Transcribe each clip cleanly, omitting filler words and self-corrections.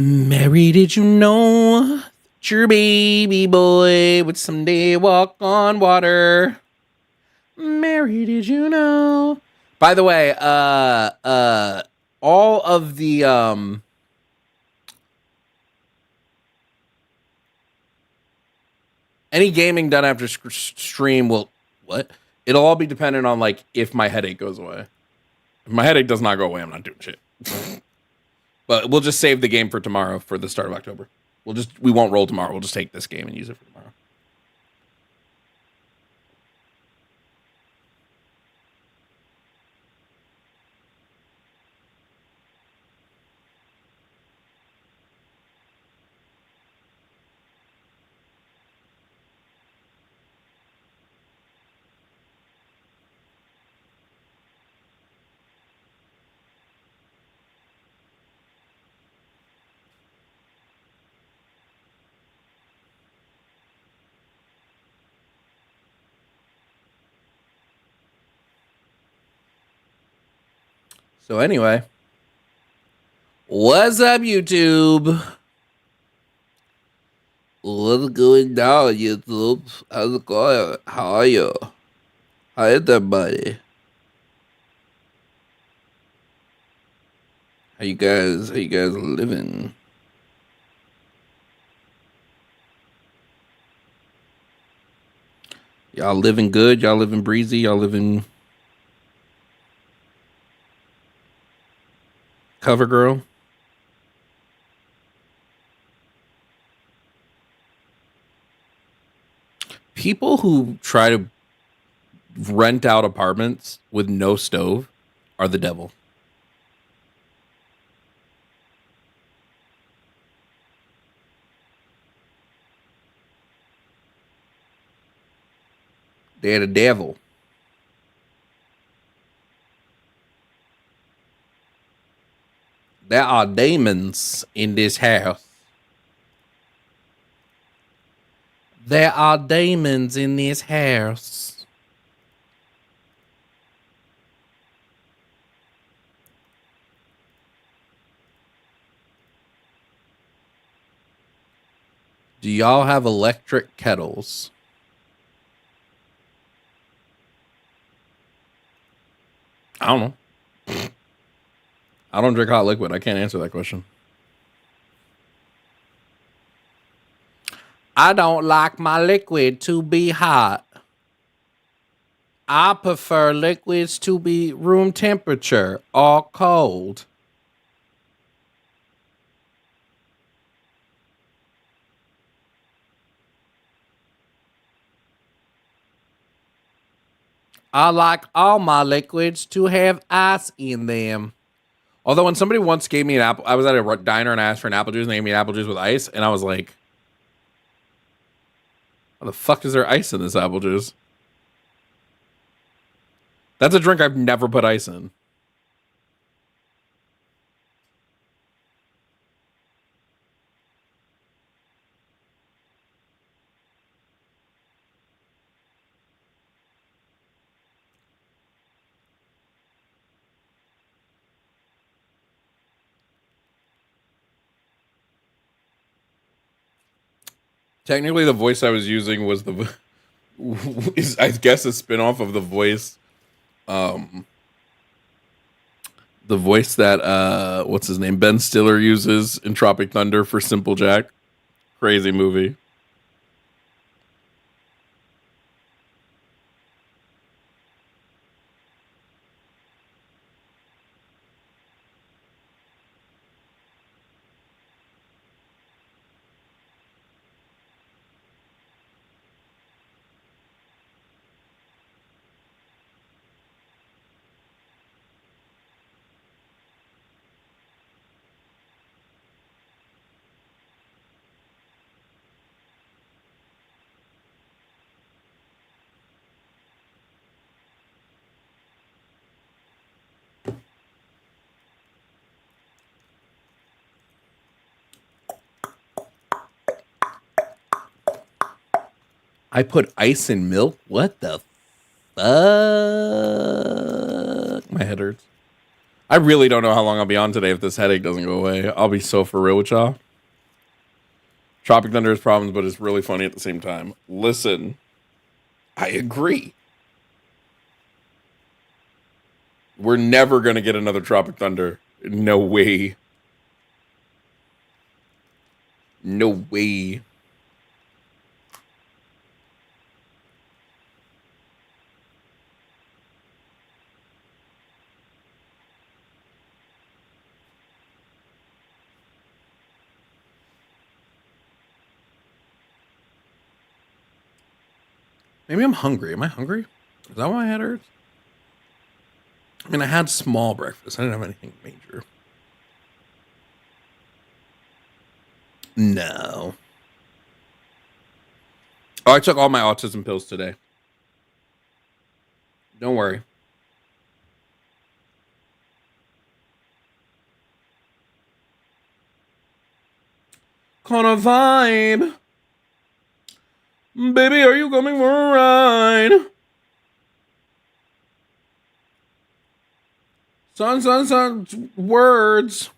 Mary, did you know that your baby boy would someday walk on water? Mary, did you know? By the way, all of the any gaming done after stream will what? It'll all be dependent on like if my headache goes away. If my headache does not go away, I'm not doing shit. But we'll just save the game for tomorrow for the start of October. We won't roll tomorrow. We'll just take this game and use it for tomorrow. So anyway, what's up, YouTube? What's going on, YouTube? How's it going? How are you? How is everybody? How you guys living? Y'all living good? Y'all living breezy? Y'all living cover girl? People who try to rent out apartments with no stove are the devil. They're the devil. There are demons in this house. There are demons in this house. Do y'all have electric kettles? I don't know. I don't drink hot liquid. I can't answer that question. I don't like my liquid to be hot. I prefer liquids to be room temperature or cold. I like all my liquids to have ice in them. Although when somebody once gave me an apple, I was at a diner and I asked for an apple juice and they gave me an apple juice with ice. And I was like, how the fuck is there ice in this apple juice? That's a drink I've never put ice in. Technically, the voice I was using was is I guess a spinoff of the voice that what's his name, Ben Stiller uses in Tropic Thunder for Simple Jack. Crazy movie. I put ice in milk? What the fuck? My head hurts. I really don't know how long I'll be on today if this headache doesn't go away. I'll be so for real with y'all. Tropic Thunder has problems, but it's really funny at the same time. Listen, I agree. We're never going to get another Tropic Thunder. No way. No way. Maybe I'm hungry. Am I hungry? Is that why my head hurts? I mean, I had small breakfast. I didn't have anything major. No. Oh, I took all my autism pills today. Don't worry. Kinda vibe. Baby, are you coming for a ride? Son, words.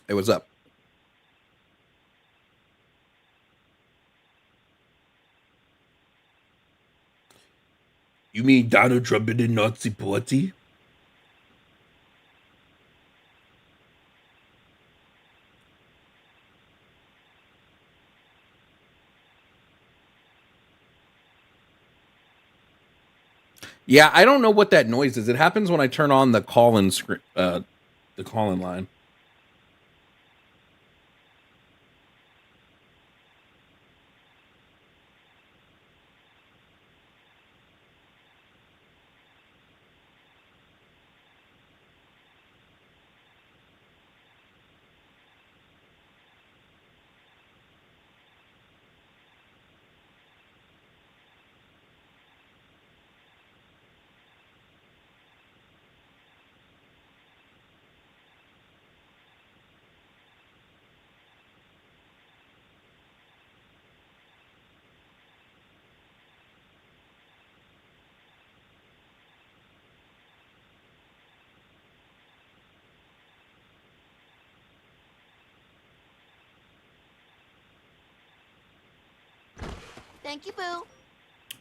Hey, what's up? You mean Donald Trump in the Nazi party? Yeah, I don't know what that noise is. It happens when I turn on the call-in screen, the call-in line. Thank you, Boo.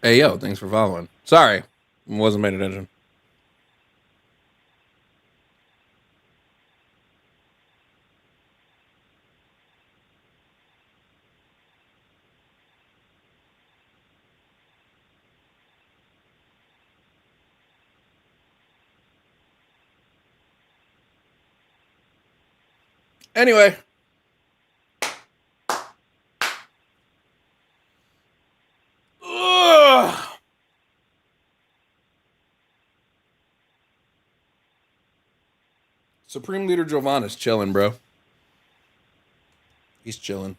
Hey, yo, thanks for following. Sorry, wasn't paying attention. Anyway. Ugh. Supreme Leader Jovan is chilling, bro. He's chilling.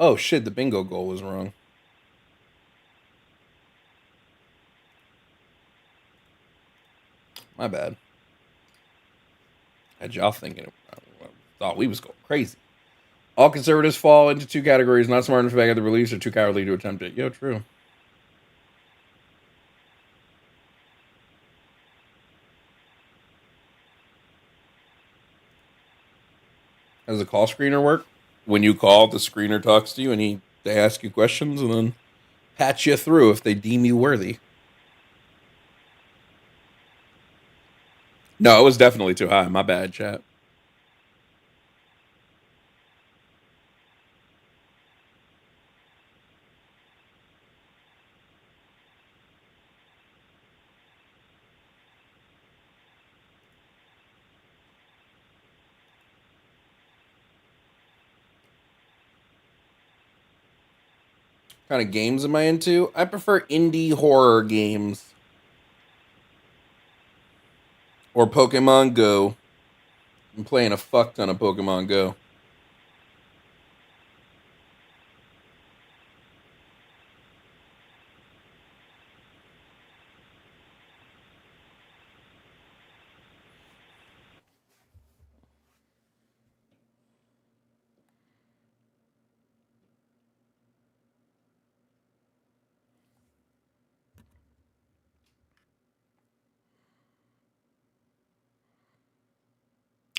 Oh shit, the bingo goal was wrong. My bad. Had y'all thinking, thought we was going crazy. All conservatives fall into two categories: not smart enough to back at the release, or too cowardly to attempt it. Yo, true. How does the call screener work? When you call, the screener talks to you, and they ask you questions, and then patch you through if they deem you worthy. No, it was definitely too high. My bad, chat. What kind of games am I into? I prefer indie horror games. Or Pokemon Go. I'm playing a fuck ton of Pokemon Go.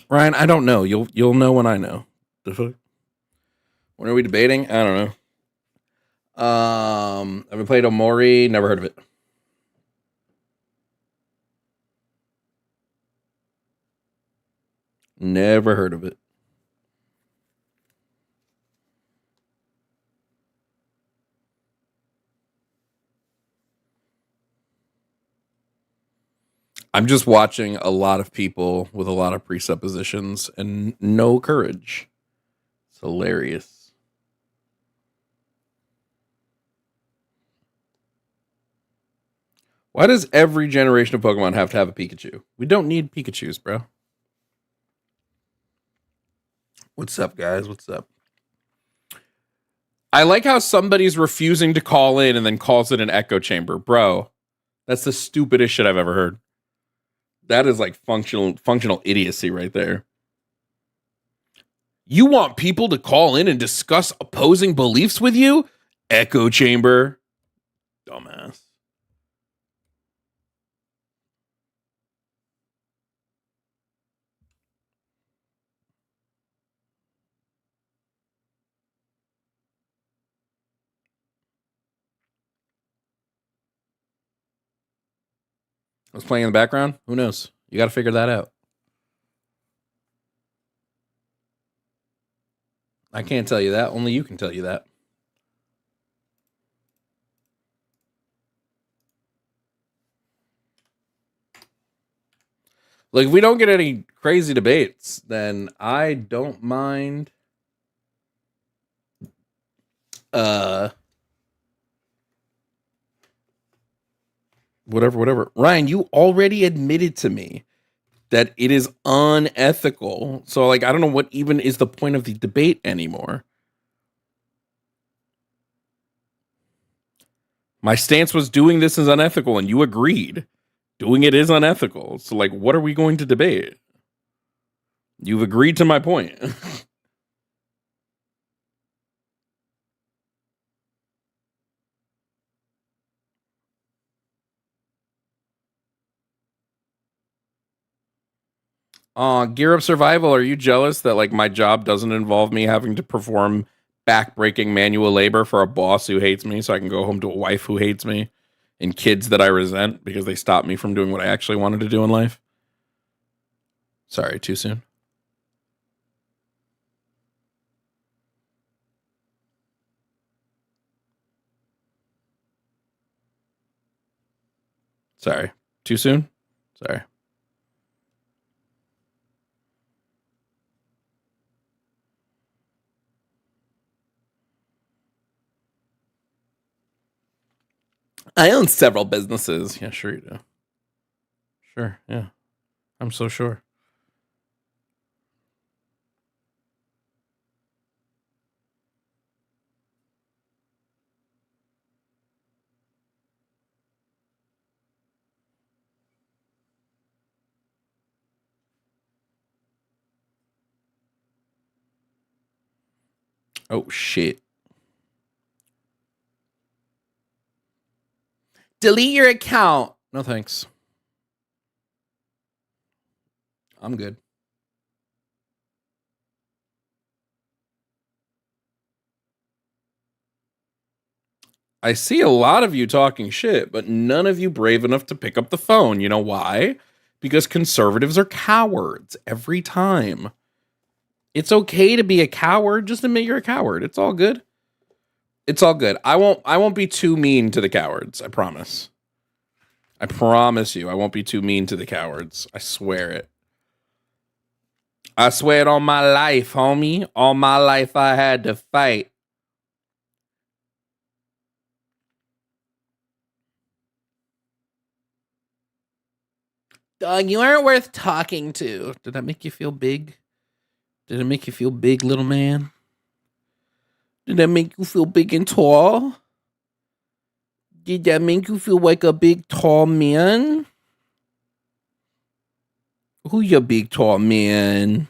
Ryan, I don't know. You'll know when I know. The fuck? When are we debating? I don't know. Have we played Omori? Never heard of it. Never heard of it. I'm just watching a lot of people with a lot of presuppositions and no courage. It's hilarious. Why does every generation of Pokemon have to have a Pikachu? We don't need Pikachus, bro. What's up, guys? What's up? I like how somebody's refusing to call in and then calls it an echo chamber. Bro, that's the stupidest shit I've ever heard. That is like functional idiocy right there. You want people to call in and discuss opposing beliefs with you? Echo chamber. Dumbass. I was playing in the background. Who knows? You got to figure that out. I can't tell you that. Only you can tell you that. Like, if we don't get any crazy debates, then I don't mind. Whatever. Ryan, you already admitted to me that it is unethical. So, like, I don't know what even is the point of the debate anymore. My stance was doing this is unethical, and you agreed. Doing it is unethical. So, like, what are we going to debate? You've agreed to my point. Gear Up Survival, are you jealous that, like, my job doesn't involve me having to perform backbreaking manual labor for a boss who hates me so I can go home to a wife who hates me and kids that I resent because they stopped me from doing what I actually wanted to do in life? Sorry, too soon. Sorry. Too soon? Sorry. I own several businesses. Yeah, sure you do. Sure, yeah. I'm so sure. Oh, shit. Delete your account. No, thanks. I'm good. I see a lot of you talking shit, but none of you brave enough to pick up the phone. You know why? Because conservatives are cowards every time. It's okay to be a coward. Just admit you're a coward. It's all good. It's all good. I won't be too mean to the cowards. I promise. I promise you, I won't be too mean to the cowards. I swear it. I swear it on my life, homie. All my life I had to fight. Dog, you aren't worth talking to. Did that make you feel big? Did it make you feel big, little man? Did that make you feel big and tall? Did that make you feel like a big, tall man? Who ya big, tall man?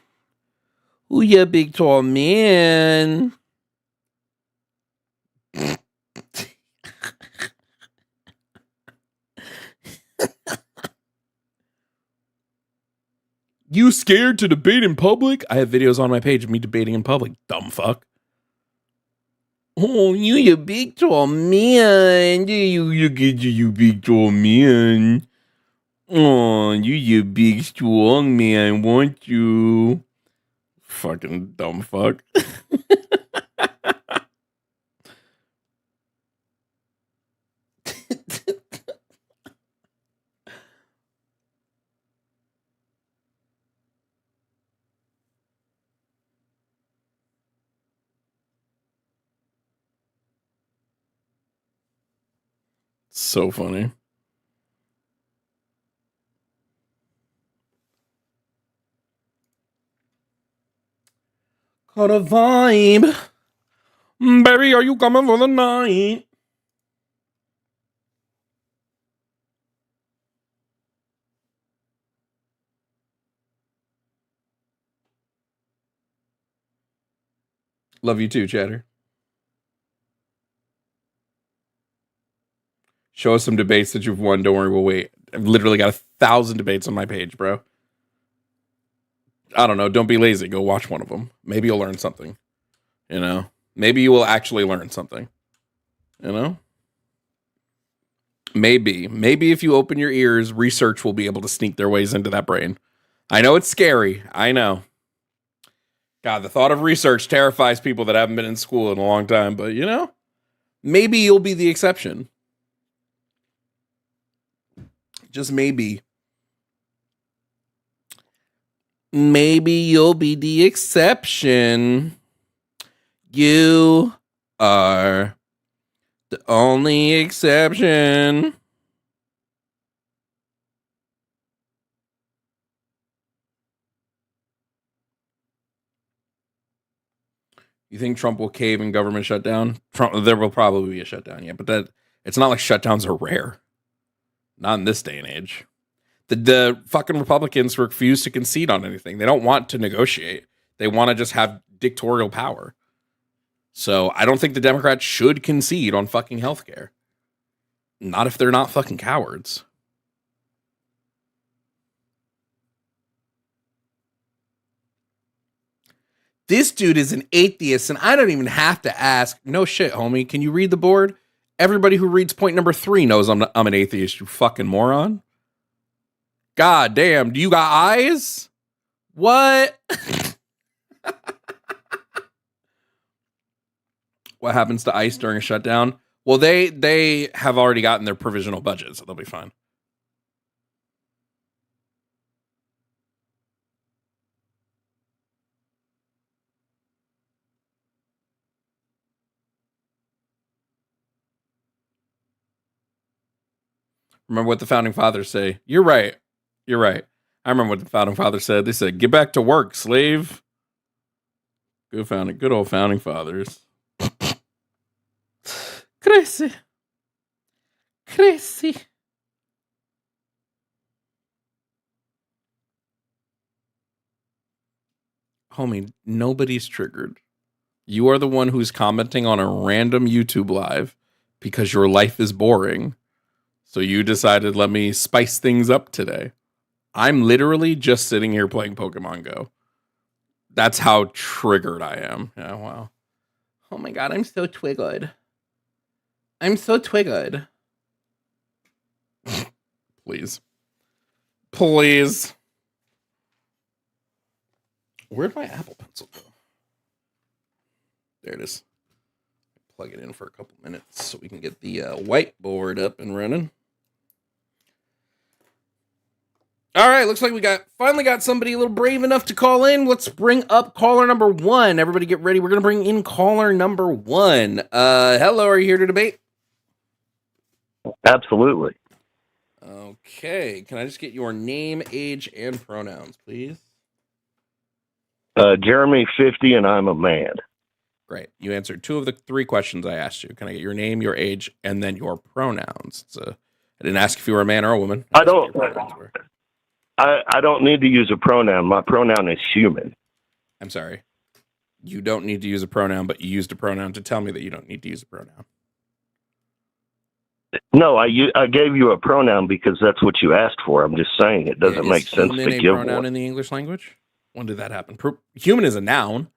Who ya big, tall man? You scared to debate in public? I have videos on my page of me debating in public, dumb fuck. Oh, you big tall man. You big tall man. Oh, you big strong man, won't you? Fucking dumb fuck. So funny. Got a vibe. Baby, are you coming for the night? Love you too, Chatter. Show us some debates that you've won. Don't worry, we'll wait. I've literally got 1,000 debates on my page, bro. I don't know. Don't be lazy. Go watch one of them. Maybe you'll learn something. You know? Maybe you will actually learn something. You know? Maybe. Maybe if you open your ears, research will be able to sneak their ways into that brain. I know it's scary. I know. God, the thought of research terrifies people that haven't been in school in a long time. But, you know? Maybe you'll be the exception. Just maybe. Maybe you'll be the exception. You are the only exception. You think Trump will cave in government shutdown? There will probably be a shutdown, yeah, but it's not like shutdowns are rare. Not in this day and age. The fucking Republicans refuse to concede on anything. They don't want to negotiate. They want to just have dictatorial power. So I don't think the Democrats should concede on fucking healthcare. Not if they're not fucking cowards. This dude is an atheist, and I don't even have to ask. No shit, homie. Can you read the board? Everybody who reads point number 3 knows I'm an atheist, you fucking moron. God damn, do you got eyes? What? What happens to ICE during a shutdown? Well, they have already gotten their provisional budget, so they'll be fine. Remember what the founding fathers say. You're right. You're right. I remember what the founding fathers said. They said, "Get back to work, slave." Good old founding fathers. Crazy. Homie, nobody's triggered. You are the one who's commenting on a random YouTube live because your life is boring. So you decided, let me spice things up today. I'm literally just sitting here playing Pokemon Go. That's how triggered I am. Yeah, wow. Oh my God, I'm so twiggered. Please. Where'd my Apple Pencil go? There it is. Plug it in for a couple minutes so we can get the whiteboard up and running. All right, looks like we finally got somebody a little brave enough to call in. Let's bring up caller number 1. Everybody get ready. We're going to bring in caller number 1. Hello, are you here to debate? Absolutely. Okay, can I just get your name, age, and pronouns, please? Jeremy, 50, and I'm a man. Great. You answered 2 of the 3 questions I asked you. Can I get your name, your age, and then your pronouns? I didn't ask if you were a man or a woman. I don't need to use a pronoun. My pronoun is human. I'm sorry. You don't need to use a pronoun, but you used a pronoun to tell me that you don't need to use a pronoun. No, I gave you a pronoun because that's what you asked for. I'm just saying it doesn't make sense human to a give pronoun one. in the English language? When did that happen? Human is a noun.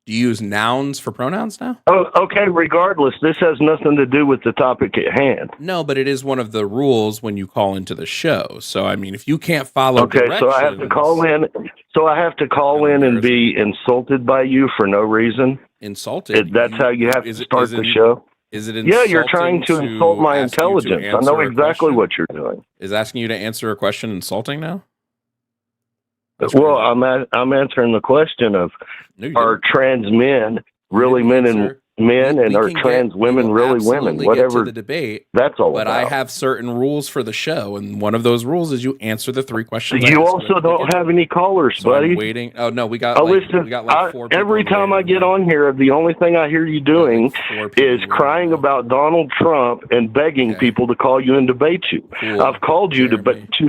Do you use nouns for pronouns now? Oh, okay. Regardless, this has nothing to do with the topic at hand. No, but it is one of the rules when you call into the show. So, I mean, if you can't follow directions... so I have to call in. So I have to call in and be insulted by you for no reason? Insulted? That's how you have to start the show? Is it Yeah, you're trying to insult my intelligence. I know exactly what you're doing. Is asking you to answer a question insulting now? Well, I'm answering the question of, are trans men really men and are trans women really women? Whatever the debate, that's all but about. I have certain rules for the show, and one of those rules is you answer the 3 questions. You also don't have any callers, buddy. I'm waiting. Oh no, we got. Listen, we got like 4 people every time I get on here, the only thing I hear you doing is crying about Donald Trump and begging people to call you and debate you. Cool. I've called you to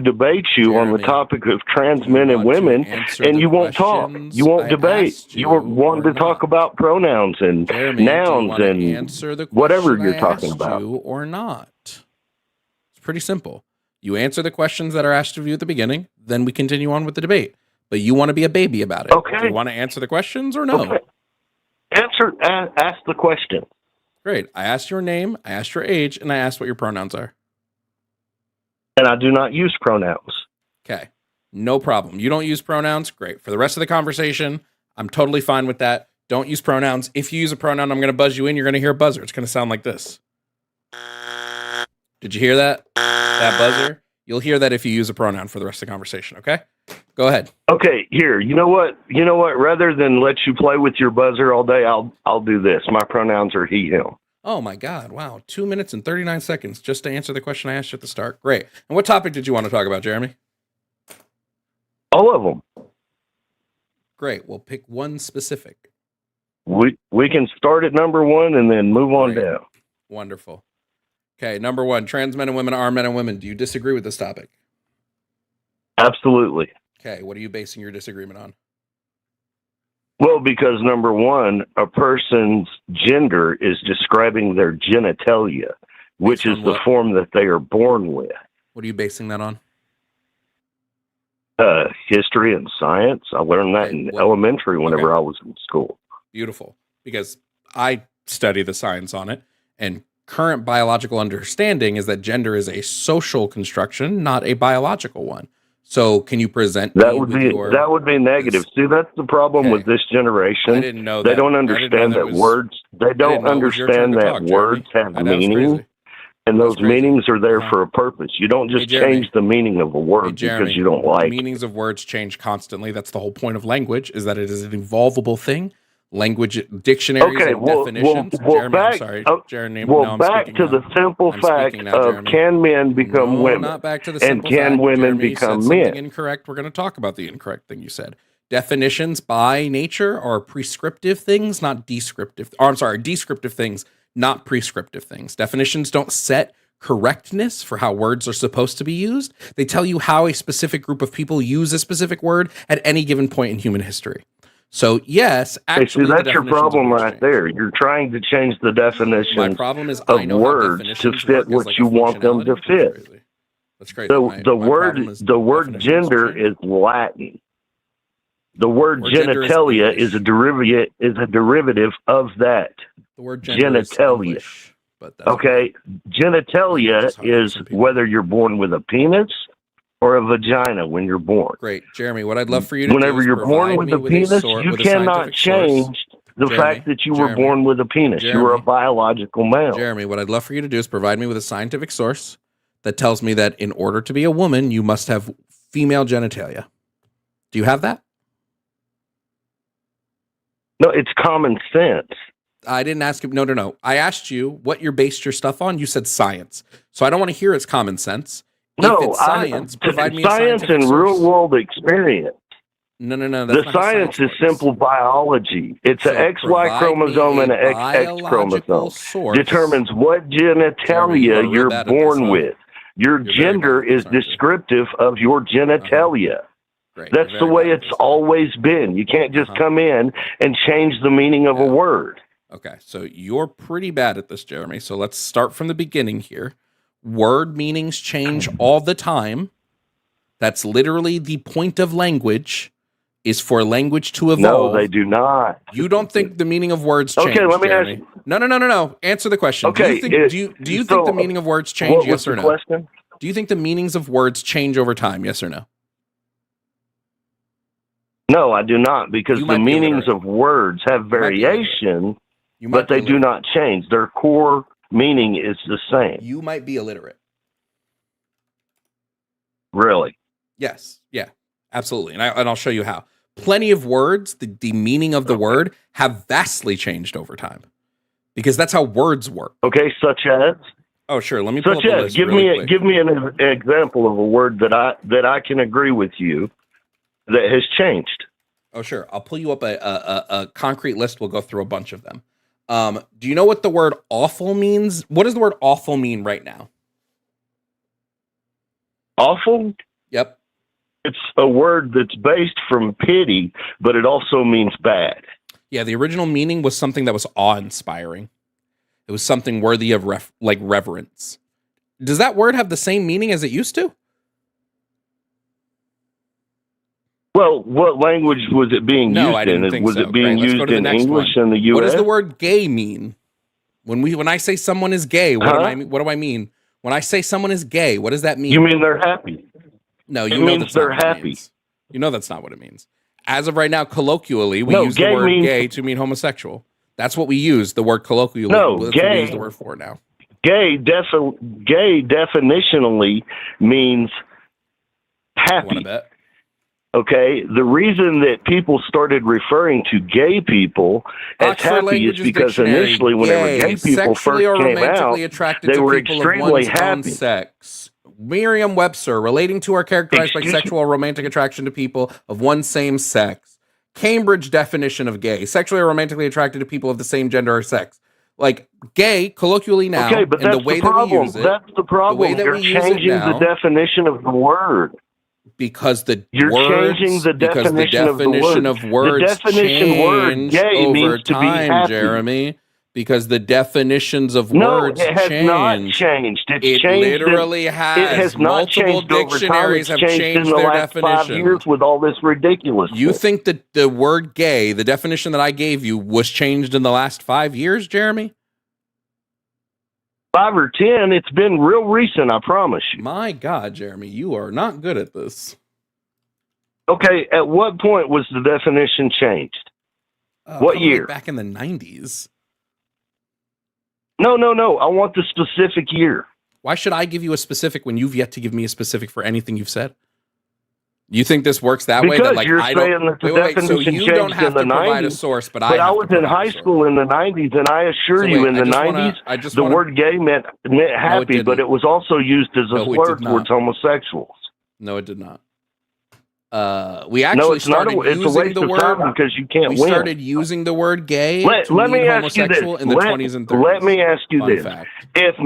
debate you on the topic of trans men and women, and you won't talk. You won't debate. You were wanting to talk about pronouns and nouns and whatever you're talking about. Or not. It's pretty simple. You answer the questions that are asked of you at the beginning, then we continue on with the debate. But you want to be a baby about it. Okay. Do you want to answer the questions or no? Okay. Ask the question. Great. I asked your name, I asked your age, and I asked what your pronouns are. And I do not use pronouns. Okay. No problem. You don't use pronouns? Great. For the rest of the conversation, I'm totally fine with that. Don't use pronouns. If you use a pronoun, I'm going to buzz you in. You're going to hear a buzzer. It's going to sound like this. Did you hear that? That buzzer? You'll hear that if you use a pronoun for the rest of the conversation, okay? Go ahead. Okay, here. You know what? Rather than let you play with your buzzer all day, I'll do this. My pronouns are he, him. Oh my God. Wow. 2 minutes and 39 seconds just to answer the question I asked you at the start. Great. And what topic did you want to talk about, Jeremy? All of them. Great. We'll pick one specific. We can start at number 1 and then move on down. Wonderful. Okay, number 1, trans men and women are men and women. Do you disagree with this topic? Absolutely. Okay, what are you basing your disagreement on? Well, because number 1, a person's gender is describing their genitalia, which is the form that they are born with. What are you basing that on? History and science. I learned that in elementary whenever I was in school. Beautiful. Because I study the science on it, and current biological understanding is that gender is a social construction, not a biological one. So can you present that would be negative. See, that's the problem with this generation. I didn't know that. They don't understand that words. They don't understand that words have meaning, and those meanings are there for a purpose. You don't just change the meaning of a word because you don't like it. Meanings of words change constantly. That's the whole point of language, is that it is an evolvable thing. Language dictionaries and definitions. Jeremy, back to the simple fact of can men become women? Not back to the simple fact. Can women Jeremy become said men? Incorrect. We're going to talk about the incorrect thing you said. Definitions by nature are prescriptive things, not descriptive. Or, I'm sorry, descriptive things, not prescriptive things. Definitions don't set correctness for how words are supposed to be used. They tell you how a specific group of people use a specific word at any given point in human history. So yes, actually, that's your problem right there. You're trying to change the definition of words to fit what you want them to fit. That's crazy. The word gender is Latin. The word genitalia is a derivative of that. The word genitalia. Okay, genitalia is whether you're born with a penis or a vagina when you're born. Great, Jeremy. What I'd love for you to whenever do you're born with a penis, you cannot change the fact that you were born with a penis. You are a biological male. Jeremy, what I'd love for you to do is provide me with a scientific source that tells me that in order to be a woman, you must have female genitalia. Do you have that? No, it's common sense. I didn't ask you. No. I asked you what you based your stuff on. You said science. So I don't want to hear it's common sense. No, if it's science, provide me science and real-world experience. No. The science is simple biology. It's an XY chromosome and an XX chromosome. Determines what genitalia you're born with. Your gender is descriptive of your genitalia. That's the way it's always been. You can't just come in and change the meaning of a word. Okay, so you're pretty bad at this, Jeremy. So let's start from the beginning here. word meanings change all the time. That's literally the point of language, is for language to evolve. No, they do not. You don't think the meaning of words change? Okay, let me Jeremy? ask you. No. Answer the question. Okay, do you think the meaning of words change? Yes or no? Question? Do you think the meanings of words change over time? Yes or no? No, I do not, because the meanings of words have variation, but they do not change. Their core meaning is the same. You might be illiterate. Really? Yes. Yeah. Absolutely. And I'll show you how. Plenty of words, the meaning of the word, have vastly changed over time, because that's how words work. Okay, such as? Oh, sure. Let me pull up the list give me an example of a word that I can agree with you that has changed. Oh, sure. I'll pull you up a concrete list. We'll go through a bunch of them. Do you know what the word awful means? What does the word awful mean right now? Awful? Yep. It's a word that's based from pity, but it also means bad. Yeah, the original meaning was something that was awe-inspiring. It was something worthy of reverence. Does that word have the same meaning as it used to? Well, what language was it being used I didn't in? think Was so. it being used in English in the U.S.? What does the word gay mean? When I say someone is gay, what do I mean? When I say someone is gay, what does that mean? You mean they're happy? No, it means they're happy. You know that's not what it means. As of right now, colloquially, we use the word gay to mean homosexual. That's what we use, the word colloquially. No, that's gay. What we use the word for now. Gay definitionally means happy. You want to bet? Okay, the reason that people started referring to gay people as happy is because initially, whenever gay people first came out, they were extremely happy. Sex. Merriam-Webster, relating to or characterized by sexual or romantic attraction to people of one same sex. Cambridge definition of gay, sexually or romantically attracted to people of the same gender or sex. Like gay, colloquially now, okay, but that's the way the problem. That we use it, that's the problem. You're changing the definition of the word. Because you're changing the definition of the word. The definition word gay means to be happy. Jeremy. Because the definitions of words change. No, it has not changed. It literally has. It has not changed over time. It's changed in the last 5 years with all this ridiculousness. You think that the word gay, the definition that I gave you, was changed in the last 5 years, Jeremy? 5 or 10. It's been real recent, I promise you. My God, Jeremy, you are not good at this. Okay, at what point was the definition changed? What year? Back in the 90s. No. I want the specific year. Why should I give you a specific when you've yet to give me a specific for anything you've said? You think this works that way? That like you're I saying don't. That the definition so you don't have to provide 90s, a source, but I was in high school in the 90s, and I assure you, in the 90s, the word gay meant happy, but it was also used as a slur towards homosexuals. No, it did not. We actually started using the word because you can't win. We started using the word gay to mean homosexual in the 20s and 30s. Let me ask you this: if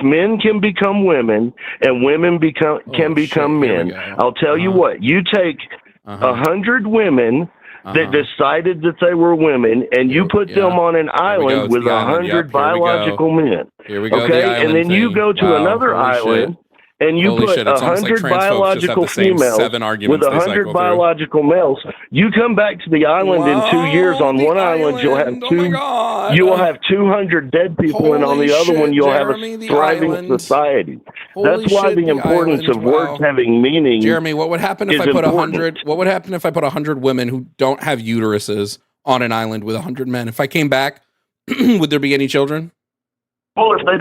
men can become women and women can become men, I'll tell you what. You take 100 women that decided that they were women, and you put them on an island with 100 biological men. Here we go. Okay, and then you go to another island. And you put 100 biological females with 100 biological males. You come back to the island in 2 years. On one island, you'll have you will have 200 dead people, and on the other one, you'll have a thriving society. That's why the importance of words having meaning. Jeremy, what would happen if I put 100? What would happen if I put 100 women who don't have uteruses on an island with 100 men? If I came back, would there be any children? Well, if they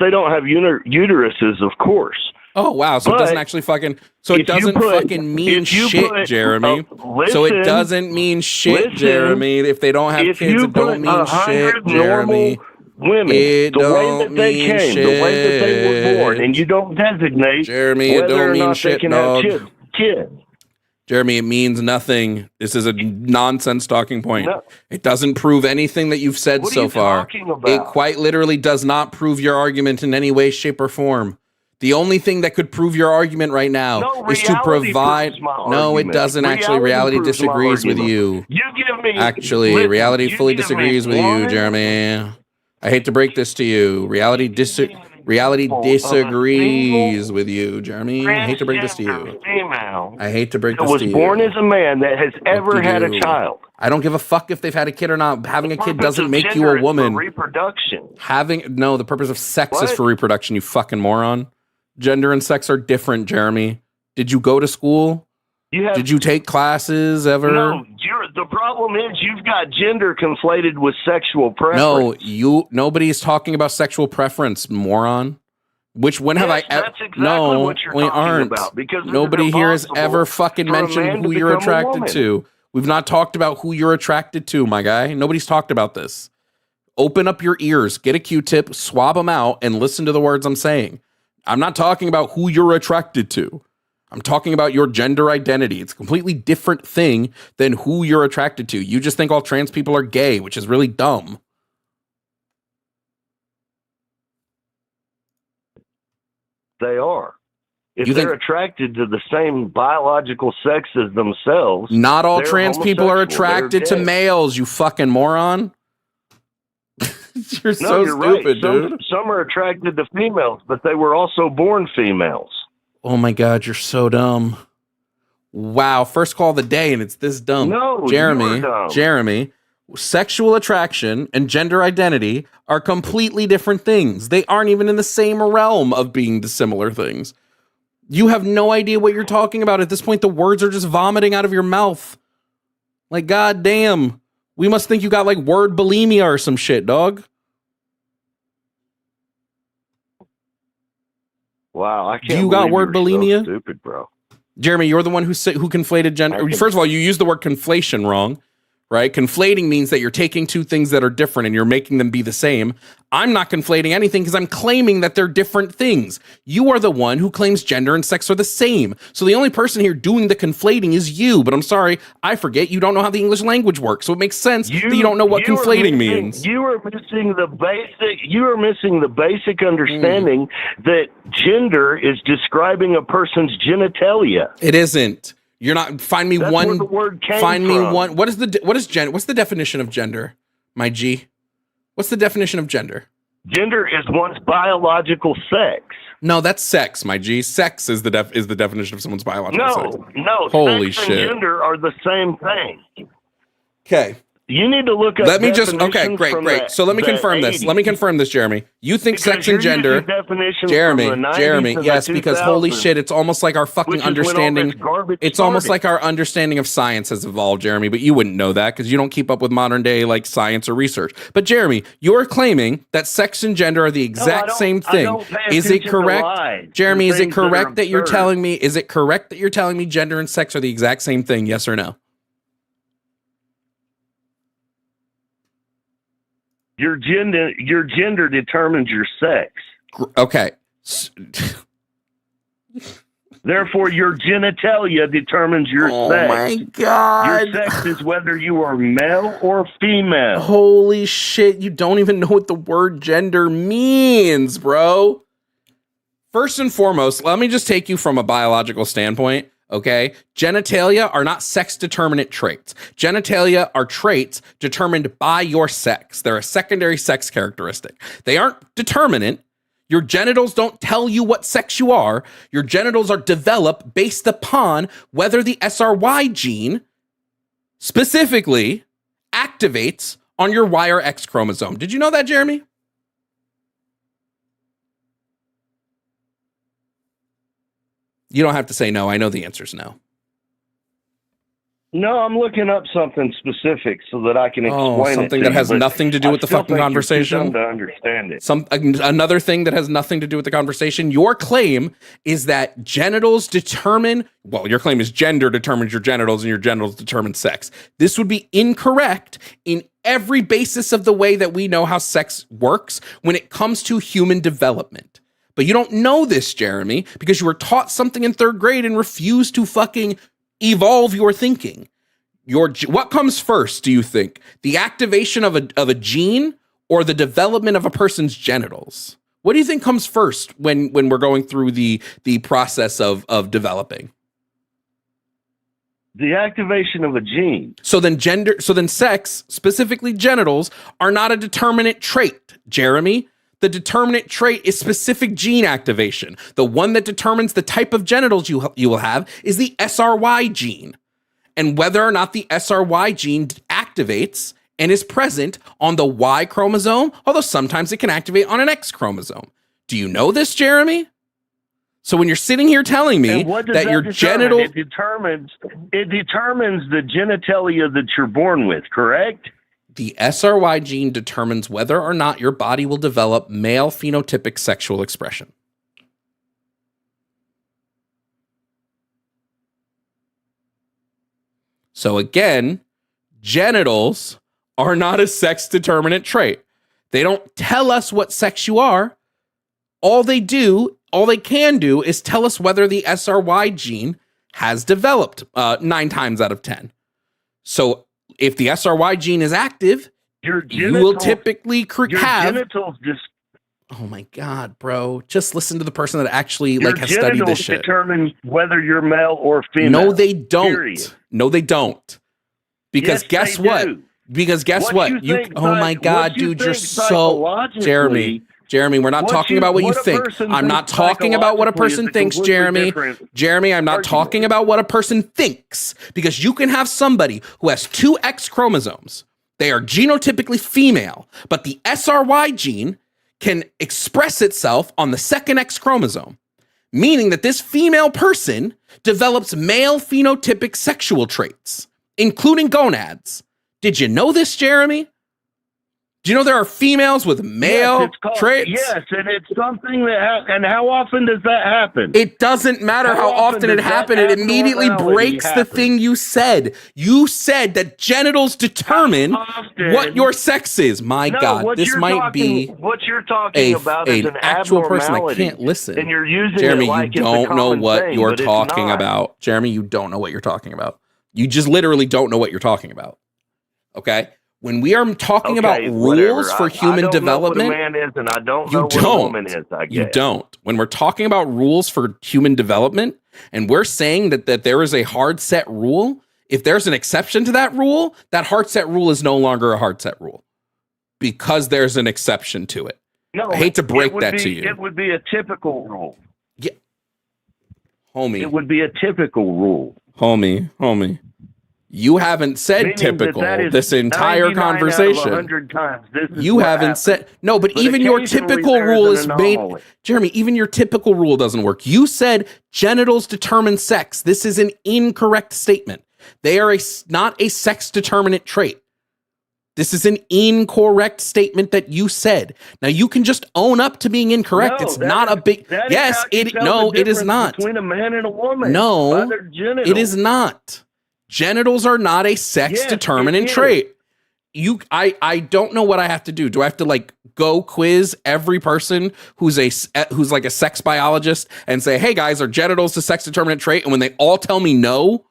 don't have uteruses, of course. Oh wow! So it doesn't actually fucking. So it doesn't fucking mean shit, Jeremy. So it doesn't mean shit, Jeremy. If they don't have kids, it don't mean shit, Jeremy. Women, the way that they came, the way that they were born, and you don't designate Jeremy, it don't mean shit, dog. Kids. Jeremy, it means nothing. This is a nonsense talking point. No. It doesn't prove anything that you've said so far. It quite literally does not prove your argument in any way, shape, or form. The only thing that could prove your argument right now is to provide. No, it doesn't actually. Reality disagrees with you. You give me. Actually, reality fully disagrees with you, Jeremy. I hate to break this to you. Reality Reality disagrees with you, Jeremy. I hate to break this to you. Female I hate to break that this was to you. born as a man that has ever had a child. I don't give a fuck if they've had a kid or not. Having a kid doesn't of make you gender a is woman. for reproduction. The purpose of sex is What? for reproduction, you fucking moron. Gender and sex are different, Jeremy. Did you go to school? Did you take classes ever? No, the problem is you've got gender conflated with sexual preference. No, nobody's talking about sexual preference, moron. When have I ever? That's exactly what you're talking about, because nobody here has ever fucking mentioned who you're attracted to. We've not talked about who you're attracted to, my guy. Nobody's talked about this. Open up your ears, get a Q-tip, swab them out, and listen to the words I'm saying. I'm not talking about who you're attracted to. I'm talking about your gender identity. It's a completely different thing than who you're attracted to. You just think all trans people are gay, which is really dumb. They are. If they're attracted to the same biological sex as themselves. Not all trans people are attracted to males, you fucking moron. You're stupid, right. dude. Some are attracted to females, but they were also born females. Oh my God, you're so dumb. Wow, first call of the day and it's this dumb. No, Jeremy, you're dumb. Jeremy, sexual attraction and gender identity are completely different things. They aren't even in the same realm of being dissimilar things. You have no idea what you're talking about. At this point, the words are just vomiting out of your mouth. Like, goddamn. We must think you got like word bulimia or some shit, dog. Wow, I can't. You got word bulimia? So stupid, bro. Jeremy, you're the one who conflated gender. First of all, you used the word conflation wrong, right? Conflating means that you're taking two things that are different and you're making them be the same. I'm not conflating anything because I'm claiming that they're different things. You are the one who claims gender and sex are the same. So the only person here doing the conflating is you. But I'm sorry, I forget you don't know how the English language works. So it makes sense that you don't know what conflating means. You are missing the basic. You are missing the basic understanding that gender is describing a person's genitalia. It isn't. You're not. Find me That's one. Where the word came find from. me one. What's the definition of gender, my G? What's the definition of gender? Gender is one's biological sex. No, that's sex, my G. Sex is the definition of someone's biological sex. No. Holy sex shit. And gender are the same thing. Okay. You need to look up. Great. So let me confirm this. Let me confirm this, Jeremy. You think sex and gender, Jeremy, yes, because holy shit, it's almost like our fucking understanding. It's almost like our understanding of science has evolved, Jeremy. But you wouldn't know that because you don't keep up with modern day like science or research. But Jeremy, you're claiming that sex and gender are the exact same thing. Is it correct, Jeremy? Is it correct that you're telling me? Is it correct that you're telling me gender and sex are the exact same thing? Yes or no? Your gender determines your sex. Okay. Therefore, your genitalia determines your sex. Oh my God. Your sex is whether you are male or female. Holy shit, you don't even know what the word gender means, bro. First and foremost, let me just take you from a biological standpoint. Okay, genitalia are not sex determinant traits. Genitalia are traits determined by your sex. They're a secondary sex characteristic. They aren't determinant. Your genitals don't tell you what sex you are. Your genitals are developed based upon whether the SRY gene specifically activates on your Y or X chromosome. Did you know that, Jeremy? You don't have to say no. I know the answer is no. No, I'm looking up something specific so that I can explain something it that has nothing to do with the fucking conversation. You're too dumb to understand it. Another thing that has nothing to do with the conversation. Your claim is that genitals determine. Well, your claim is gender determines your genitals, and your genitals determine sex. This would be incorrect in every basis of the way that we know how sex works when it comes to human development. But you don't know this, Jeremy, because you were taught something in third grade and refused to fucking evolve your thinking. What comes first, do you think? The activation of a gene or the development of a person's genitals? What do you think comes first when we're going through the process of developing? The activation of a gene. So then sex, specifically genitals, are not a determinate trait, Jeremy. the determinant trait is specific gene activation. The one that determines the type of genitals you will have is the SRY gene. And whether or not the SRY gene activates and is present on the Y chromosome, although sometimes it can activate on an X chromosome. Do you know this, Jeremy? So when you're sitting here telling me that your genital... It determines the genitalia that you're born with, correct? The SRY gene determines whether or not your body will develop male phenotypic sexual expression. So again, genitals are not a sex determinant trait. They don't tell us what sex you are. All they can do is tell us whether the SRY gene has developed 9 times out of 10. So if the SRY gene is active, you will typically have... Oh my God, bro. Just listen to the person that actually has studied this shit. Determine whether you're male or female. No, they don't. Period. No, they don't. Because guess what? Because guess what? Oh my God, dude, you're so... Jeremy, we're not talking about what you think. I'm not talking about what a person thinks, Jeremy. Jeremy, I'm not talking about what a person thinks. Because you can have somebody who has 2 X chromosomes. They are genotypically female, but the SRY gene can express itself on the 2nd X chromosome, meaning that this female person develops male phenotypic sexual traits, including gonads. Did you know this, Jeremy? Do you know there are females with male traits? Yes, and it's something that and how often does that happen? It doesn't matter how often it happened. It immediately breaks the thing you said. You said that genitals determine what your sex is. My God, this might be what you're talking about is an actual person that can't listen. And you're using Jeremy, it you don't know what you're talking about. Jeremy, you don't know what you're talking about. You just literally don't know what you're talking about. Okay? When we are talking about rules for human development, I don't know what a man is and I don't know what a woman is, I guess. You don't. When we're talking about rules for human development, and we're saying that there is a hard set rule, if there's an exception to that rule, that hard set rule is no longer a hard set rule because there's an exception to it. No, I hate to break that to you. It would be a typical rule. Yeah. Homie. It would be a typical rule. Homie. You haven't said typical this entire conversation. 100 times. You haven't said no, but even your typical rule is made. Jeremy, even your typical rule doesn't work. You said genitals determine sex. This is an incorrect statement. They are not a sex determinant trait. This is an incorrect statement that you said. Now you can just own up to being incorrect. It's not a big. Yes, it is not. Between a man and a woman. No, it is not. Genitals are not a sex determinant trait. I don't know what I have to do. Do I have to go quiz every person who's like a sex biologist and say, hey guys, are genitals a sex determinant trait? And when they all tell me no,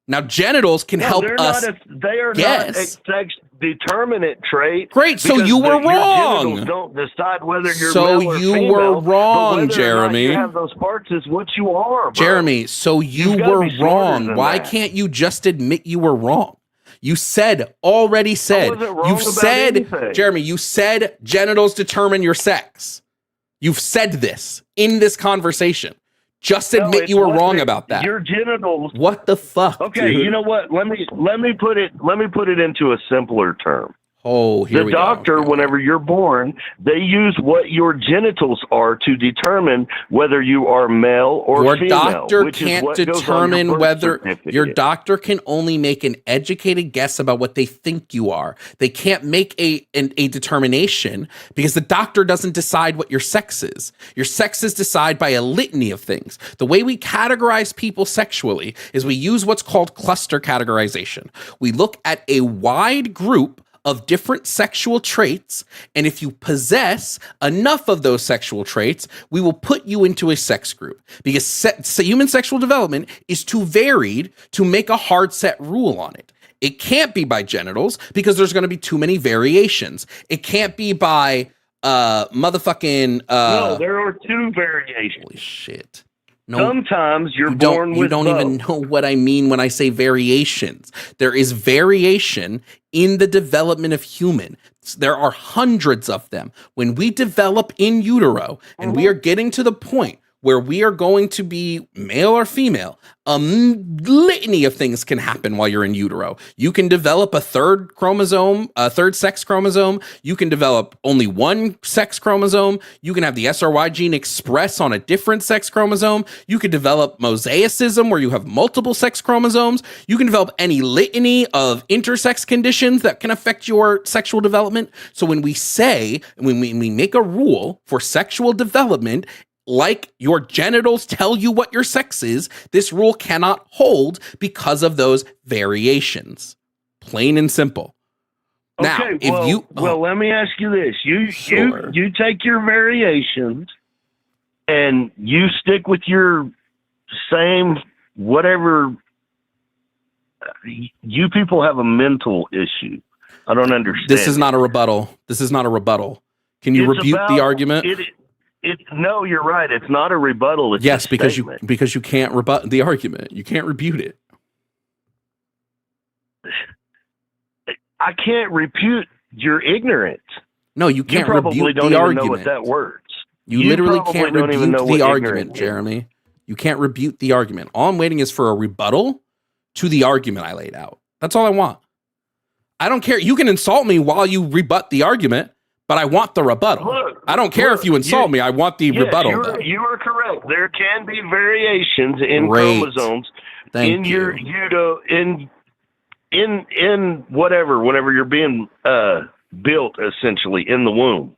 now genitals can help us. They are not a sex determinant trait. Great, so you were wrong. Genitals don't decide whether you're so male or you female, were wrong, but Jeremy. You have those parts is what you are, bro. Jeremy. So you were wrong. Why can't you just admit you were wrong? You already said. You said, anything. Jeremy. You said genitals determine your sex. You've said this in this conversation. Just admit you were wrong about that. Your genitals. What the fuck? Okay, dude? You know what? Let me put it into a simpler term. Oh, here we go. The doctor, whenever you're born, they use what your genitals are to determine whether you are male or female. Your doctor can't determine whether your doctor can only make an educated guess about what they think you are. They can't make a determination because the doctor doesn't decide what your sex is. Your sex is decided by a litany of things. The way we categorize people sexually is we use what's called cluster categorization. We look at a wide group of different sexual traits, and if you possess enough of those sexual traits, we will put you into a sex group because human sexual development is too varied to make a hard set rule on it. It can't be by genitals because there's going to be too many variations. It can't be by no, there are 2 variations. Holy shit. Sometimes you're born with You don't both. even know what I mean when I say variations. There is variation in the development of human. There are hundreds of them. When we develop in utero and we are getting to the point where we are going to be male or female, a litany of things can happen while you're in utero. You can develop a third sex chromosome. You can develop only one sex chromosome. You can have the SRY gene express on a different sex chromosome. You could develop mosaicism where you have multiple sex chromosomes. You can develop any litany of intersex conditions that can affect your sexual development. So when we make a rule for sexual development, like your genitals tell you what your sex is, this rule cannot hold because of those variations. Plain and simple. Now, let me ask you this. You take your variations and you stick with your same whatever. You people have a mental issue. I don't understand. This is not a rebuttal. Can you rebuke the argument? No, you're right. It's not a rebuttal. It's yes, a because statement. you can't rebut the argument. You can't refute it. I can't refute your ignorance. No, you can't probably rebuke don't the even argument. know what that words. You literally can't don't even know rebuke the what argument, Jeremy. You can't rebuke the argument. All I'm waiting is for a rebuttal to the argument I laid out. That's all I want. I don't care. You can insult me while you rebut the argument, but I want the rebuttal. I don't care if you insult me. I want the rebuttal. You are correct. There can be variations in chromosomes in your in whenever you're being built, essentially in the womb,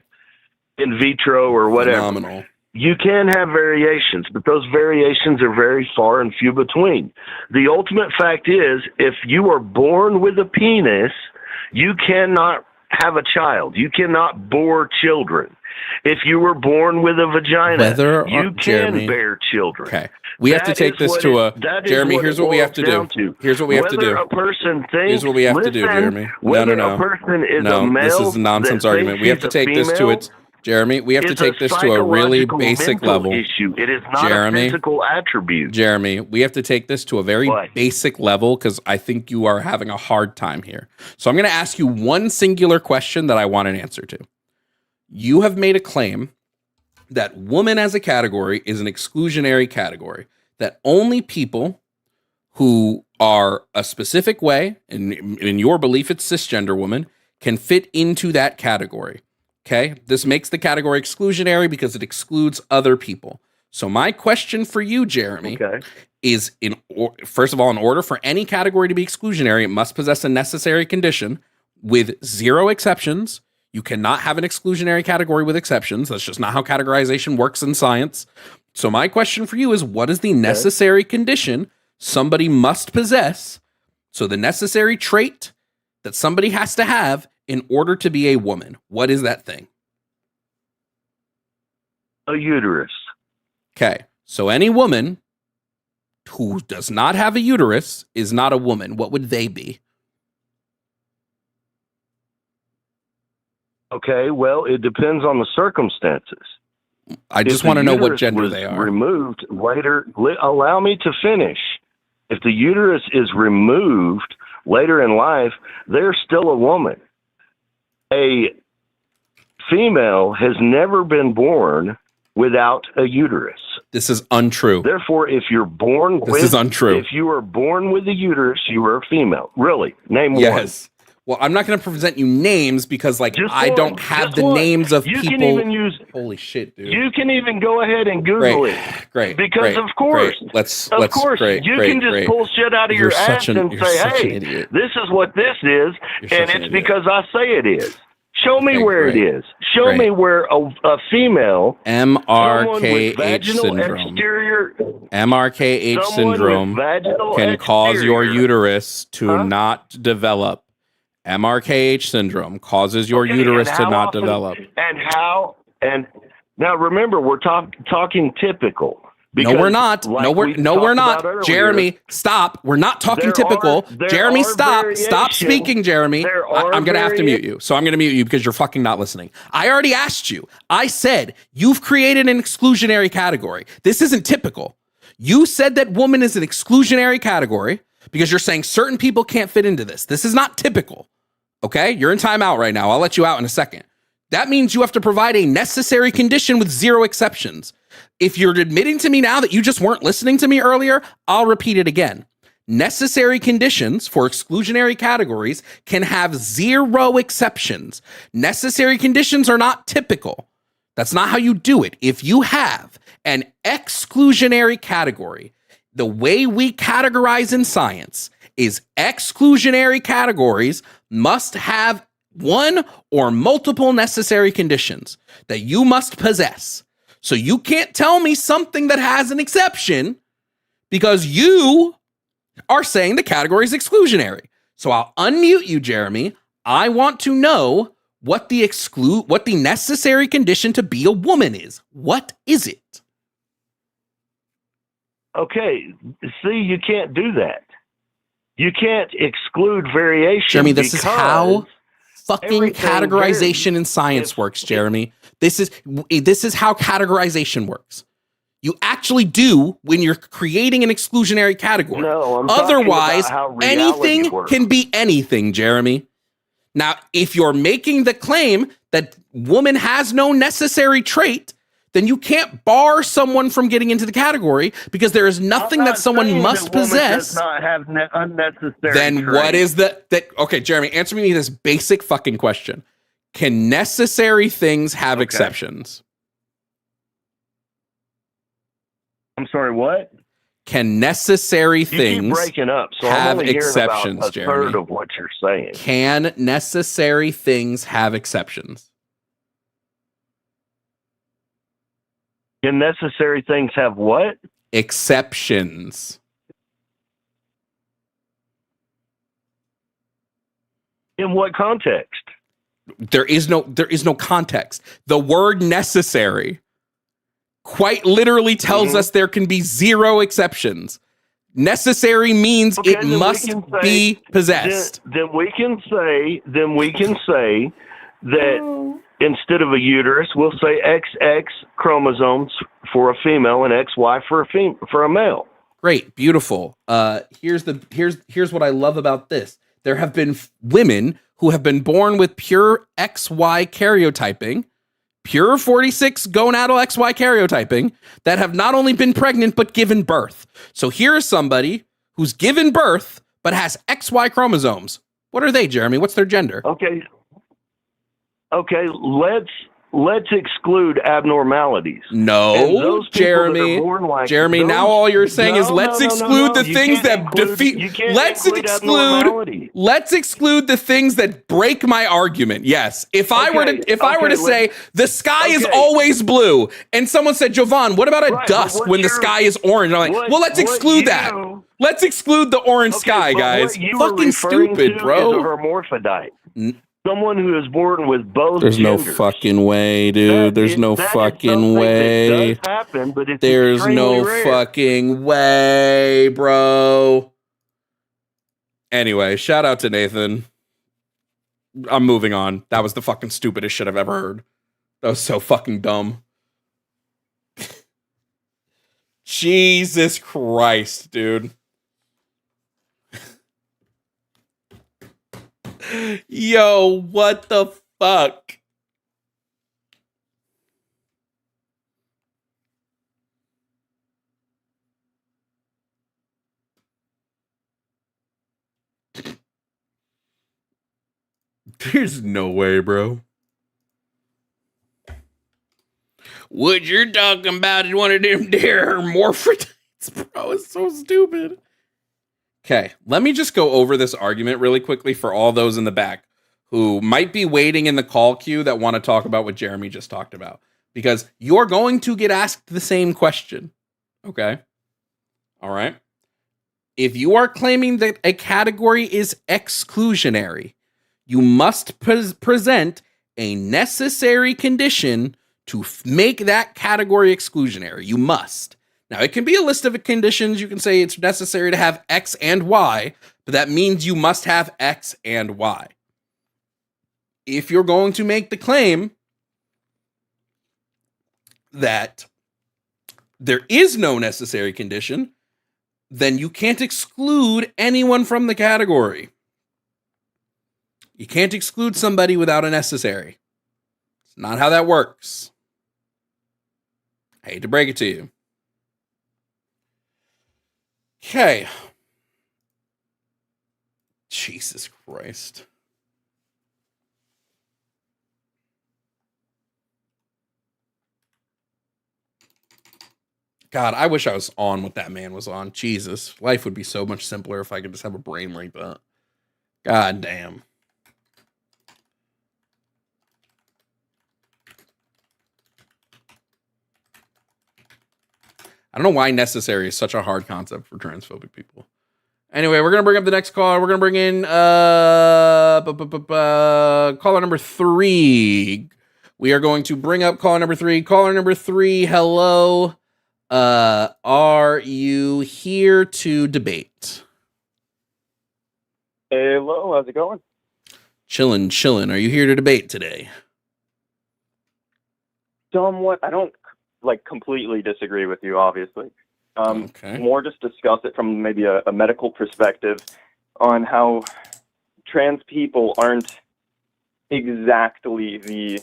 in vitro or whatever. Phenomenal. You can have variations, but those variations are very far and few between. The ultimate fact is, if you are born with a penis, you cannot have a child. You cannot bore children. If you were born with a vagina, you can bear children. Okay. We have to take this to Jeremy, here's what we have to do. Here's what we have to do. A person thinks, here's what we have to do, Jeremy. No. A person is a male, this is a nonsense argument. We have to take this to its Jeremy, we have to take this to a really basic level. Issue. It is not a physical attribute. Jeremy, we have to take this to a very basic level because I think you are having a hard time here. So I'm going to ask you one singular question that I want an answer to. You have made a claim that woman as a category is an exclusionary category, that only people who are a specific way, in your belief it's cisgender woman, can fit into that category. Okay, this makes the category exclusionary because it excludes other people. So my question for you, Jeremy, is first of all, in order for any category to be exclusionary, it must possess a necessary condition with zero exceptions. You cannot have an exclusionary category with exceptions. That's just not how categorization works in science. So my question for you is, what is the necessary condition somebody must possess? So the necessary trait that somebody has to have in order to be a woman. What is that thing? A uterus. Okay. So any woman who does not have a uterus is not a woman. What would they be? Okay, well, it depends on the circumstances. I just want to know what gender they are. Removed later. Allow me to finish. If the uterus is removed later in life, they're still a woman. A female has never been born without a uterus. This is untrue. Therefore, if you're born with... This is untrue. If you are born with a uterus, you are a female. Really? Name one. Yes. Well, I'm not going to present you names because, I don't have the names of people. You can even use... Holy shit, dude. You can even go ahead and Google it. Great. Because, of course, you can just pull shit out of your ass and say, hey, this is what this is, and it's because I say it is. Show me where it is. Show me where a female... MRKH syndrome. MRKH syndrome can cause your uterus to not develop. MRKH syndrome causes your uterus to not develop. And now remember, we're talking typical. No, we're not. We're not. Jeremy, stop. We're not talking typical. Jeremy, stop. Stop speaking, Jeremy. I'm going to have to mute you. So I'm going to mute you because you're fucking not listening. I already asked you. I said, you've created an exclusionary category. This isn't typical. You said that woman is an exclusionary category because you're saying certain people can't fit into this. This is not typical. Okay? You're in timeout right now. I'll let you out in a second. That means you have to provide a necessary condition with 0 exceptions. If you're admitting to me now that you just weren't listening to me earlier, I'll repeat it again. Necessary conditions for exclusionary categories can have 0 exceptions. Necessary conditions are not typical. That's not how you do it. If you have an exclusionary category, the way we categorize in science is exclusionary categories must have one or multiple necessary conditions that you must possess. So you can't tell me something that has an exception because you are saying the category is exclusionary. So I'll unmute you, Jeremy. I want to know what the necessary condition to be a woman is. What is it? Okay, see, you can't do that. You can't exclude variation. Jeremy, this is how fucking categorization in science works, Jeremy. This is how categorization works. You actually do when you're creating an exclusionary category. No, otherwise, anything can be anything, Jeremy. Now, if you're making the claim that woman has no necessary trait, then you can't bar someone from getting into the category because there is nothing that someone must possess. Does not have unnecessary then trait. What is that? Okay, Jeremy, answer me this basic fucking question. Can necessary things have exceptions? I'm sorry, what? Can necessary things keep breaking up, so have I'm only exceptions, about a Jeremy? third of what you're saying. Can necessary things have exceptions? Can necessary things have what? Exceptions. In what context? There is no context. The word necessary quite literally tells us there can be 0 exceptions. Necessary means it must be possessed. Then we can say that instead of a uterus, we'll say XX chromosomes for a female and XY for a male. Great, beautiful. Here's what I love about this. There have been women who have been born with pure XY karyotyping, pure 46 gonadal XY karyotyping, that have not only been pregnant but given birth. So here is somebody who's given birth but has XY chromosomes. What are they, Jeremy? What's their gender? Okay, let's exclude abnormalities. No, Jeremy. Jeremy, now all you're saying is let's exclude the things that defeat. Let's exclude the things that break my argument. Yes. If I were to say the sky is always blue, and someone said, Jovan, what about at dusk when the sky is orange? I'm like, well, let's exclude that. Let's exclude the orange sky, guys. Fucking stupid, bro. Is a hermaphrodite. Someone who is born with both There's genders. no fucking way, dude. There's no fucking way. There's no fucking way, bro. Anyway, shout out to Nathan. I'm moving on. That was the fucking stupidest shit I've ever heard. That was so fucking dumb. Jesus Christ, dude. Yo, what the fuck? There's no way, bro. What you're talking about is one of them there hermaphrodites, bro. It's so stupid. Okay, let me just go over this argument really quickly for all those in the back who might be waiting in the call queue that want to talk about what Jeremy just talked about. Because you're going to get asked the same question. Okay? All right? If you are claiming that a category is exclusionary, you must present a necessary condition to make that category exclusionary. You must. Now, it can be a list of conditions. You can say it's necessary to have X and Y, but that means you must have X and Y. If you're going to make the claim that there is no necessary condition, then you can't exclude anyone from the category. You can't exclude somebody without a necessary. It's not how that works. I hate to break it to you. Okay. Jesus Christ. God, I wish I was on what that man was on. Jesus. Life would be so much simpler if I could just have a brain like that. God damn. I don't know why necessary is such a hard concept for transphobic people. Anyway, we're going to bring up the next caller. We're going to bring in caller number 3. We are going to bring up caller number 3. Caller number 3, hello. Are you here to debate? Hello, how's it going? Chillin'. Are you here to debate today? Somewhat. I don't completely disagree with you, obviously. Okay. More just discuss it from maybe a medical perspective on how trans people aren't exactly the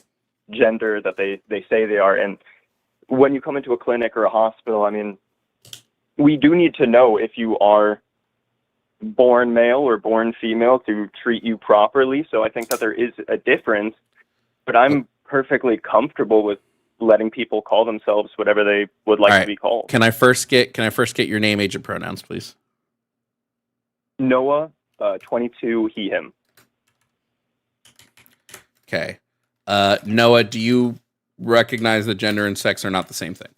gender that they say they are. And when you come into a clinic or a hospital, I mean, we do need to know if you are born male or born female to treat you properly. So I think that there is a difference, but I'm perfectly comfortable with letting people call themselves whatever they would like to be called. Can I first get your name, age, and pronouns, please? Noah, 22, he, him. Okay. Noah, do you recognize that gender and sex are not the same thing?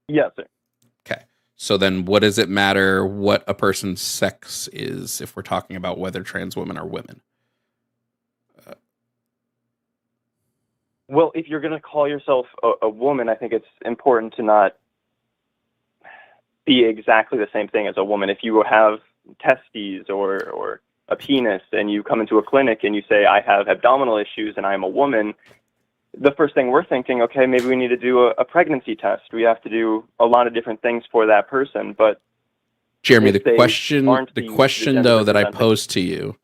Yes, sir. Okay. So then what does it matter what a person's sex is if we're talking about whether trans women are women? Well, if you're going to call yourself a woman, I think it's important to not be exactly the same thing as a woman. If you have testes or a penis and you come into a clinic and you say, I have abdominal issues and I'm a woman, the first thing we're thinking, okay, maybe we need to do a pregnancy test. We have to do a lot of different things for that person. But Jeremy, the question though that I pose to you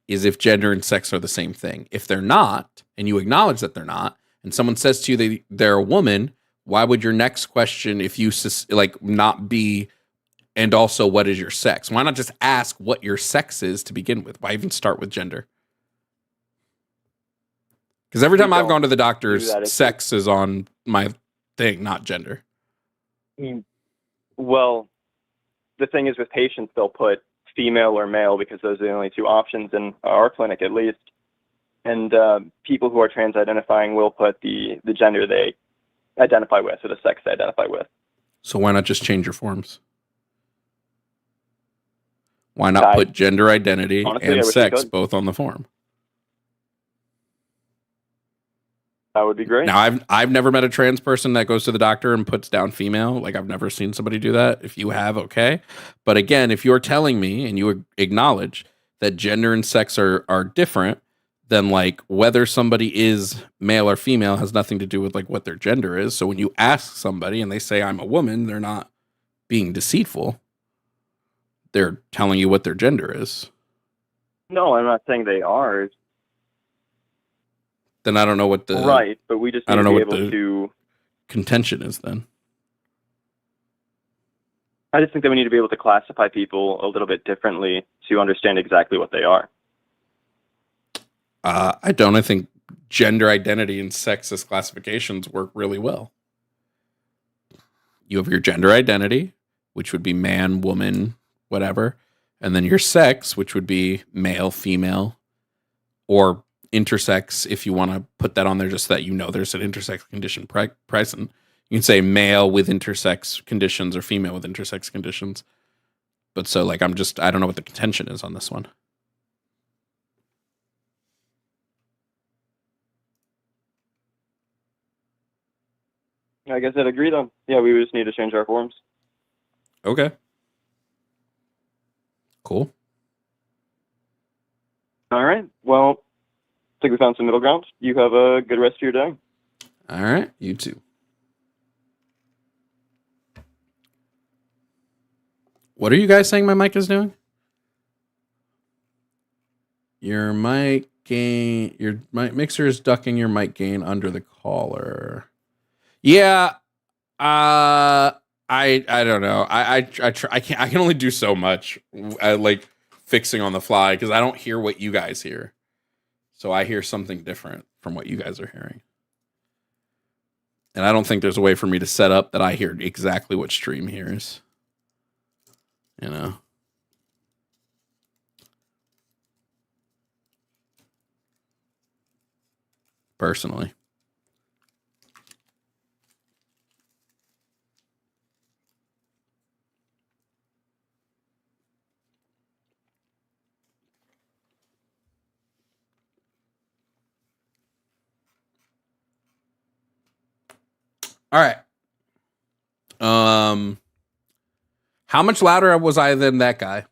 is if gender and sex are the same thing. If they're not, and you acknowledge that they're not, and someone says to you they're a woman, why would your next question, if you not be, and also what is your sex? Why not just ask what your sex is to begin with? Why even start with gender? Because every time I've gone to the doctor's, sex is on my thing, not gender. Well, the thing is with patients, they'll put female or male because those are the only two options in our clinic, at least. And people who are trans-identifying will put the gender they identify with or the sex they identify with. So why not just change your forms? Why not put gender identity and sex both on the form? That would be great. Now, I've never met a trans person that goes to the doctor and puts down female. Like, I've never seen somebody do that. If you have, okay. But again, if you're telling me and you acknowledge that gender and sex are different, then like whether somebody is male or female has nothing to do with like what their gender is. So when you ask somebody and they say I'm a woman, they're not being deceitful. They're telling you what their gender is. No, I'm not saying they are. Then I don't know what the right, but we just need to be able to contention is then. I just think that we need to be able to classify people a little bit differently to understand exactly what they are. I don't. I think gender identity and sex as classifications work really well. You have your gender identity, which would be man, woman, whatever, and then your sex, which would be male, female, or intersex, if you want to put that on there just so that you know there's an intersex condition present. You can say male with intersex conditions or female with intersex conditions. But so like I don't know what the contention is on this one. I guess I'd agree then. Yeah, we just need to change our forms. Okay. Cool. All right. Well, I think we found some middle ground. You have a good rest of your day. All right. You too. What are you guys saying my mic is doing? Your mic mixer is ducking your mic gain under the collar. Yeah. I don't know. I can only do so much. I like fixing on the fly because I don't hear what you guys hear. So I hear something different from what you guys are hearing. And I don't think there's a way for me to set up that I hear exactly what stream hears. You know. Personally. All right. How much louder was I than that guy?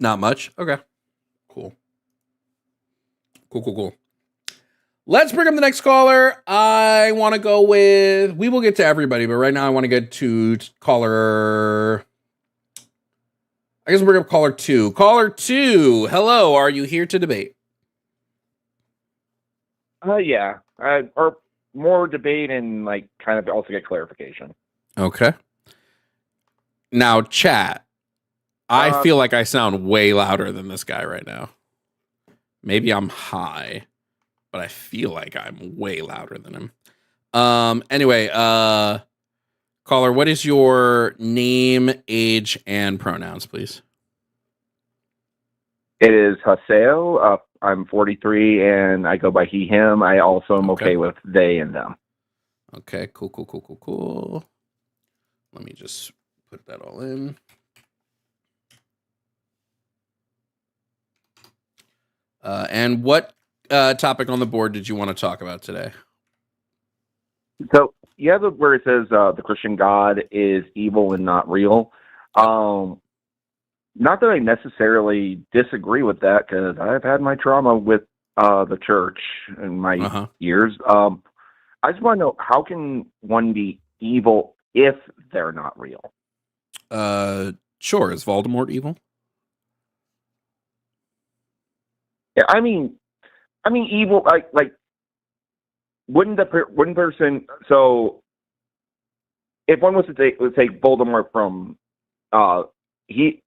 Not much. Okay. Cool. Cool. Let's bring up the next caller. I want to go with, we will get to everybody, but right now I want to get to caller, I guess we'll bring up caller 2. Caller 2, hello, are you here to debate? Yeah. Or more debate and like kind of also get clarification. Okay. Now, chat, I feel like I sound way louder than this guy right now. Maybe I'm high, but I feel like I'm way louder than him. Anyway, caller, what is your name, age, and pronouns, please? It is Haseo. I'm 43 and I go by he, him. I also am okay with they and them. Okay, cool. Let me just put that all in. And what topic on the board did you want to talk about today? So you have where it says the Christian God is evil and not real. Not that I necessarily disagree with that, because I've had my trauma with the church in my years. I just want to know, how can one be evil if they're not real? Sure. Is Voldemort evil? Yeah, I mean, evil. Like, wouldn't person? So, if one was to take Voldemort from, he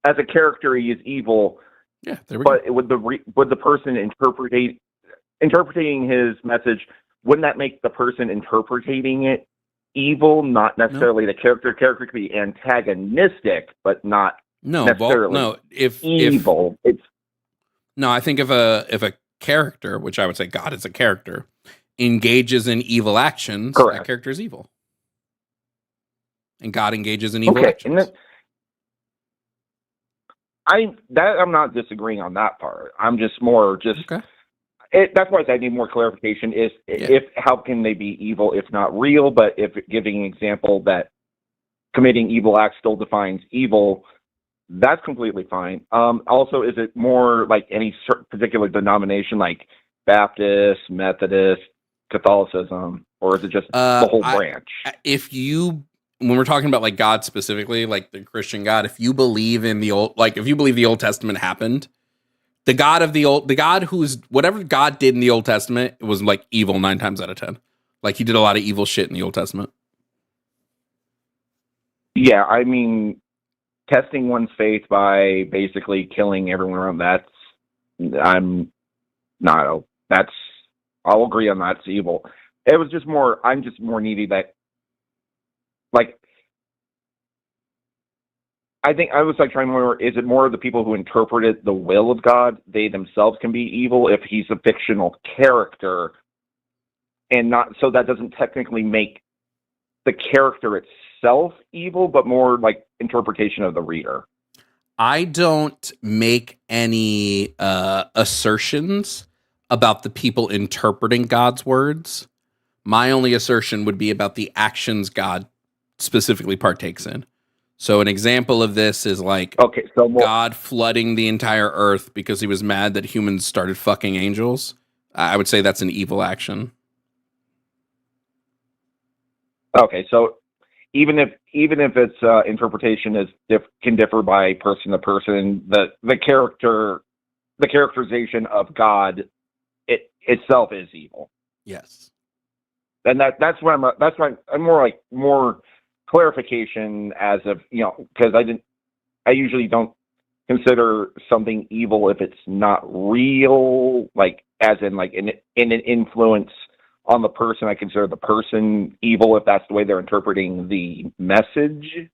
as a character he is evil. Yeah, there we go. But would the person interpreting his message, wouldn't that make the person interpreting it evil? Not necessarily the character. Character could be antagonistic, but not necessarily evil. I think if a character, which I would say God is a character, engages in evil actions, that character is evil. And God engages in evil actions. I'm not disagreeing on that part. I'm just more that's why I need more clarification. If how can they be evil if not real? But if giving an example that committing evil acts still defines evil, that's completely fine. Also, is it more like any particular denomination, like Baptist, Methodist, Catholicism, or is it just the whole branch? When we're talking about like God specifically, like the Christian God, if you believe in if you believe the Old Testament happened, the God who's whatever God did in the Old Testament, it was like evil 9 times out of 10. Like he did a lot of evil shit in the Old Testament. Yeah, I mean, testing one's faith by basically killing everyone around, I'll agree on that's evil. It was just more, I'm just more needy that, like, I think I was like trying to remember, is it more of the people who interpreted the will of God, they themselves can be evil if he's a fictional character, and not, so that doesn't technically make the character itself evil, but more like interpretation of the reader. I don't make any assertions about the people interpreting God's words. My only assertion would be about the actions God specifically partakes in. So an example of this is like God flooding the entire earth because he was mad that humans started fucking angels. I would say that's an evil action. Okay, so even if its interpretation can differ by person to person, the characterization of God itself is evil. Yes. And that's why I'm more clarification as of, because I usually don't consider something evil if it's not real, like as in like in an influence on the person. I consider the person evil if that's the way they're interpreting the message.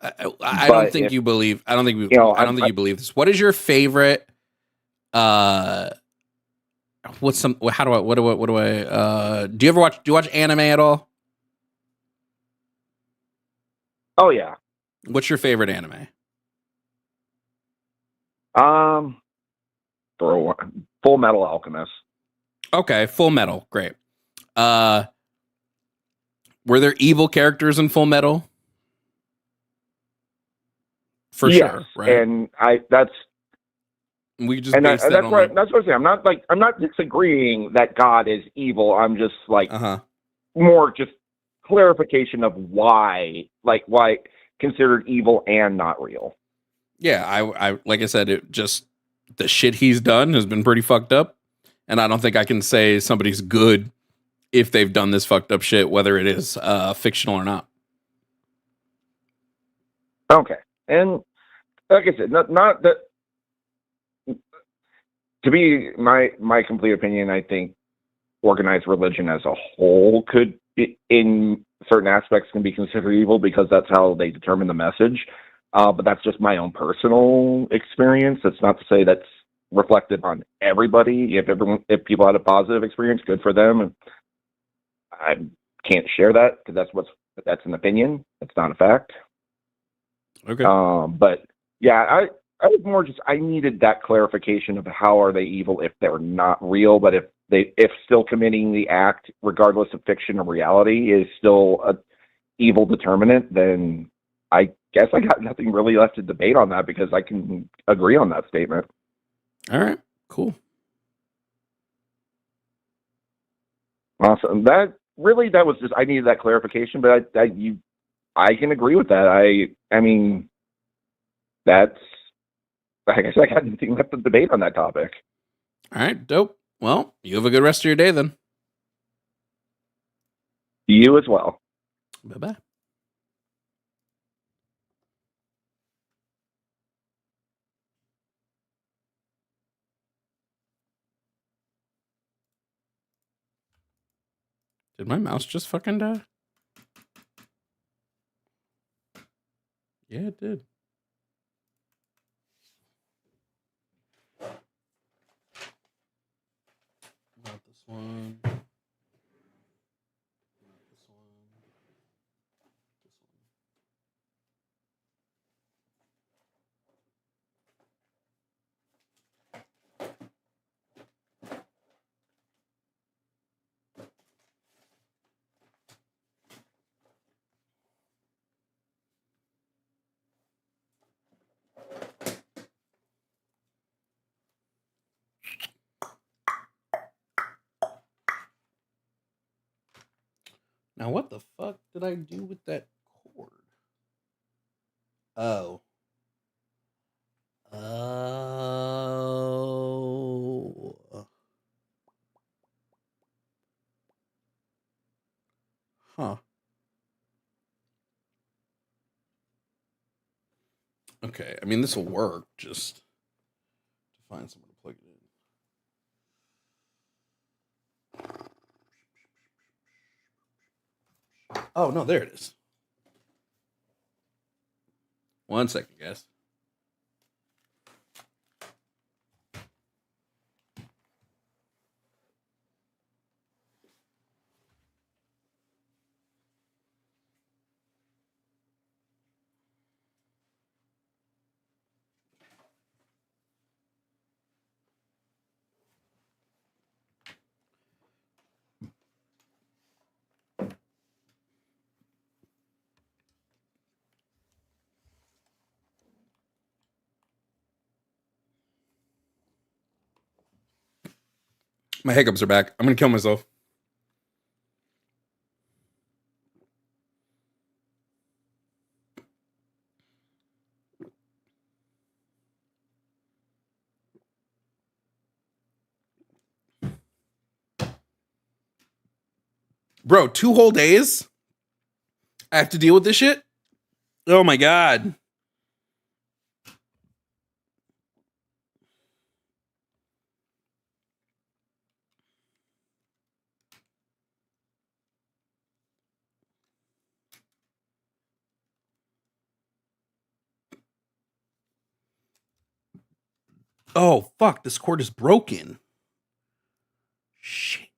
I don't think you believe. I don't think you believe this. What is your favorite? What's some? How do I? What do I? Do you watch anime at all? Oh yeah. What's your favorite anime? Full Metal Alchemist. Okay, Full Metal, great. Were there evil characters in Full Metal? For sure, right? And that's what I'm saying. I'm not disagreeing that God is evil. I'm just like more just clarification of why considered evil and not real. Yeah, I like I said, it just the shit he's done has been pretty fucked up, and I don't think I can say somebody's good if they've done this fucked up shit, whether it is fictional or not. Okay, and like I said, not that. To be my complete opinion, I think organized religion as a whole could, in certain aspects, can be considered evil because that's how they determine the message. But that's just my own personal experience. That's not to say that's reflected on everybody. If people had a positive experience, good for them. I can't share that because that's an opinion. It's not a fact. Okay. But yeah, I was more just, I needed that clarification of how are they evil if they're not real, but if still committing the act, regardless of fiction or reality, is still a evil determinant, then I guess I got nothing really left to debate on that because I can agree on that statement. All right, cool. Awesome. That was just, I needed that clarification, but I can agree with that. I mean, that's, I guess I got nothing left to debate on that topic. All right, dope. Well, you have a good rest of your day then. You as well. Bye-bye. Did my mouse just fucking die? Yeah, it did. Not this one. Not this one. This one. Now, what the fuck did I do with that cord? Oh. Oh. Huh. Okay, I mean, this will work, just to find someone to plug it in. Oh, no, there it is. 1 second, guys. My hiccups are back. I'm gonna kill myself. Bro, 2 whole days? I have to deal with this shit? Oh my God. Oh, fuck. This cord is broken. Shit.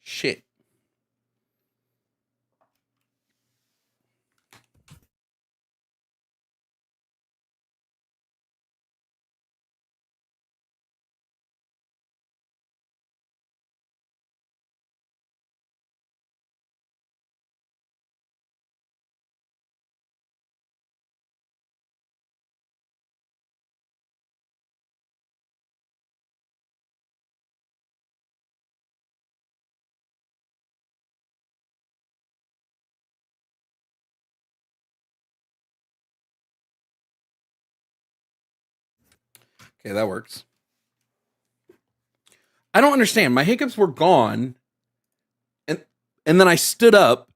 Shit. Okay, that works. I don't understand. My hiccups were gone, and then I stood up,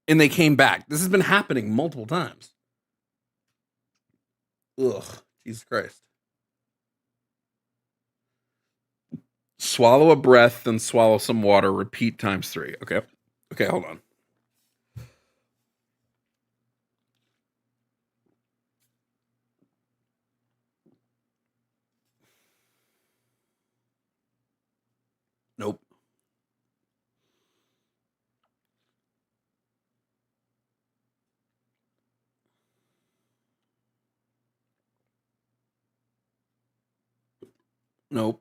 and they came back. This has been happening multiple times. Ugh, Jesus Christ. Swallow a breath, then swallow some water. Repeat times 3. Okay. Okay, hold on. Nope. Nope.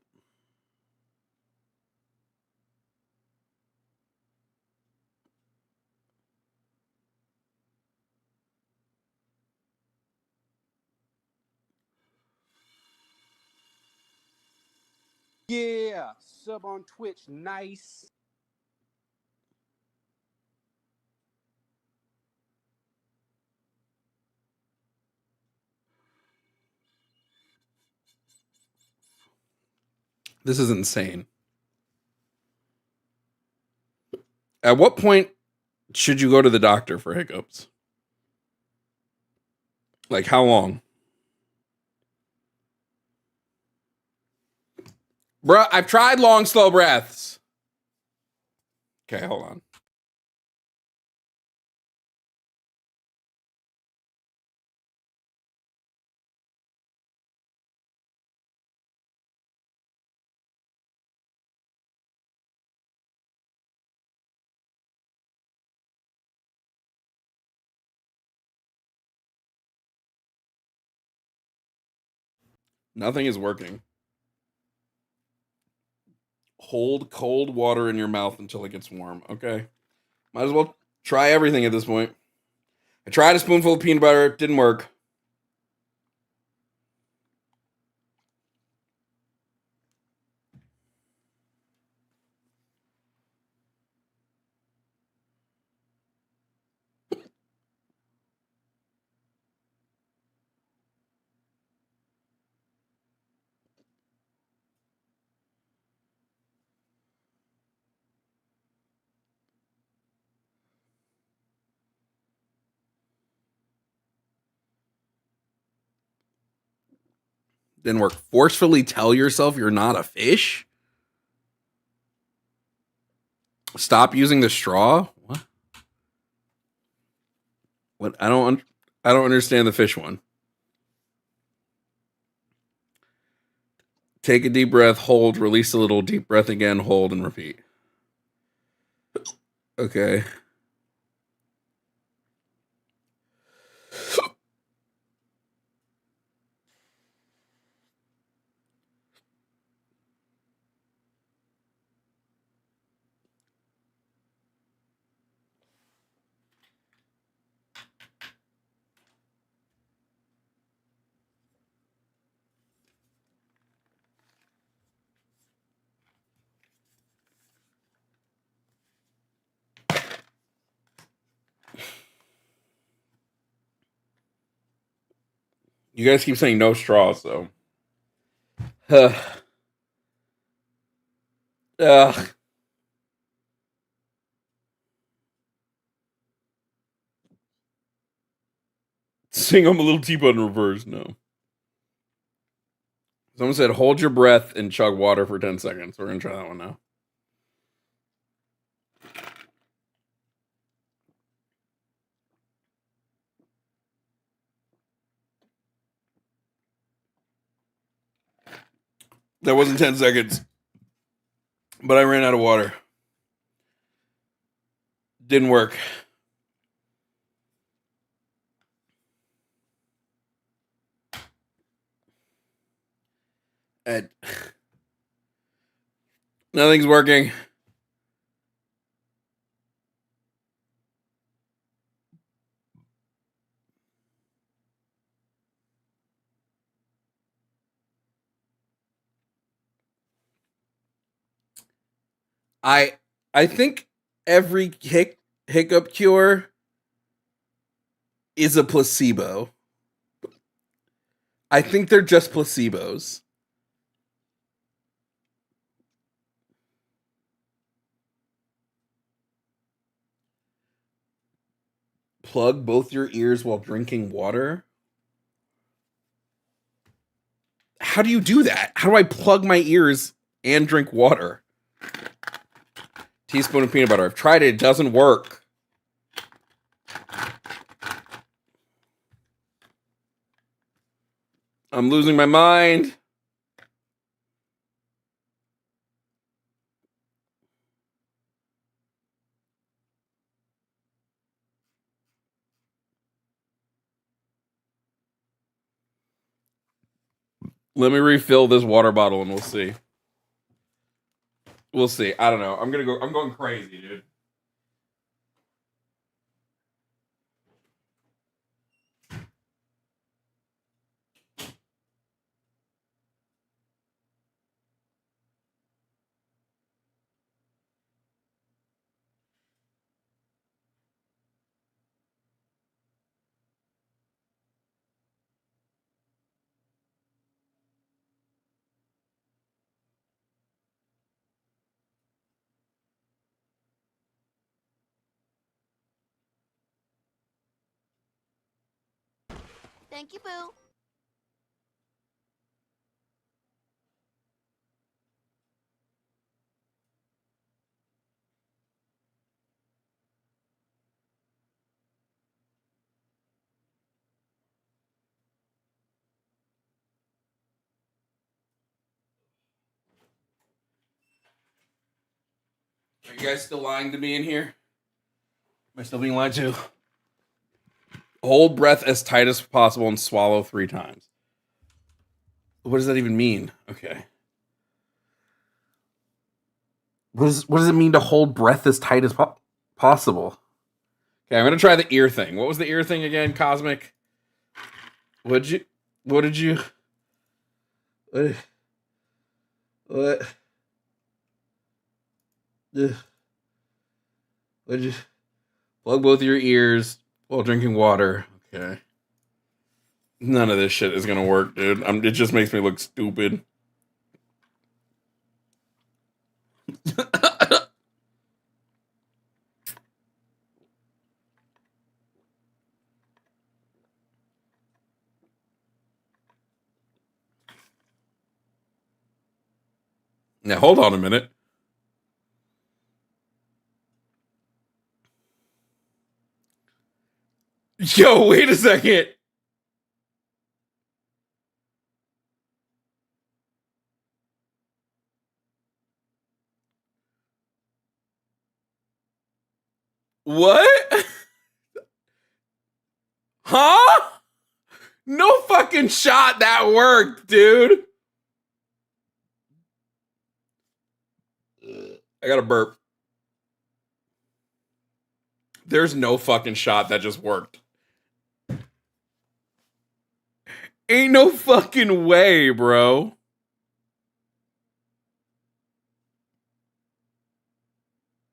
Yeah, sub on Twitch, nice. This is insane. At what point should you go to the doctor for hiccups? Like, how long? Bruh, I've tried long, slow breaths. Okay, hold on. Nothing is working. Hold cold water in your mouth until it gets warm. Okay. Might as well try everything at this point. I tried a spoonful of peanut butter. It didn't work. Didn't work. Forcefully tell yourself you're not a fish? Stop using the straw? What? What? I don't understand the fish one. Take a deep breath, hold, release a little, deep breath again, hold, and repeat. Okay. You guys keep saying no straws, so. Sing I'm a little teapot in reverse. No. Someone said, hold your breath and chug water for 10 seconds. We're going to try that one now. That wasn't 10 seconds. But I ran out of water. Didn't work. Nothing's working. I think every hiccup cure is a placebo. I think they're just placebos. Plug both your ears while drinking water? How do you do that? How do I plug my ears and drink water? Teaspoon of peanut butter. I've tried it. It doesn't work. I'm losing my mind. Let me refill this water bottle and we'll see. We'll see. I don't know. I'm going crazy, dude. Thank you, Boo. Are you guys still lying to me in here? Am I still being lied to? Hold breath as tight as possible and swallow 3 times. What does that even mean? Okay. What does it mean to hold breath as tight as possible? Okay, I'm going to try the ear thing. What was the ear thing again, Cosmic? What did you... What? Would you plug both your ears while drinking water? Okay. None of this shit is gonna work, dude. It just makes me look stupid. Now hold on a minute. Yo, wait a second. What? Huh? No fucking shot that worked, dude. I got a burp. There's no fucking shot that just worked. Ain't no fucking way, bro.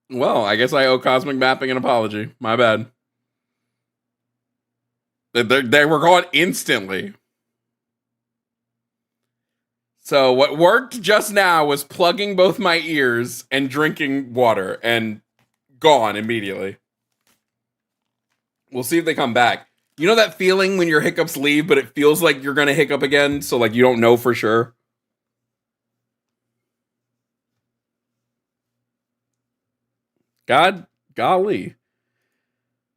Well, I guess I owe Cosmic Mapping an apology. My bad. They were gone instantly. So what worked just now was plugging both my ears and drinking water, and gone immediately. We'll see if they come back. You know that feeling when your hiccups leave, but it feels like you're going to hiccup again, so like you don't know for sure? Golly.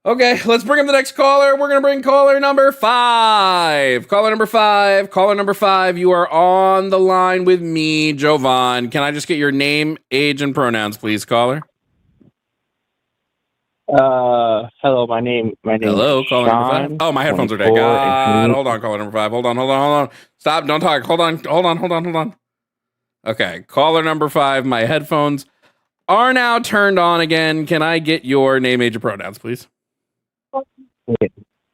Okay, let's bring up the next caller. We're going to bring caller number 5. Caller number 5, you are on the line with me, Jovan. Can I just get your name, age, and pronouns, please, caller? Hello, my name Hello, is caller number 5. Sean, Oh, my headphones are dead. 24, God, hold on, caller number 5. Hold on. Stop, don't talk. Hold on. Okay, caller number 5, my headphones are now turned on again. Can I get your name, age, and pronouns, please?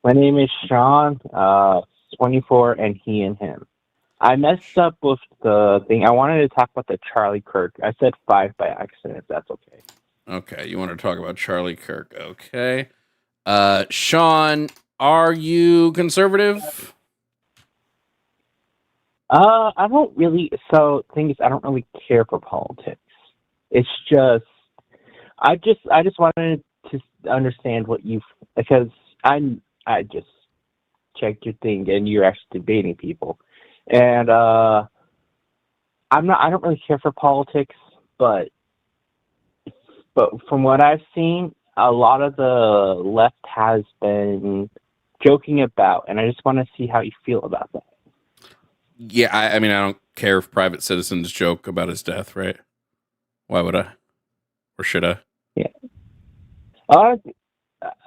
My name is Sean, 24, and he and him. I messed up with the thing. I wanted to talk about the Charlie Kirk. I said 5 by accident, if that's okay. Okay, you want to talk about Charlie Kirk. Okay. Sean, are you conservative? I don't really, so thing is, I don't really care for politics. It's just, I just wanted to understand what because I just checked your thing and you're actually debating people. And, I don't really care for politics, but from what I've seen, a lot of the left has been joking about, and I just want to see how you feel about that. Yeah, I mean, I don't care if private citizens joke about his death, right? Why would I? Or should I? Yeah. I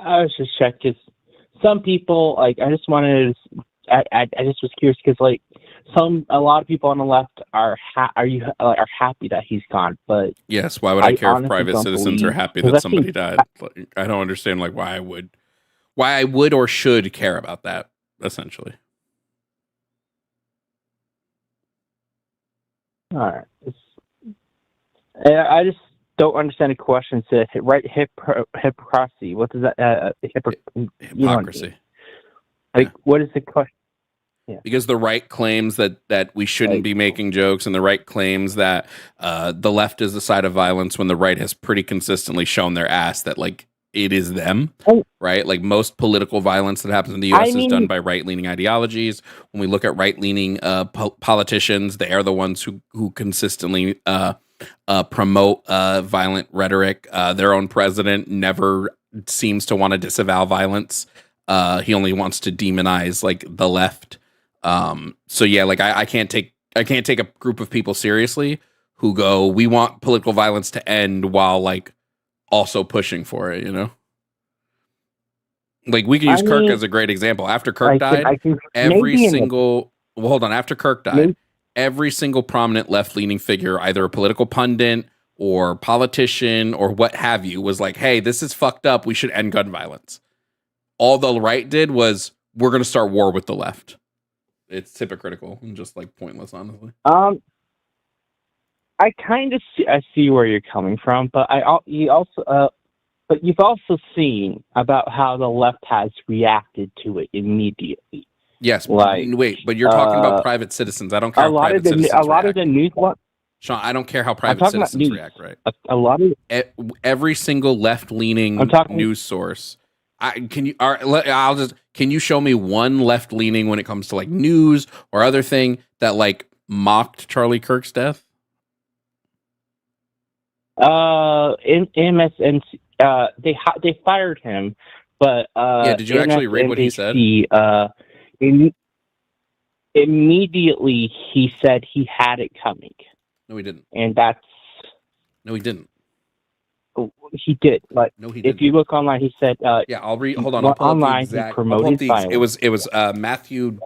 was just checking. Some people, like, I just wanted to, I just was curious because, like, a lot of people on the left are happy that he's gone, but yes, why would I care if honestly private don't citizens believe- are happy 'cause that I somebody think- died? Like, I don't understand like why I would or should care about that, essentially. All right. I just don't understand the question. It's hypocrisy. What does that? Hypocrisy. Like, what is the question? Because the right claims that we shouldn't be making jokes, and the right claims that the left is the side of violence, when the right has pretty consistently shown their ass that like it is them, right? Like most political violence that happens in the U.S. is done by right-leaning ideologies. When we look at right-leaning politicians, they are the ones who consistently promote violent rhetoric. Their own president never seems to want to disavow violence. He only wants to demonize like the left. So yeah, like I can't take a group of people seriously who go, we want political violence to end while like also pushing for it, you know? Like we can use Kirk as a great example. After Kirk died, after Kirk died, every single prominent left-leaning figure, either a political pundit or politician or what have you, was like, hey, this is fucked up. We should end gun violence. All the right did was, we're going to start war with the left. It's hypocritical and just like pointless, honestly. I kind of see where you're coming from, but you've also seen about how the left has reacted to it immediately. Yes, but you're talking about private citizens. I don't care how private citizens react. Of the news, Sean, I don't care how private citizens react, right? A lot of every single left-leaning news source. Can you show me one left-leaning when it comes to like news or other thing that like mocked Charlie Kirk's death? MSNBC, they fired him, but did you actually read what he said? Immediately he said he had it coming. No, he didn't. And no, he didn't. He did. Like, no, he didn't. If you look online, he said. I'll read. Hold on. I'll pull online, up the exact. he promoted violence. It was Matthew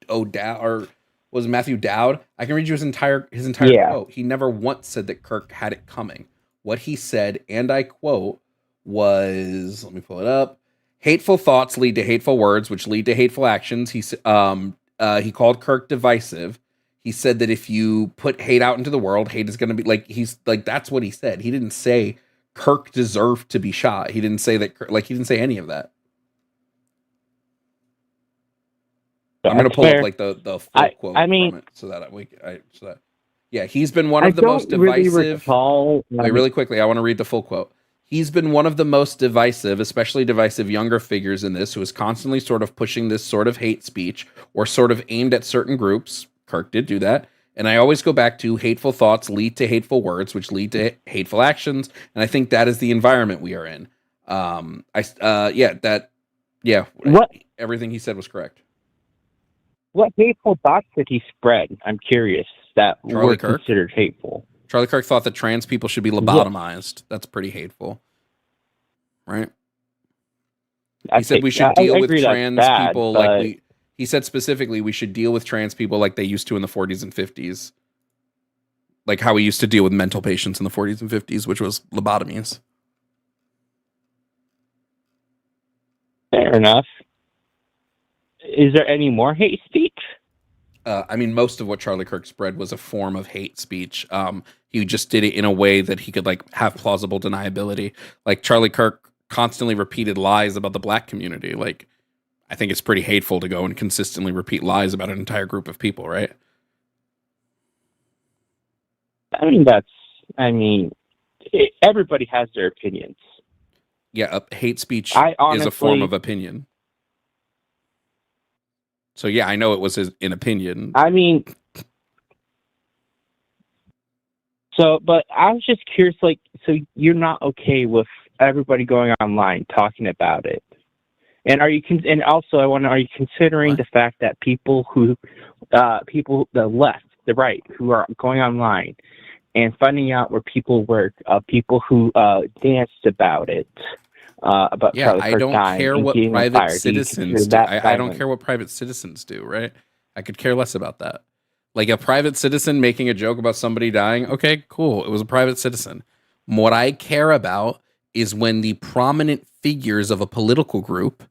O'Dowd, or was it Matthew Dowd? I can read you his entire quote. He never once said that Kirk had it coming. What he said, and I quote, was, let me pull it up. Hateful thoughts lead to hateful words, which lead to hateful actions. He called Kirk divisive. He said that if you put hate out into the world, hate is going to be like, that's what he said. He didn't say Kirk deserved to be shot. He didn't say that, he didn't say any of that. I'm going to pull up like the full quote I mean, from it so that yeah, he's been one of the most divisive. Wait, really quickly, I want to read the full quote. He's been one of the most divisive, especially divisive younger figures in this, who is constantly sort of pushing this sort of hate speech or sort of aimed at certain groups. Kirk did do that. And I always go back to hateful thoughts lead to hateful words, which lead to hateful actions. And I think that is the environment we are in. What everything he said was correct. What hateful thoughts did he spread? I'm curious. That Charlie were Kirk? considered hateful. Charlie Kirk thought that trans people should be lobotomized. That's pretty hateful, right? He said we should deal with trans people like he said specifically we should deal with trans people like they used to in the 40s and 50s. Like how we used to deal with mental patients in the 40s and 50s, which was lobotomies. Fair enough. Is there any more hate speech? I mean, most of what Charlie Kirk spread was a form of hate speech. He just did it in a way that he could like have plausible deniability. Like Charlie Kirk constantly repeated lies about the black community. Like, I think it's pretty hateful to go and consistently repeat lies about an entire group of people, right? Everybody has their opinions. Yeah, hate speech is a form of opinion. So yeah, I know it was an opinion. I mean, but I was just curious, like, so you're not okay with everybody going online talking about it? And are you considering the fact that people, the left, the right, who are going online and finding out where people work, people who danced about it, about Charlie Kirk dying, care what private citizens do. I don't care what private citizens do, right? I could care less about that. Like a private citizen making a joke about somebody dying, okay, cool. It was a private citizen. What I care about is when the prominent figures of a political group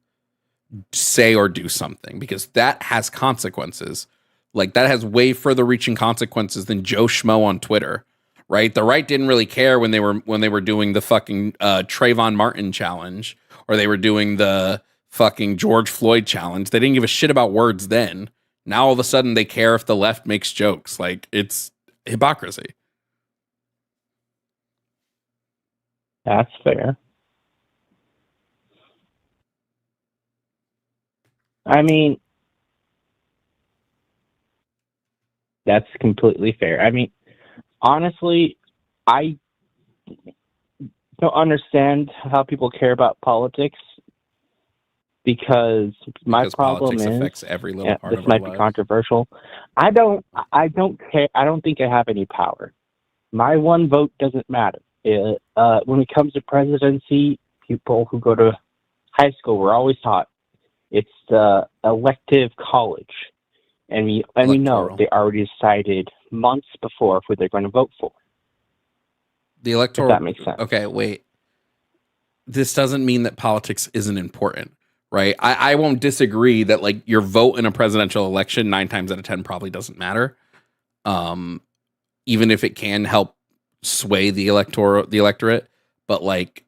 say or do something, because that has consequences. Like that has way further reaching consequences than Joe Schmo on Twitter. Right, the right didn't really care when they were doing the fucking Trayvon Martin challenge, or they were doing the fucking George Floyd challenge. They didn't give a shit about words then. Now all of a sudden they care if the left makes jokes. Like it's hypocrisy. That's fair. I mean, that's completely fair. I mean, honestly, I don't understand how people care about politics because my problem is affects every little part this of our might lives. Be controversial. I don't care. I don't think I have any power. My one vote doesn't matter. When it comes to presidency, people who go to high school were always taught it's the elective college. And we know they already decided months before who they're going to vote for. The electoral. If that makes sense. Okay, wait. This doesn't mean that politics isn't important, right? I won't disagree that like your vote in a presidential election 9 times out of 10 probably doesn't matter. Even if it can help sway the electorate, but like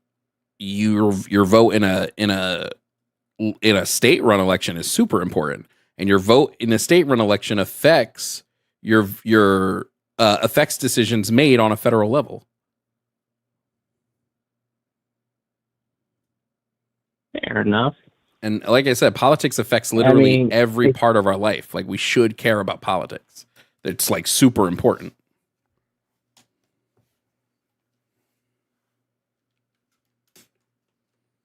your vote in a state-run election is super important. And your vote in a state-run election affects your affects decisions made on a federal level. Fair enough. And like I said, politics affects literally every part of our life. Like we should care about politics. It's like super important.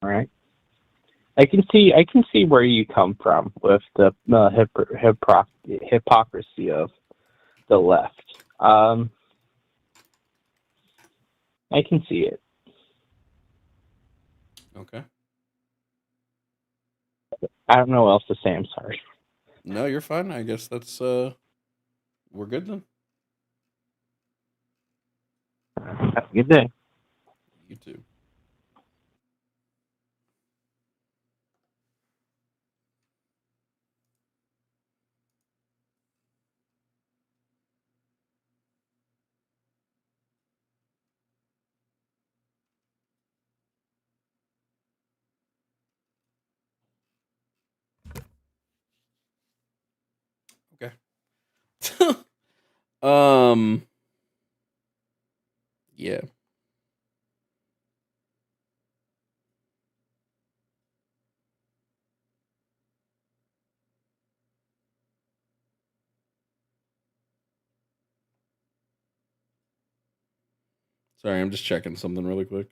All right. I can see where you come from with the hypocrisy of the left. I can see it. Okay. I don't know what else to say. I'm sorry. No, you're fine. I guess that's we're good then. Have a good day. You too. Yeah. Sorry, I'm just checking something really quick.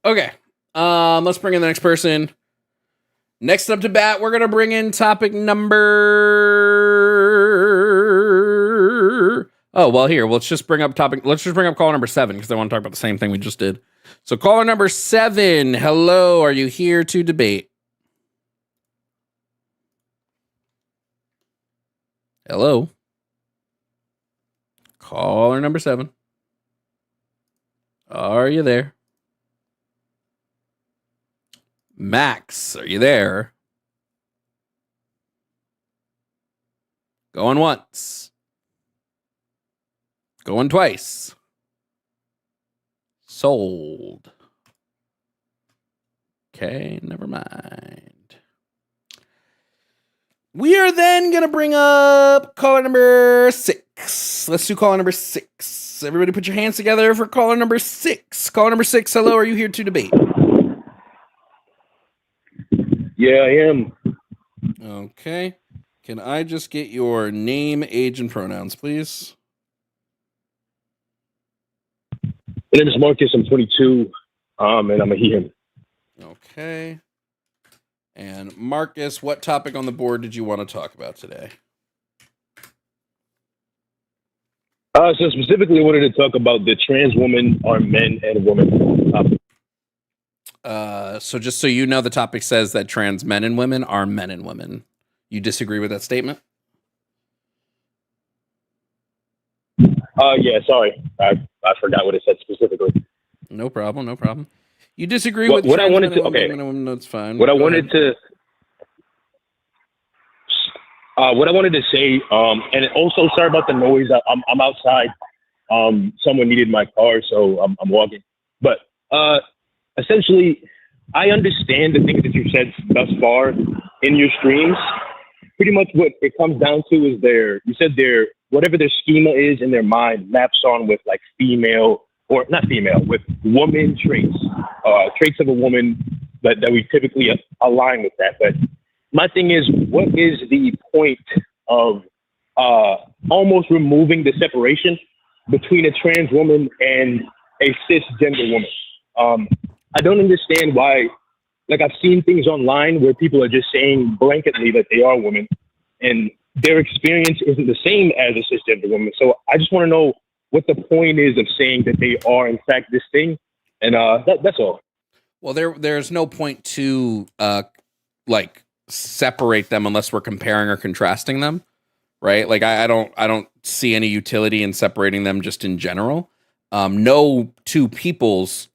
Okay. Let's bring in the next person. Next up to bat, we're gonna bring in topic number. Oh well, here let's just bring up caller number 7 because I want to talk about the same thing we just did. So caller number 7, hello, are you here to debate? Hello, caller number 7, are you there? Max, are you there? Going once. Going twice. Sold. Okay, never mind. We are then going to bring up caller number 6. Let's do caller number 6. Everybody put your hands together for caller number 6. Caller number 6, hello, are you here to debate? Yeah, I am. Okay. Can I just get your name, age, and pronouns, please? My name is Marcus. I'm 22, and I'm a he, him. Okay. And Marcus, what topic on the board did you want to talk about today? So specifically, I wanted to talk about the trans women are men and women topic. So just so you know, the topic says that trans men and women are men and women. You disagree with that statement? Yeah, sorry. I forgot what it said specifically. No problem. You disagree What with I trans wanted men to and okay. women and women, that's fine. What I Go wanted ahead. to say, and also sorry about the noise. I'm outside. Someone needed my car, so I'm walking. But essentially, I understand the things that you've said thus far in your streams. Pretty much what it comes down to is whatever their schema is in their mind maps on with like female, or not female, with woman traits of a woman that we typically align with that. But my thing is, what is the point of almost removing the separation between a trans woman and a cisgender woman? I don't understand why. Like, I've seen things online where people are just saying blanketly that they are women, and their experience isn't the same as a cisgender woman. So I just want to know what the point is of saying that they are, in fact, this thing. And that's all. Well, there's no point to like separate them unless we're comparing or contrasting them, right? Like I don't see any utility in separating them just in general. No two people's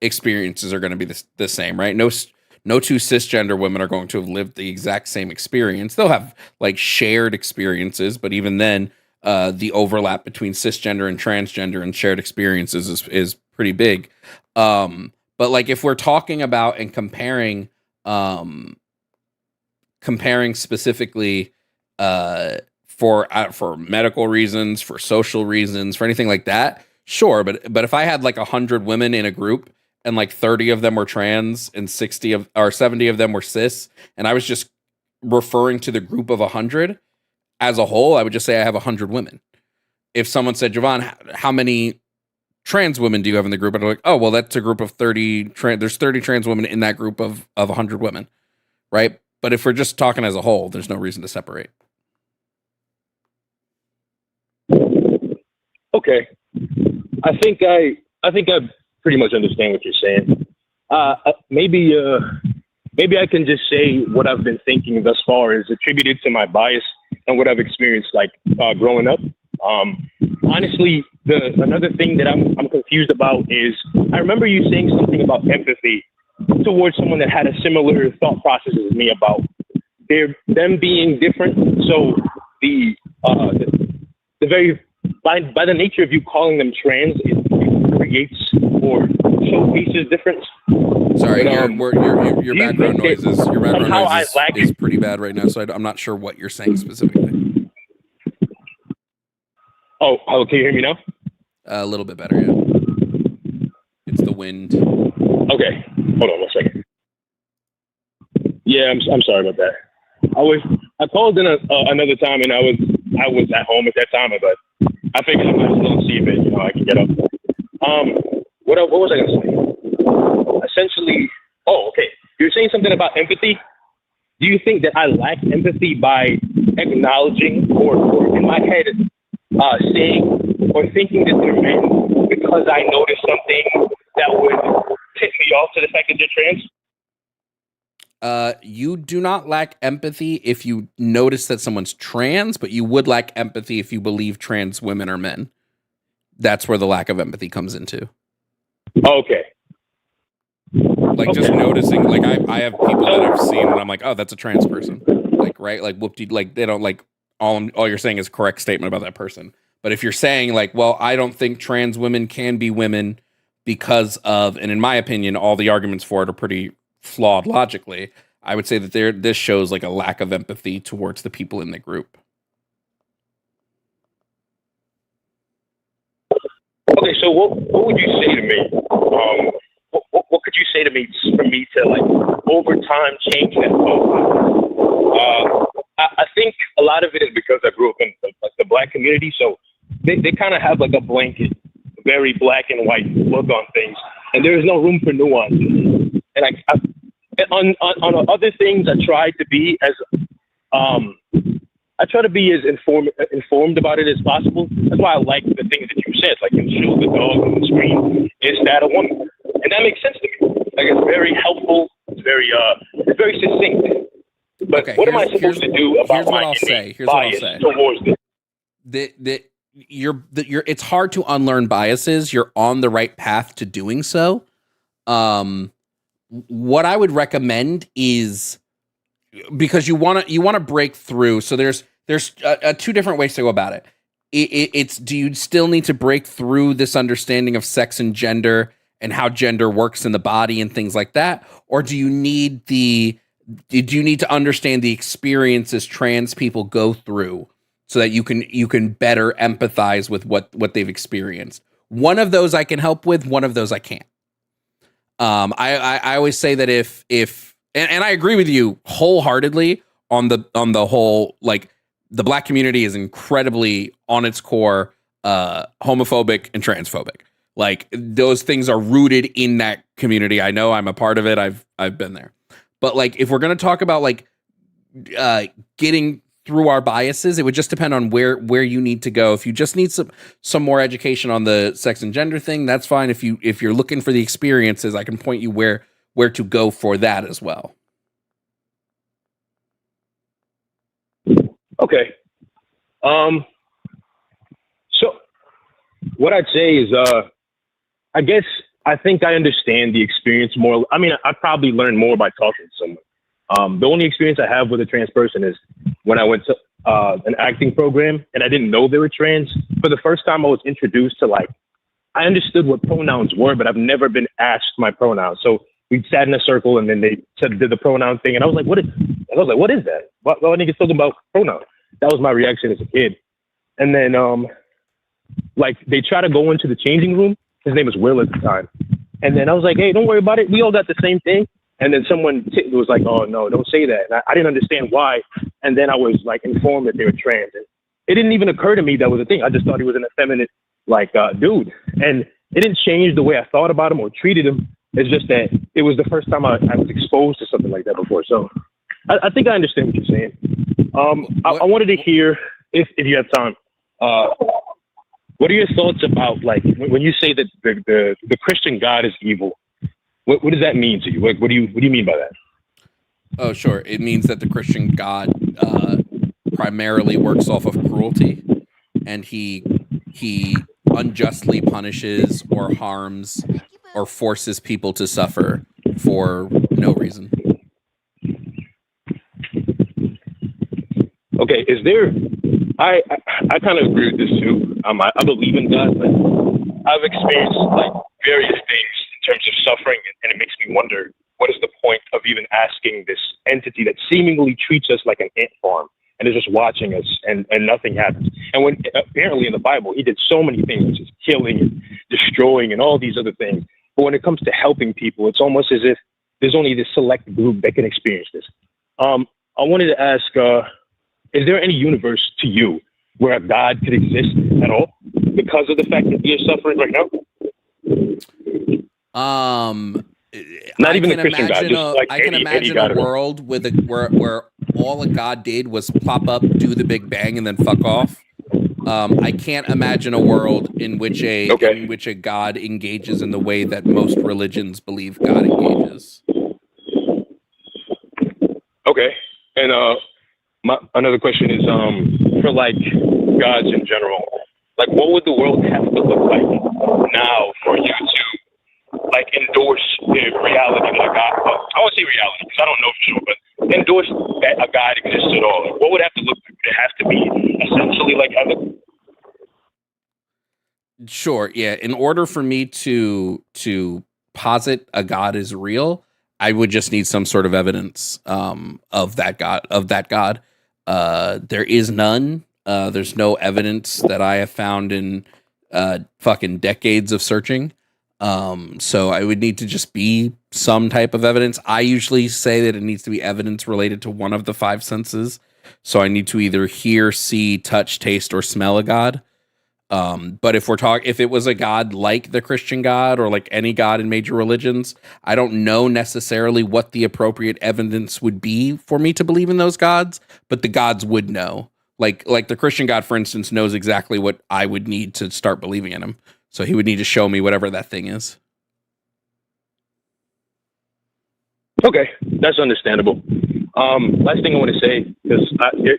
experiences are going to be the same, right? No two cisgender women are going to have lived the exact same experience. They'll have like shared experiences, but even then, the overlap between cisgender and transgender and shared experiences is pretty big. But like if we're talking about and comparing specifically for medical reasons, for social reasons, for anything like that, sure. But if I had like 100 women in a group and like 30 of them were trans and 70 of them were cis, and I was just referring to the group of 100 as a whole, I would just say I have 100 women. If someone said, Jovan, how many trans women do you have in the group? And I'm like, oh, well, that's a group of 30. There's 30 trans women in that group of 100 women, right? But if we're just talking as a whole, there's no reason to separate. Okay. I think I pretty much understand what you're saying. Maybe I can just say what I've been thinking thus far is attributed to my bias and what I've experienced like growing up. Honestly, another thing that I'm confused about is I remember you saying something about empathy towards someone that had a similar thought process as me about them being different. So the very by the nature of you calling them trans, it creates or showcases difference. Sorry, But, your background noise is pretty bad right now, so I'm not sure what you're saying specifically. Oh, can you hear me now? A little bit better, yeah. It's the wind. Okay, hold on 1 second. Yeah, I'm sorry about that. I called in another time, and I was at home at that time, but I figured I might as well see if I can get up. What was I gonna say? Essentially, okay. You're saying something about empathy. Do you think that I lack empathy by acknowledging or in my head saying or thinking that they're men because I noticed something that would tip me off to the fact that they're trans? You do not lack empathy if you notice that someone's trans, but you would lack empathy if you believe trans women are men. That's where the lack of empathy comes into. Okay. Just noticing, like I have people that I've seen and I'm like, oh, that's a trans person. Like, right? Like, whoop-de, like they don't like all you're saying is a correct statement about that person. But if you're saying like, well, I don't think trans women can be women because of, and in my opinion, all the arguments for it are pretty flawed logically, I would say that this shows like a lack of empathy towards the people in the group. Okay, so what would you say to me? What could you say to me for me to like over time change that thought? I think a lot of it is because I grew up in the Black community, so they kind of have like a blanket, very black and white look on things, and there is no room for nuance. And on other things, I try to be as informed about it as possible. That's why I like the things that you said, like you show the dog on the screen. Is that a woman? And that makes sense to me. Like it's very helpful. It's very succinct. But okay, what am I supposed to do about my bias towards this? It's hard to unlearn biases. You're on the right path to doing so. What I would recommend is, because you want to break through. So there's two different ways to go about it. It's do you still need to break through this understanding of sex and gender and how gender works in the body and things like that, or do you need to understand the experiences trans people go through so that you can better empathize with what they've experienced? One of those I can help with. One of those I can't. I always say that if I agree with you wholeheartedly on the whole, like the Black community is incredibly on its core homophobic and transphobic. Like those things are rooted in that community. I know, I'm a part of it. I've been there. But like if we're going to talk about like getting through our biases, it would just depend on where you need to go. If you just need some more education on the sex and gender thing, that's fine. If you're looking for the experiences, I can point you where to go for that as well. Okay. So what I'd say is, I guess I think I understand the experience more. I mean, I probably learned more by talking to someone. The only experience I have with a trans person is when I went to an acting program and I didn't know they were trans. For the first time, I was introduced to I understood what pronouns were, but I've never been asked my pronouns. So we sat in a circle and then they did the pronoun thing. And I was like, what is that? Why are niggas talking about pronouns? That was my reaction as a kid. And then, they try to go into the changing room. His name was Will at the time. And then I was like, hey, don't worry about it. We all got the same thing. And then someone was like, oh, no, don't say that. And I didn't understand why. And then I was informed that they were trans. And it didn't even occur to me that was a thing. I just thought he was an effeminate, dude. And it didn't change the way I thought about him or treated him. It's just that it was the first time I was exposed to something like that before. So I think I understand what you're saying. I wanted to hear, if you have time, what are your thoughts about when you say that the Christian God is evil? What does that mean to you? What do you mean by that? Oh, sure. It means that the Christian God primarily works off of cruelty, and he unjustly punishes or harms or forces people to suffer for no reason. Okay, is there? I kind of agree with this too. I believe in God, but I've experienced like various things in terms of suffering, and it makes me wonder what is the point of even asking this entity that seemingly treats us like an ant farm and is just watching us, and nothing happens. And when apparently in the Bible he did so many things, which is killing and destroying and all these other things. But when it comes to helping people, it's almost as if there's only this select group that can experience this. I wanted to ask, is there any universe to you where a God could exist at all because of the fact that we are suffering right now? Not even a Christian God, just like I can imagine a world with where all a God did was pop up, do the Big Bang, and then fuck off. I can't imagine a world in which a God engages in the way that most religions believe God engages. Okay, and another question is for like gods in general, like what would the world have to look like now for you to like endorse the reality that a God? Well, I won't say reality because I don't know for sure, but endorse that a God exists at all. Like, what would it have to look like? Would it have to be essentially like heaven? Sure, yeah. In order for me to posit a God is real, I would just need some sort of evidence of that God. There is none. There's no evidence that I have found in fucking decades of searching. So I would need to just be some type of evidence. I usually say that it needs to be evidence related to one of the five senses. So I need to either hear, see, touch, taste, or smell a God. But if it was a God like the Christian God or like any God in major religions, I don't know necessarily what the appropriate evidence would be for me to believe in those gods, but the gods would know. Like the Christian God, for instance, knows exactly what I would need to start believing in him. So he would need to show me whatever that thing is. Okay, that's understandable. Last thing I want to say, because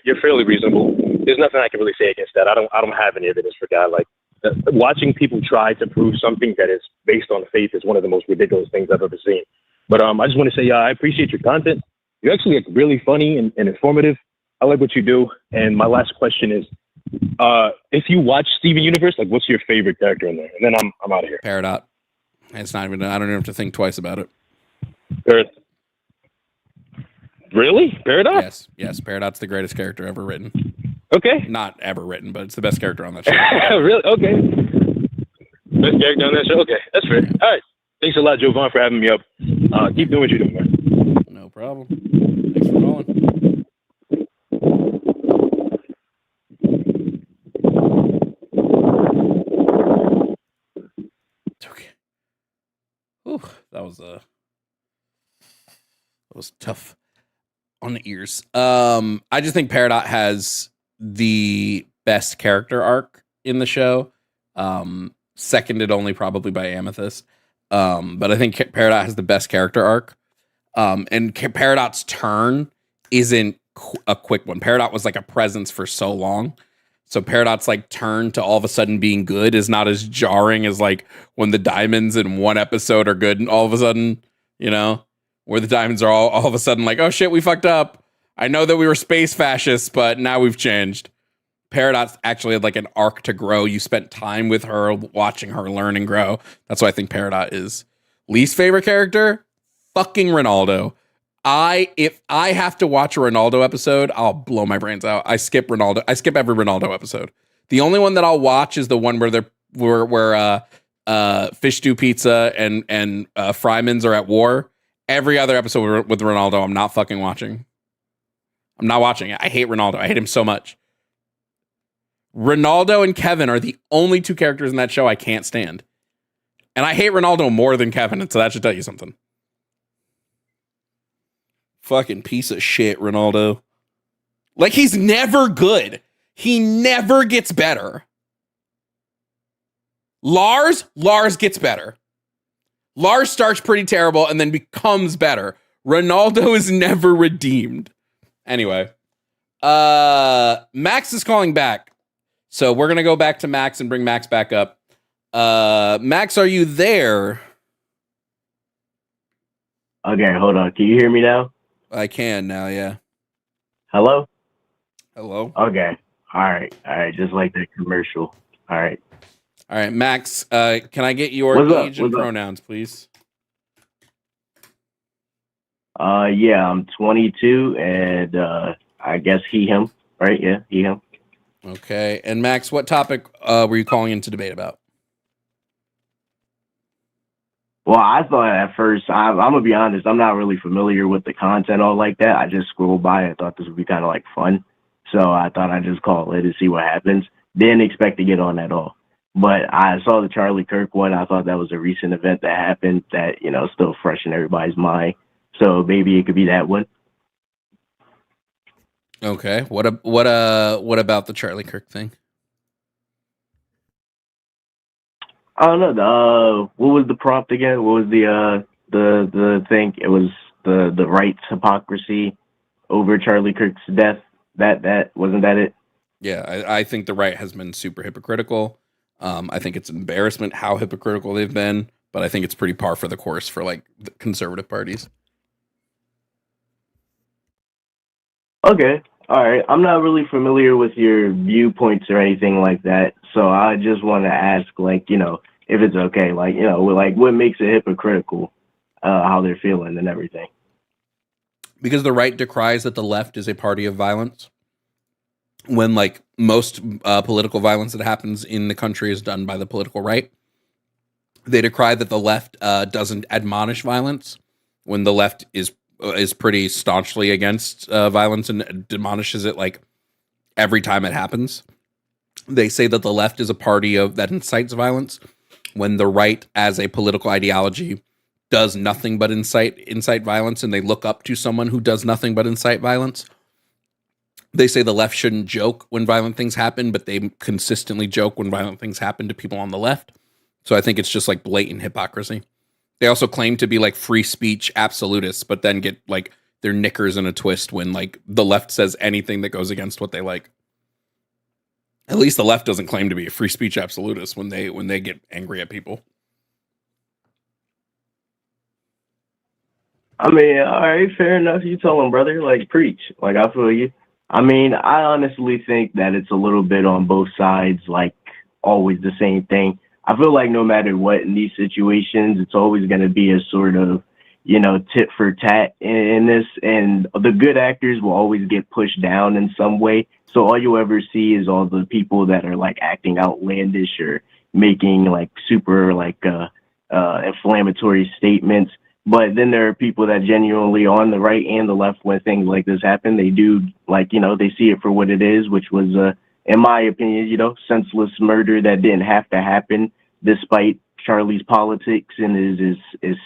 you're fairly reasonable. There's nothing I can really say against that. I don't have any evidence for God. Like watching people try to prove something that is based on faith is one of the most ridiculous things I've ever seen. But I just want to say, I appreciate your content. You're actually like really funny and informative. I like what you do. And my last question is, if you watch Steven Universe, like what's your favorite character in there? And then I'm out of here. Peridot. It's not even. I don't even have to think twice about it. Really? Peridot? Yes. Peridot's the greatest character ever written. Okay. Not ever written, but it's the best character on that show. Really? Okay. Best character on that show? Okay, that's fair. All right. Thanks a lot, Jovan, for having me up. Keep doing what you're doing, man. No problem. Thanks for calling. Okay. Whew, that was tough on the ears. I just think Peridot has the best character arc in the show. Seconded only probably by Amethyst. But I think Peridot has the best character arc. And Peridot's turn isn't a quick one. Peridot was like a presence for so long. So Peridot's like turn to all of a sudden being good is not as jarring as like when the diamonds in one episode are good and all of a sudden, where the diamonds are all of a sudden like, oh shit, we fucked up. I know that we were space fascists, but now we've changed. Peridot's actually had like an arc to grow. You spent time with her, watching her learn and grow. That's why I think Peridot is. Least favorite character? Fucking Ronaldo. If I have to watch a Ronaldo episode, I'll blow my brains out. I skip Ronaldo. I skip every Ronaldo episode. The only one that I'll watch is the one where Fish Stew Pizza and Fryman's are at war. Every other episode with Ronaldo, I'm not fucking watching. I'm not watching it. I hate Ronaldo. I hate him so much. Ronaldo and Kevin are the only two characters in that show I can't stand. And I hate Ronaldo more than Kevin, and so that should tell you something. Fucking piece of shit, Ronaldo. Like, he's never good. He never gets better. Lars gets better. Lars starts pretty terrible and then becomes better. Ronaldo is never redeemed. Anyway, Max is calling back. So we're going to go back to Max and bring Max back up. Max, are you there? Okay, hold on. Can you hear me now? I can now, yeah. Hello? Hello. Okay. All right. Just like that commercial. All right. Max. Can I get your age and pronouns, please? Yeah, I'm 22, and I guess he, him, right? Yeah, he, him. Okay. And Max, what topic were you calling in to debate about? Well, I thought at first, I'm gonna be honest, I'm not really familiar with the content all like that. I just scrolled by. I thought this would be kind of like fun, so I thought I'd just call it and see what happens. Didn't expect to get on at all, but I saw the Charlie Kirk one. I thought that was a recent event that happened that still fresh in everybody's mind. So maybe it could be that one. Okay. What about the Charlie Kirk thing? I don't know. What was the prompt again? What was the thing? It was the right's hypocrisy over Charlie Kirk's death. That wasn't that it? Yeah, I think the right has been super hypocritical. I think it's an embarrassment how hypocritical they've been, but I think it's pretty par for the course for like the conservative parties. Okay. All right. I'm not really familiar with your viewpoints or anything like that. So I just want to ask, if it's okay, what makes it hypocritical, how they're feeling and everything. Because the right decries that the left is a party of violence, when most political violence that happens in the country is done by the political right. They decry that the left doesn't admonish violence, when the left is pretty staunchly against violence and demolishes it every time it happens. They say that the left is a party that incites violence, when the right as a political ideology does nothing but incite violence, and they look up to someone who does nothing but incite violence. They say the left shouldn't joke when violent things happen, but they consistently joke when violent things happen to people on the left. So I think it's just blatant hypocrisy. They also claim to be free speech absolutists, but then get their knickers in a twist when the left says anything that goes against what they like. At least the left doesn't claim to be a free speech absolutist when they get angry at people. I mean, all right, fair enough. You tell them, brother. Preach. I feel you. I mean, I honestly think that it's a little bit on both sides, always the same thing. I feel like no matter what in these situations, it's always going to be a sort of, tit for tat in this. And the good actors will always get pushed down in some way. So all you'll ever see is all the people that are acting outlandish or making super inflammatory statements. But then there are people that genuinely on the right and the left, when things like this happen, they do they see it for what it is, which was, in my opinion, senseless murder that didn't have to happen, despite Charlie's politics and his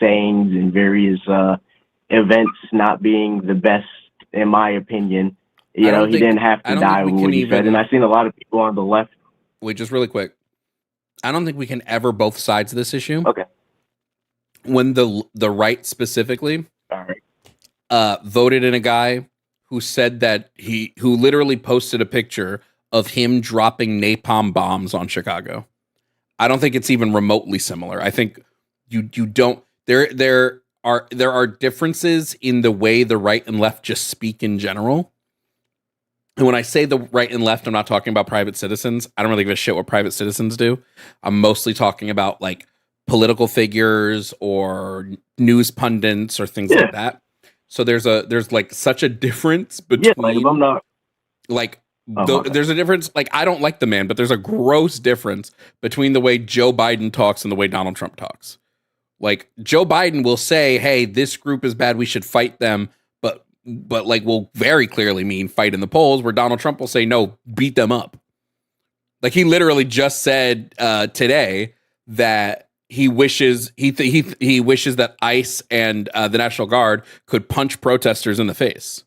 sayings and various events not being the best, in my opinion. He didn't have to die with what he said. And I've seen a lot of people on the left. Wait, just really quick. I don't think we can ever both sides of this issue. Okay. When the right specifically voted in a guy who said that who literally posted a picture of him dropping napalm bombs on Chicago. I don't think it's even remotely similar. I think you don't. There are differences in the way the right and left just speak in general. And when I say the right and left, I'm not talking about private citizens. I don't really give a shit what private citizens do. I'm mostly talking about political figures or news pundits or things like that. So there's such a difference between I'm not there's a difference. I don't like the man, but there's a gross difference between the way Joe Biden talks and the way Donald Trump talks. Joe Biden will say, "Hey, this group is bad. We should fight them," but will very clearly mean fight in the polls. Where Donald Trump will say, "No, beat them up." He literally just said today that he wishes he wishes that ICE and the National Guard could punch protesters in the face.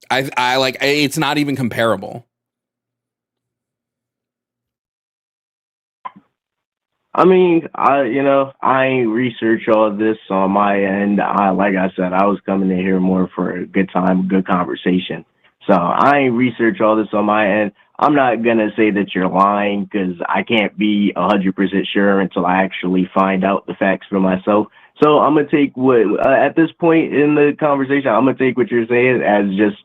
I it's not even comparable. I mean, I ain't research all this on my end. Like I said, I was coming in here more for a good time, good conversation. So I ain't research all this on my end. I'm not going to say that you're lying because I can't be 100% sure until I actually find out the facts for myself. So I'm going to take at this point in the conversation, I'm going to take what you're saying as just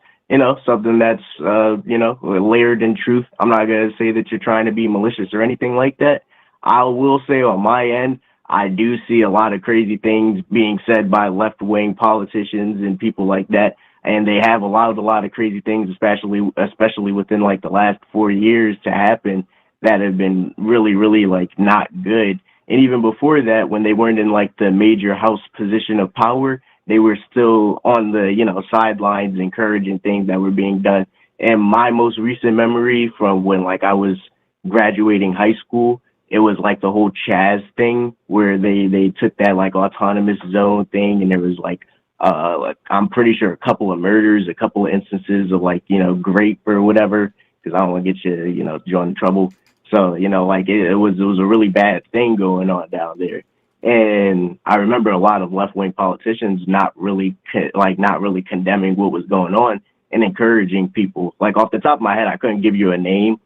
something that's, layered in truth. I'm not going to say that you're trying to be malicious or anything like that. I will say on my end, I do see a lot of crazy things being said by left-wing politicians and people like that. And they have allowed a lot of crazy things, especially within like the last 4 years to happen that have been really, really like not good. And even before that, when they weren't in like the major house position of power, they were still on the, sidelines encouraging things that were being done. And my most recent memory from when like I was graduating high school, it was like the whole Chaz thing where they took that like autonomous zone thing, and there was like I'm pretty sure a couple of murders, a couple of instances of like, grape or whatever, because I don't want to get you, Joe in trouble. So, like it was a really bad thing going on down there. And I remember a lot of left-wing politicians not really condemning what was going on and encouraging people. Like off the top of my head, I couldn't give you a name,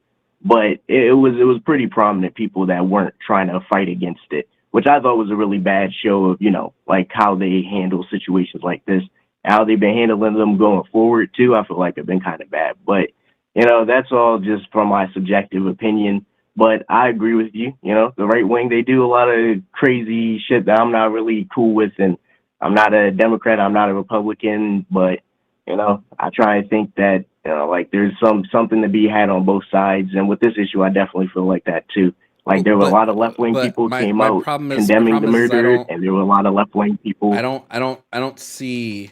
but it was pretty prominent people that weren't trying to fight against it, which I thought was a really bad show of, like how they handle situations like this, how they've been handling them going forward too. I feel like it's been kind of bad, but that's all just from my subjective opinion. But I agree with you. The right wing, they do a lot of crazy shit that I'm not really cool with. And I'm not a Democrat. I'm not a Republican. But, I try and think that, like there's something to be had on both sides. And with this issue, I definitely feel like that, too. Like there were a lot of left wing people came out condemning the murder. And there were a lot of left wing people. I don't see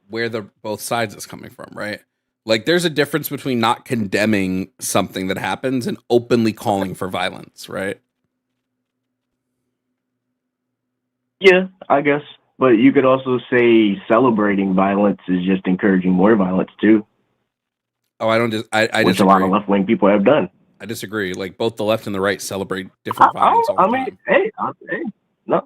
where both sides is coming from. Right. Like, there's a difference between not condemning something that happens and openly calling for violence, right? Yeah, I guess. But you could also say celebrating violence is just encouraging more violence, too. Oh, I disagree. Which a lot of left-wing people have done. I disagree. Like, both the left and the right celebrate different violence all the time.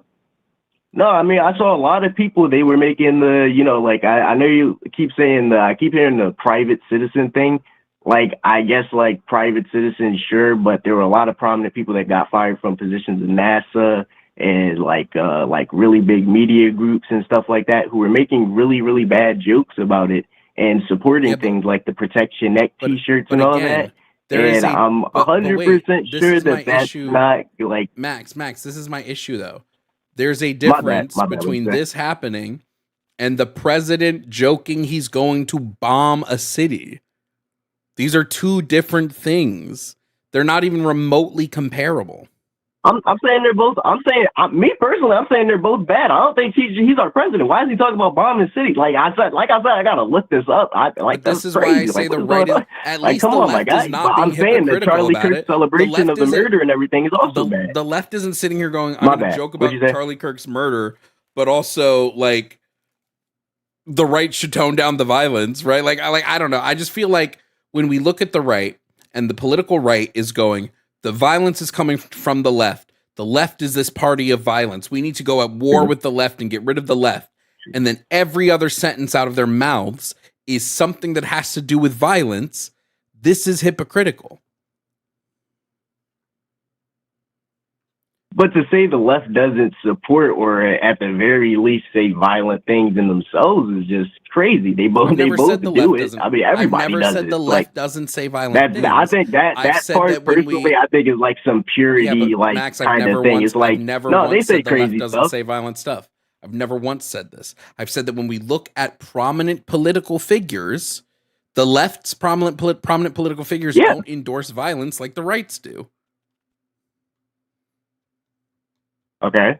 No, I mean, I saw a lot of people, they were making the, like, I know you keep saying I keep hearing the private citizen thing. Like, I guess, like, private citizens, sure, but there were a lot of prominent people that got fired from positions in NASA and, like really big media groups and stuff like that who were making really, really bad jokes about it and supporting things like the Protection Neck T-shirts and all that. And I'm 100% sure that that's not, like... Max, this is my issue, though. There's a difference between this happening and the president joking he's going to bomb a city. These are two different things. They're not even remotely comparable. I'm saying they're both. Me personally, I'm saying they're both bad. I don't think he's our president. Why is he talking about bombing cities? Like I said, I gotta look this up. This is why I say the right is, at least the left is not being hypocritical about it. I'm saying that Charlie Kirk's celebration of the murder and everything is also bad. The left isn't sitting here going, I'm going to joke about Charlie Kirk's murder, but also like the right should tone down the violence, right? I don't know. I just feel like when we look at the right and the political right is going, the violence is coming from the left. The left is this party of violence. We need to go at war with the left and get rid of the left. And then every other sentence out of their mouths is something that has to do with violence. This is hypocritical. But to say the left doesn't support or at the very least say violent things in themselves is just crazy. They both do it. I mean, everybody does it. I've never said the left doesn't say violent things. I think that part personally, I think is like some purity, like Max, kind of thing. It's like no, they say crazy stuff. Doesn't say violent stuff. I've never once said this. I've said that when we look at prominent political figures, the left's prominent political figures don't endorse violence like the rights do. Okay,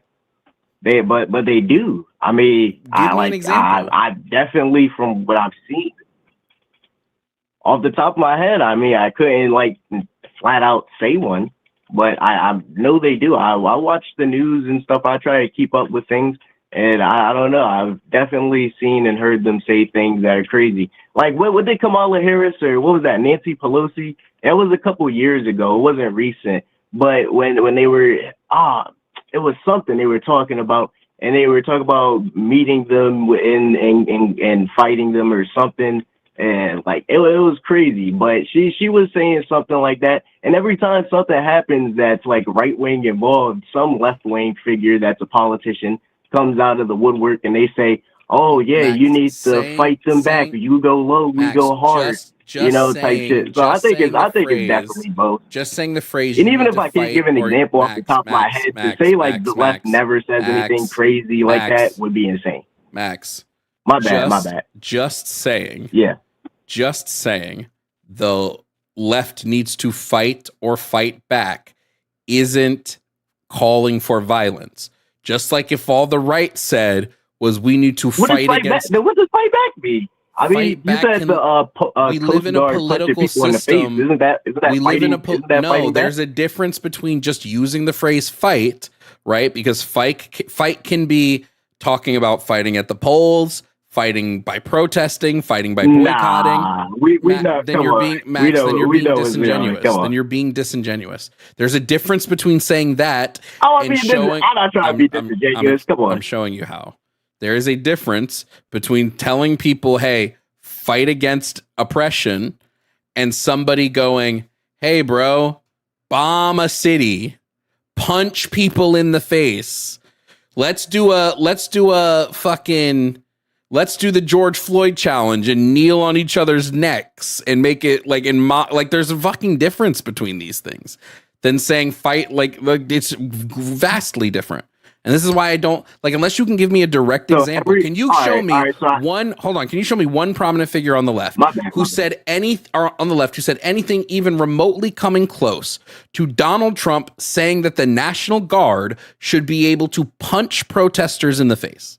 but they do. I mean, I definitely, from what I've seen, off the top of my head, I mean, I couldn't like flat out say one, but I know they do. I watch the news and stuff. I try to keep up with things, and I don't know. I've definitely seen and heard them say things that are crazy. Like what did Kamala Harris or what was that, Nancy Pelosi? It was a couple years ago. It wasn't recent, but when they were it was something they were talking about, and they were talking about meeting them and fighting them or something, and like it was crazy. But she was saying something like that, and every time something happens that's like right wing involved, some left wing figure that's a politician comes out of the woodwork and they say, oh yeah, Max, you need to fight them back. You go low, we Max, go hard. just Type shit. So I think it's definitely both. Just saying the phrase. And You even need if to I can't fight, give an or example off the top of my head, to say like the left never says anything crazy like that would be insane. Max, my bad. Just saying. Yeah. Just saying the left needs to fight or fight back isn't calling for violence. Just like if all the right said was we need to fight against. What does fight back mean? I mean, you said we live in a political system. Isn't that we live in a no? There's a difference between just using the phrase "fight," right? Because fight can be talking about fighting at the polls, fighting by protesting, fighting by boycotting. Then you're being disingenuous. Then you're being disingenuous. There's a difference between saying that and showing. I'm not trying to be disingenuous. Come on, I'm showing you how. There is a difference between telling people, hey, fight against oppression, and somebody going, hey, bro, bomb a city, punch people in the face. Let's do the George Floyd challenge and kneel on each other's necks and make it like there's a fucking difference between these things than saying fight. Like it's vastly different. And this is why I don't like, unless you can give me a direct example. Can you show me one? Hold on. Can you show me one prominent figure on the left who said anything even remotely coming close to Donald Trump saying that the National Guard should be able to punch protesters in the face?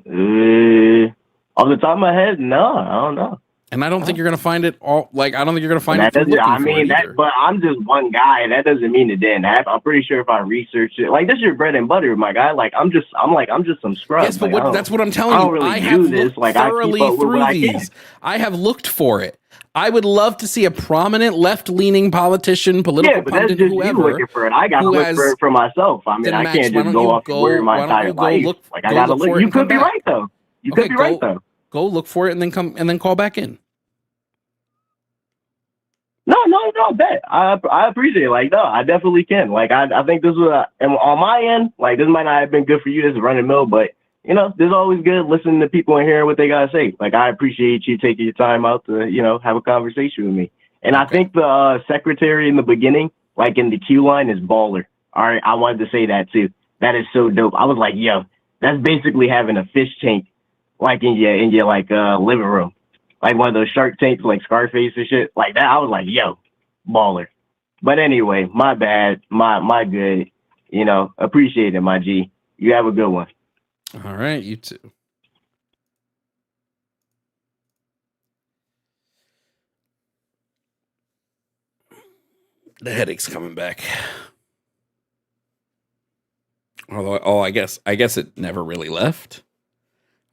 Off the top of my head, no, I don't know. And I don't think you're going to find it all. Like, I don't think you're going to find it. But I'm just one guy. That doesn't mean it didn't happen. I'm pretty sure if I research it, like, this is your bread and butter, my guy. Like, I'm just some scrub. Yes, but that's what I'm telling you. I have looked thoroughly through these. I have looked for it. I would love to see a prominent left-leaning politician, political pundit, whoever. You looking for it. I got to look for it for myself. I mean, I can't just go off word my entire life. Like, I got to look. You could be right though. You could be right though. Go look for it and then call back in. No, bet. I appreciate it. Like, no, I definitely can. Like, I think this was, and on my end, like, this might not have been good for you. This is running mill, but, you know, this is always good listening to people and hearing what they got to say. Like, I appreciate you taking your time out to, you know, have a conversation with me. And I think the secretary in the beginning, like in the queue line, is baller. All right, I wanted to say that too. That is so dope. I was like, yo, that's basically having a fish tank, like in your like living room. Like one of those Shark Tanks, like Scarface and shit, like that. I was like, yo, baller. But anyway, my bad, my good. You know, appreciate it, my G. You have a good one. All right, you too. The headache's coming back. Although, I guess it never really left.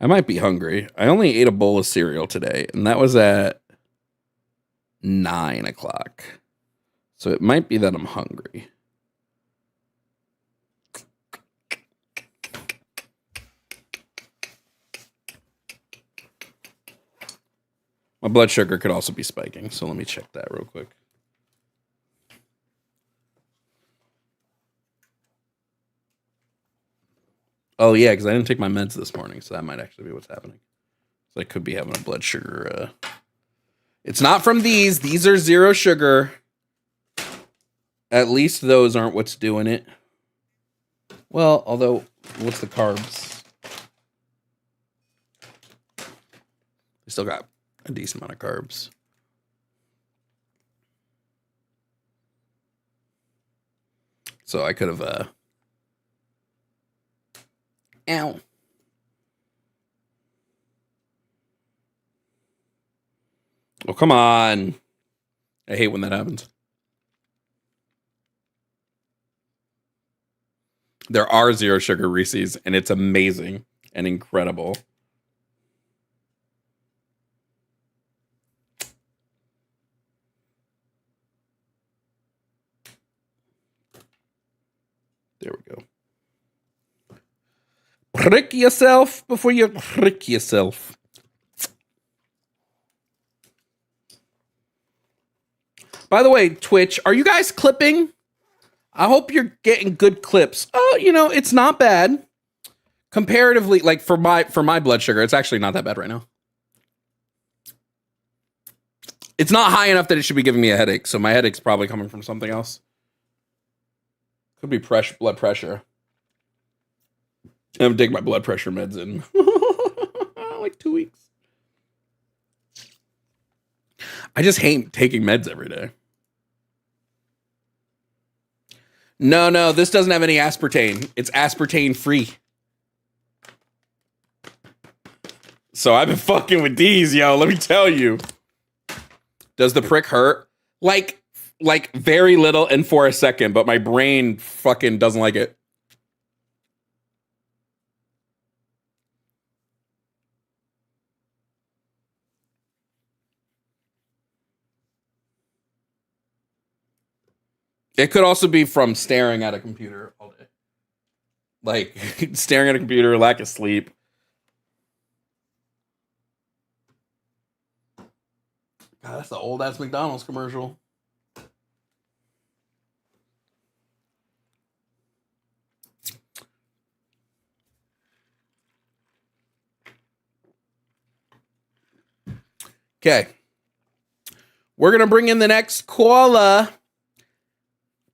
I might be hungry. I only ate a bowl of cereal today, and that was at 9 o'clock. So it might be that I'm hungry. My blood sugar could also be spiking, so let me check that real quick. Oh, yeah, because I didn't take my meds this morning, so that might actually be what's happening. So I could be having a blood sugar. It's not from these. These are zero sugar. At least those aren't what's doing it. Well, although, what's the carbs? I still got a decent amount of carbs. So I could have... Ow. Oh, come on. I hate when that happens. There are zero sugar Reese's, and it's amazing and incredible. There we go. Prick yourself before you prick yourself. By the way, Twitch, are you guys clipping? I hope you're getting good clips. Oh, it's not bad. Comparatively, like for my blood sugar, it's actually not that bad right now. It's not high enough that it should be giving me a headache, so my headache's probably coming from something else. Could be blood pressure. I haven't taken my blood pressure meds in like 2 weeks. I just hate taking meds every day. No, this doesn't have any aspartame. It's aspartame free. So I've been fucking with these, yo. Let me tell you. Does the prick hurt? Like very little and for a second, but my brain fucking doesn't like it. It could also be from staring at a computer all day. Like staring at a computer, lack of sleep. God, that's the old ass McDonald's commercial. Okay. We're going to bring in the next caller.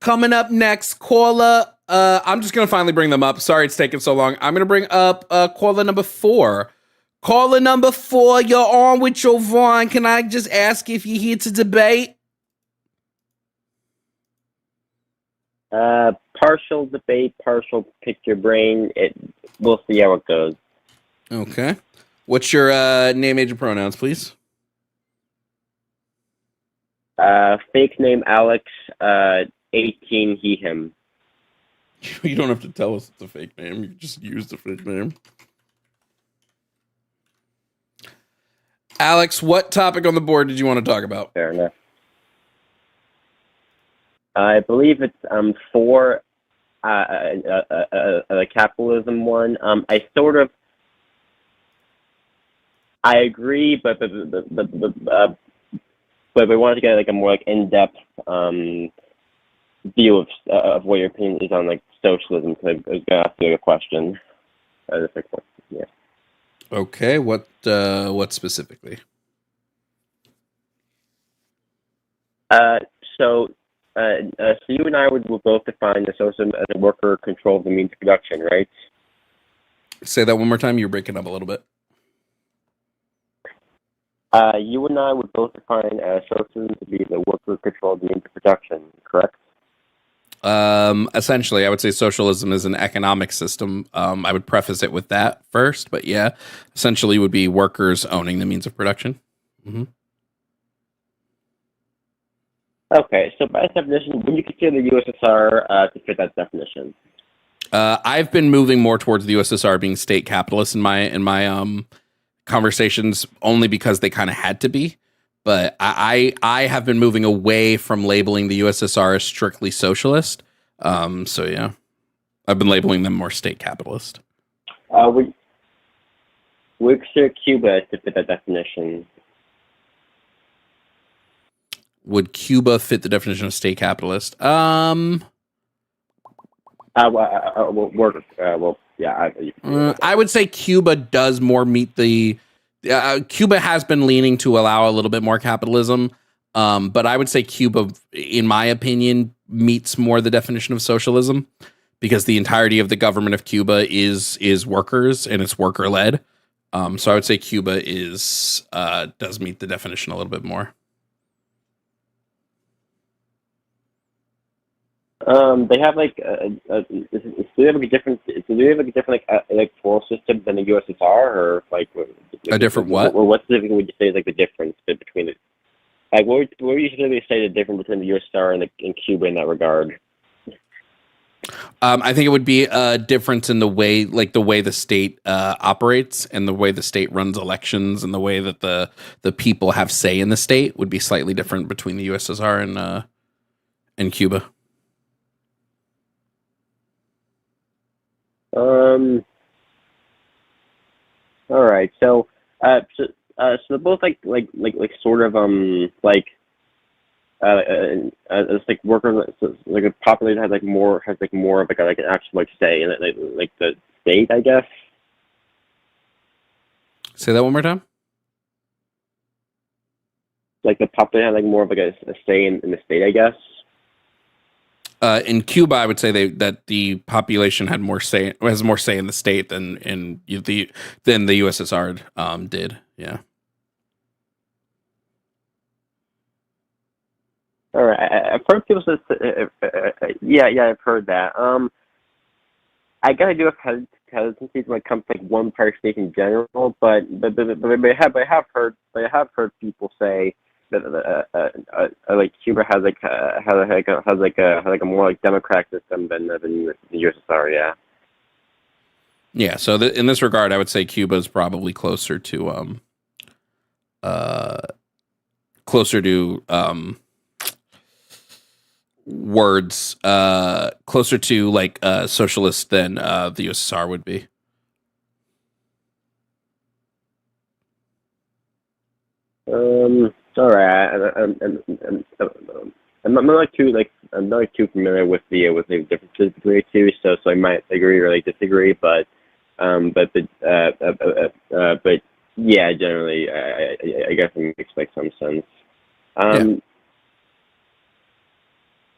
Coming up next, caller. I'm just going to finally bring them up. Sorry it's taking so long. I'm going to bring up caller number 4. Caller number 4, you're on with Jovan. Can I just ask if you're here to debate? Partial debate, partial pick your brain. We'll see how it goes. Okay. What's your name, age, and pronouns, please? Fake name Alex, 18, he, him. You don't have to tell us it's a fake name. You just use the fake name. Alex, what topic on the board did you want to talk about? Fair enough. I believe it's 4, the capitalism one. I agree, but we wanted to get like a more like in-depth view of what your opinion is on like socialism. So I was gonna ask you a question. Yeah. Okay, what specifically? So you and I would both define the socialism as a worker control of the means of production, right? Say that one more time. You're breaking up a little bit. You and I would both define socialism to be the worker control of the means of production, correct? Essentially, I would say socialism is an economic system. I would preface it with that first, but yeah, essentially would be workers owning the means of production. Mm-hmm. Okay, so by definition, would you consider the USSR to fit that definition? I've been moving more towards the USSR being state capitalist in my conversations, only because they kind of had to be. But I have been moving away from labeling the USSR as strictly socialist. So yeah, I've been labeling them more state capitalist. Would consider Cuba to fit that definition? Would Cuba fit the definition of state capitalist? I would say Cuba does more meet the. Cuba has been leaning to allow a little bit more capitalism, but I would say Cuba, in my opinion, meets more the definition of socialism because the entirety of the government of Cuba is workers and it's worker led. So I would say Cuba does meet the definition a little bit more. They have like do they have a different electoral system than the USSR, or like a different what? Or what specifically would you say is like the difference between it? Like what would you specifically say the difference between the USSR and Cuba in that regard? I think it would be a difference in the way the state operates and the way the state runs elections and the way that the people have say in the state would be slightly different between the USSR and Cuba. All right. So they're both like sort of it's like workers, like a population has more of like an actual say in it, like the state, I guess. Say that one more time. Like the population has more of a say in the state, I guess. In Cuba, I would say that the population has more say in the state than the USSR did. Yeah. All right, I've heard people say, yeah, I've heard that. I gotta do a hesitancy when it comes to like one part state in general, but I have heard people say that like Cuba has a more like democratic system than the USSR. Yeah. Yeah. So in this regard, I would say Cuba is probably closer to words closer to like socialist than the USSR would be. All right. I'm not too familiar with the differences between the two, so I might agree or like disagree, but yeah, generally, I guess it makes like some sense.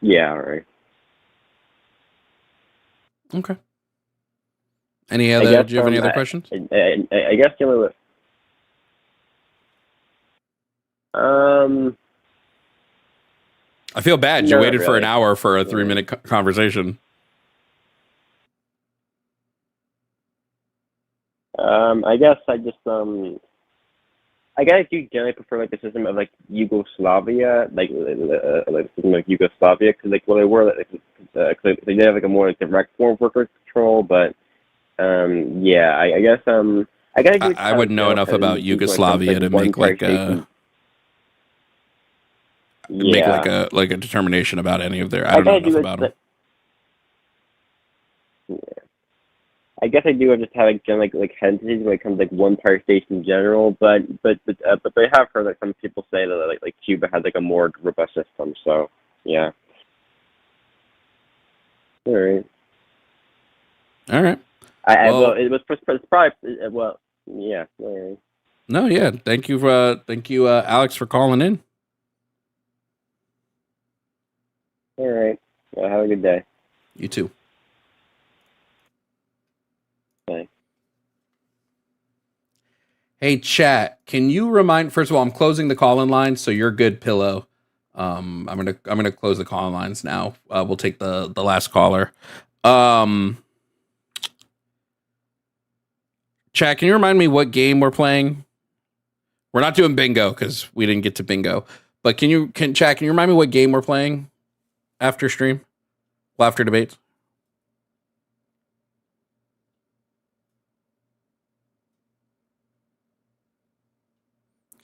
Yeah. All right. Okay. Do you have any other questions? I guess the only I feel bad. You waited for an hour for a 3-minute conversation. I guess I just I guess you generally prefer like the system of like Yugoslavia, like the system of Yugoslavia, because like they were they did have like a more like direct form of worker control, but yeah, I guess I wouldn't know enough about Yugoslavia to make like make a determination about any of their. I don't know enough about them. Yeah. I guess I do just have like hesitancy when it comes to like one power station in general, but I have heard like some people say that like Cuba has like a more robust system. So yeah. All right. Well, it was probably well, yeah. All right. No, yeah. Thank you, Alex, for calling in. All right. Well, have a good day. You too. Bye. Hey, chat. Can you remind? First of all, I'm closing the call-in line, so you're good, Pillow. I'm gonna close the call-in lines now. We'll take the last caller. Chat, can you remind me what game we're playing? We're not doing bingo because we didn't get to bingo. But can you remind me what game we're playing after stream? Well, after debate.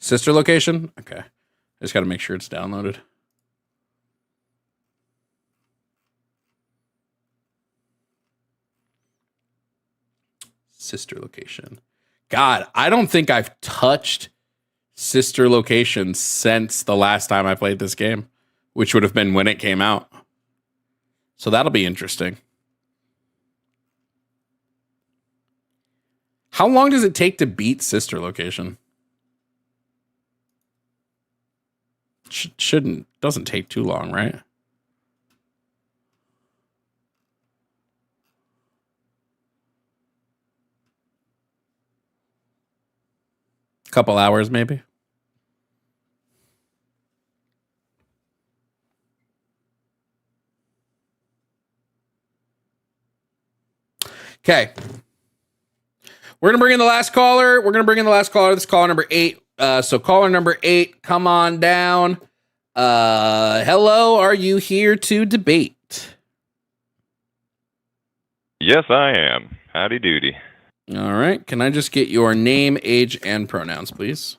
Sister location? Okay. I just got to make sure it's downloaded. Sister location. God, I don't think I've touched sister location since the last time I played this game, which would have been when it came out. So that'll be interesting. How long does it take to beat sister location? Doesn't take too long, right? Couple hours, maybe. Okay. We're going to bring in the last caller. This is caller number 8. So caller number 8, come on down. Hello, are you here to debate? Yes, I am. Howdy doody. All right. Can I just get your name, age, and pronouns, please?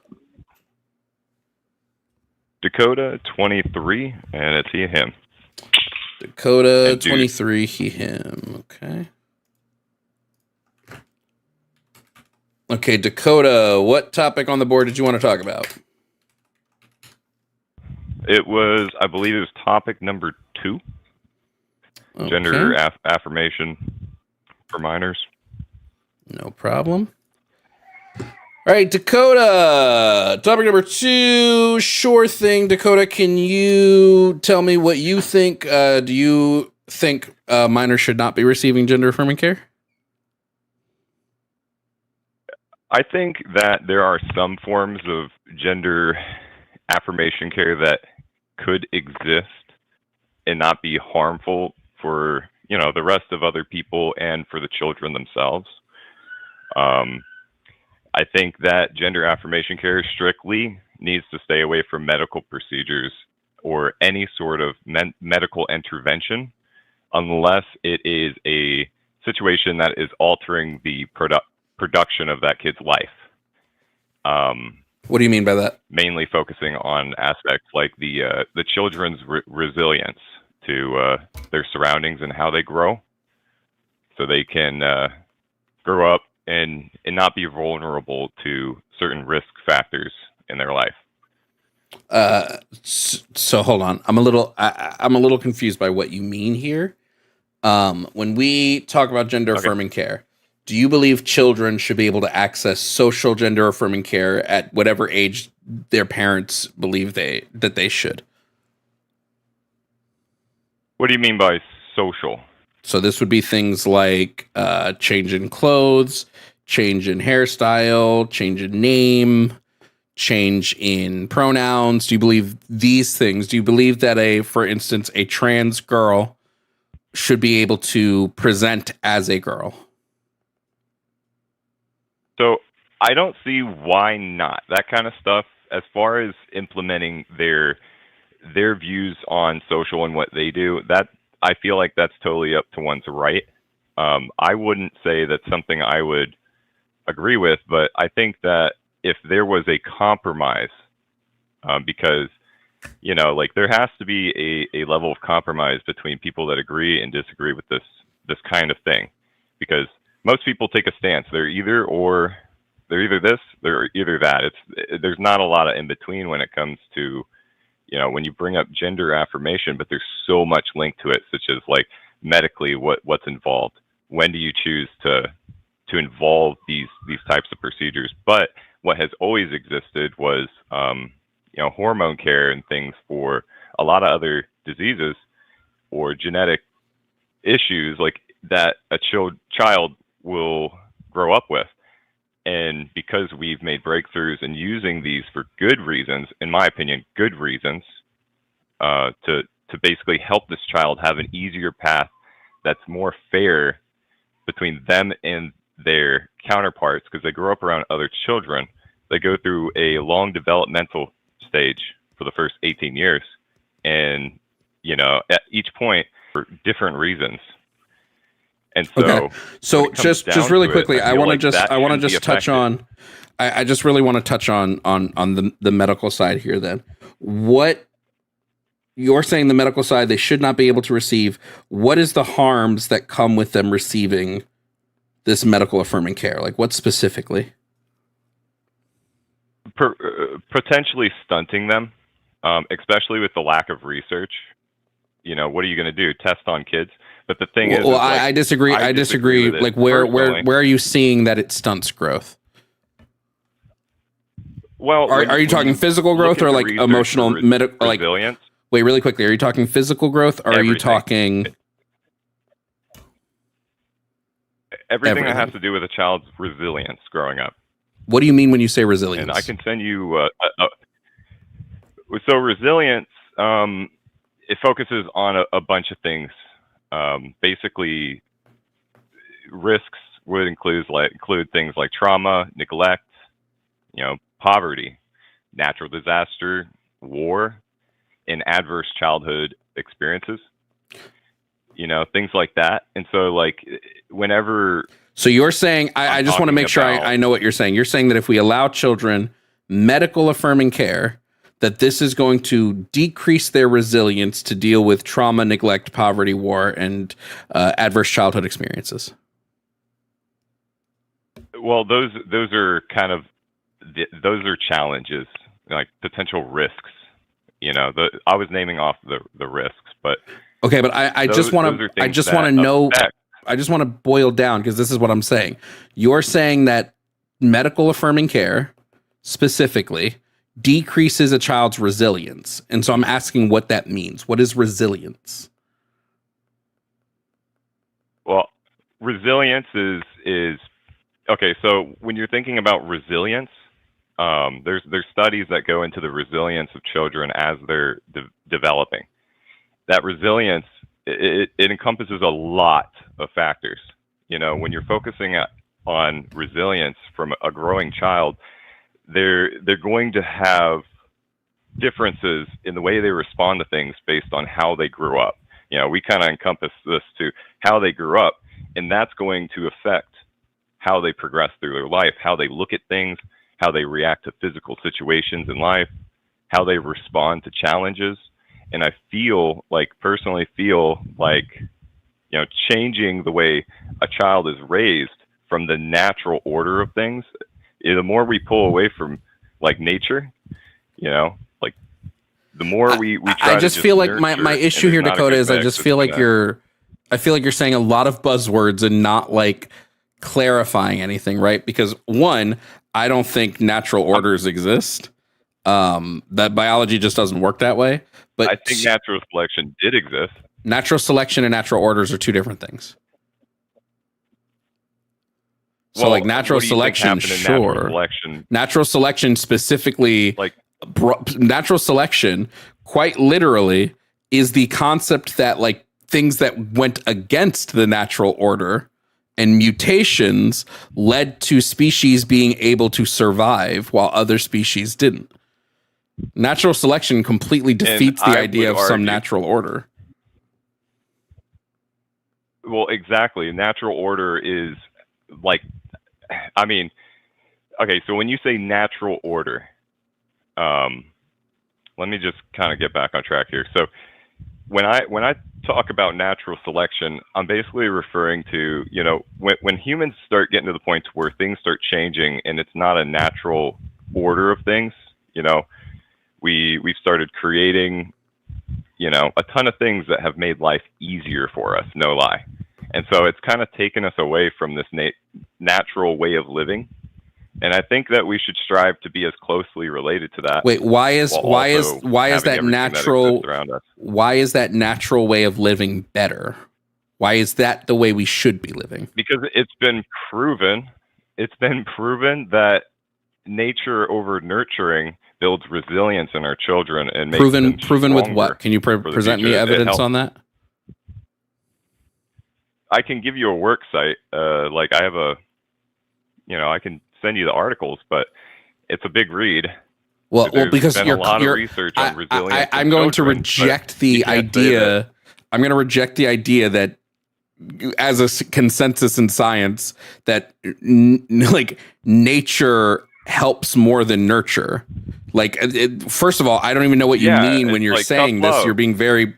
Dakota, 23, and it's he, him. Dakota, 23, he, him. Okay. Okay, Dakota, what topic on the board did you want to talk about? It was, I believe, it was topic number 2. Okay. Gender affirmation for minors. No problem. All right, Dakota. Topic number 2. Sure thing, Dakota. Can you tell me what you think? Do you think minors should not be receiving gender affirming care? I think that there are some forms of gender affirmation care that could exist and not be harmful for, the rest of other people and for the children themselves. I think that gender affirmation care strictly needs to stay away from medical procedures or any sort of medical intervention unless it is a situation that is altering the production of that kid's life. What do you mean by that? Mainly focusing on aspects like the children's resilience to their surroundings and how they grow, so they can grow up and not be vulnerable to certain risk factors in their life. So hold on, I'm a little confused by what you mean here. When we talk about gender affirming care, do you believe children should be able to access social gender affirming care at whatever age their parents believe that they should? What do you mean by social? So this would be things like change in clothes, change in hairstyle, change in name, change in pronouns. Do you believe these things? Do you believe that for instance, a trans girl should be able to present as a girl? So I don't see why not. That kind of stuff, as far as implementing their views on social and what they do, that I feel like that's totally up to one's right. I wouldn't say that's something I would agree with, but I think that if there was a compromise, because, there has to be a level of compromise between people that agree and disagree with this kind of thing, because most people take a stance. They're either this, they're either that. There's not a lot of in between when it comes to, when you bring up gender affirmation, but there's so much linked to it, such as like medically what's involved. When do you choose to involve these types of procedures? But what has always existed was hormone care and things for a lot of other diseases or genetic issues like that a child will grow up with. And because we've made breakthroughs in using these for good reasons, in my opinion, good reasons, to basically help this child have an easier path that's more fair between them and their counterparts, because they grow up around other children. They go through a long developmental stage for the first 18 years. And, at each point for different reasons. And so, okay. So just really quickly, I want to just touch on, I just really want to touch on the medical side here then. What you're saying, the medical side, they should not be able to receive. What is the harms that come with them receiving this medical affirming care? Like what specifically? Potentially stunting them, especially with the lack of research. What are you going to do? Test on kids? But the thing is, I disagree. I disagree. Like where are you seeing that it stunts growth? Well, are you talking physical growth or like emotional medical? Like, resilience? Wait, really quickly. Are you talking physical growth or are you talking everything that has to do with a child's resilience growing up? What do you mean when you say resilience? And I can send you. So resilience, it focuses on a bunch of things. Basically, risks would include things like trauma, neglect, poverty, natural disaster, war, and adverse childhood experiences. Things like that. And so, whenever. So you're saying, I just want to make sure I know what you're saying. You're saying that if we allow children medical affirming care, that this is going to decrease their resilience to deal with trauma, neglect, poverty, war, and adverse childhood experiences. Well, those are kind of those are challenges, like potential risks I was naming off the risks, but okay, but I just want to boil down, because this is what I'm saying. You're saying that medical affirming care specifically decreases a child's resilience, and so I'm asking what that means. What is resilience? Well, resilience is okay. So when you're thinking about resilience, there's studies that go into the resilience of children as they're developing. That resilience, it encompasses a lot of factors. When you're focusing on resilience from a growing child, they're going to have differences in the way they respond to things based on how they grew up. We kind of encompass this to how they grew up, and that's going to affect how they progress through their life, how they look at things, how they react to physical situations in life, how they respond to challenges. And I personally feel like, changing the way a child is raised from the natural order of things, the more we pull away from nature, the more we try I just feel like my issue here, Dakota, is I just feel like you're saying a lot of buzzwords and not clarifying anything, right? Because one, I don't think natural orders exist. That biology just doesn't work that way. But I think natural selection did exist. Natural selection and natural orders are two different things. So Well, natural what do you think selection, happened in sure. Natural selection, Natural selection specifically, natural selection, quite literally, is the concept that things that went against the natural order and mutations led to species being able to survive while other species didn't. Natural selection completely defeats the idea of some natural order. Well, exactly. Natural order is okay, so when you say natural order, let me just kind of get back on track here. So when I talk about natural selection, I'm basically referring to, when humans start getting to the point where things start changing and it's not a natural order of things, we've started creating, a ton of things that have made life easier for us, no lie. And so it's kind of taken us away from this natural way of living. And I think that we should strive to be as closely related to that. Wait, why is that natural? Why is that natural way of living better? Why is that the way we should be living? Because it's been proven that nature over nurturing builds resilience in our children and makes them proven with what? Can you present me evidence on that? I can give you a work site. I have I can send you the articles, but it's a big read. Well, because been a lot of research on resilience. I'm going to reject the idea. I'm going to reject the idea that, as a consensus in science, that nature helps more than nurture. First of all, I don't even know what you mean when you're saying this. You're being very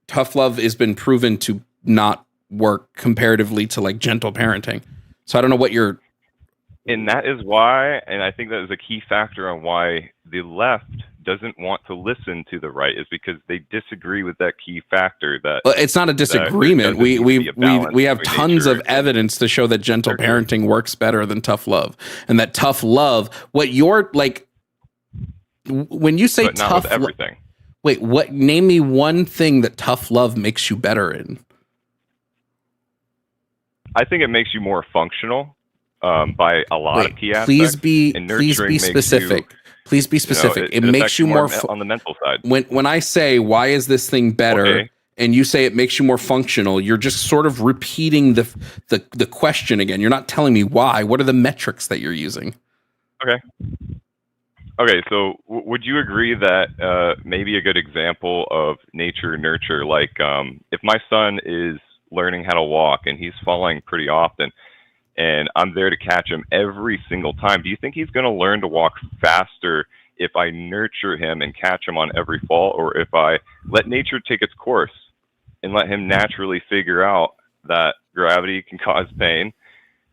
tough love has been proven to not work comparatively to gentle parenting. So I don't know what you're. And that is why, and I think that is a key factor on why the left doesn't want to listen to the right, is because they disagree with that key factor. That it's not a disagreement. We have tons of evidence to show that gentle parenting works better than tough love, and that tough love. What you're when you say but tough, not with everything. Wait, what? Name me one thing that tough love makes you better in. I think it makes you more functional. By a lot of key aspects. Please be specific. Please be specific. It makes you more on the mental side. When I say, why is this thing better, and you say it makes you more functional, you're just sort of repeating the question again. You're not telling me why. What are the metrics that you're using? Okay. So would you agree that maybe a good example of nature nurture, if my son is learning how to walk and he's falling pretty often, and I'm there to catch him every single time, do you think he's going to learn to walk faster if I nurture him and catch him on every fall, or if I let nature take its course and let him naturally figure out that gravity can cause pain,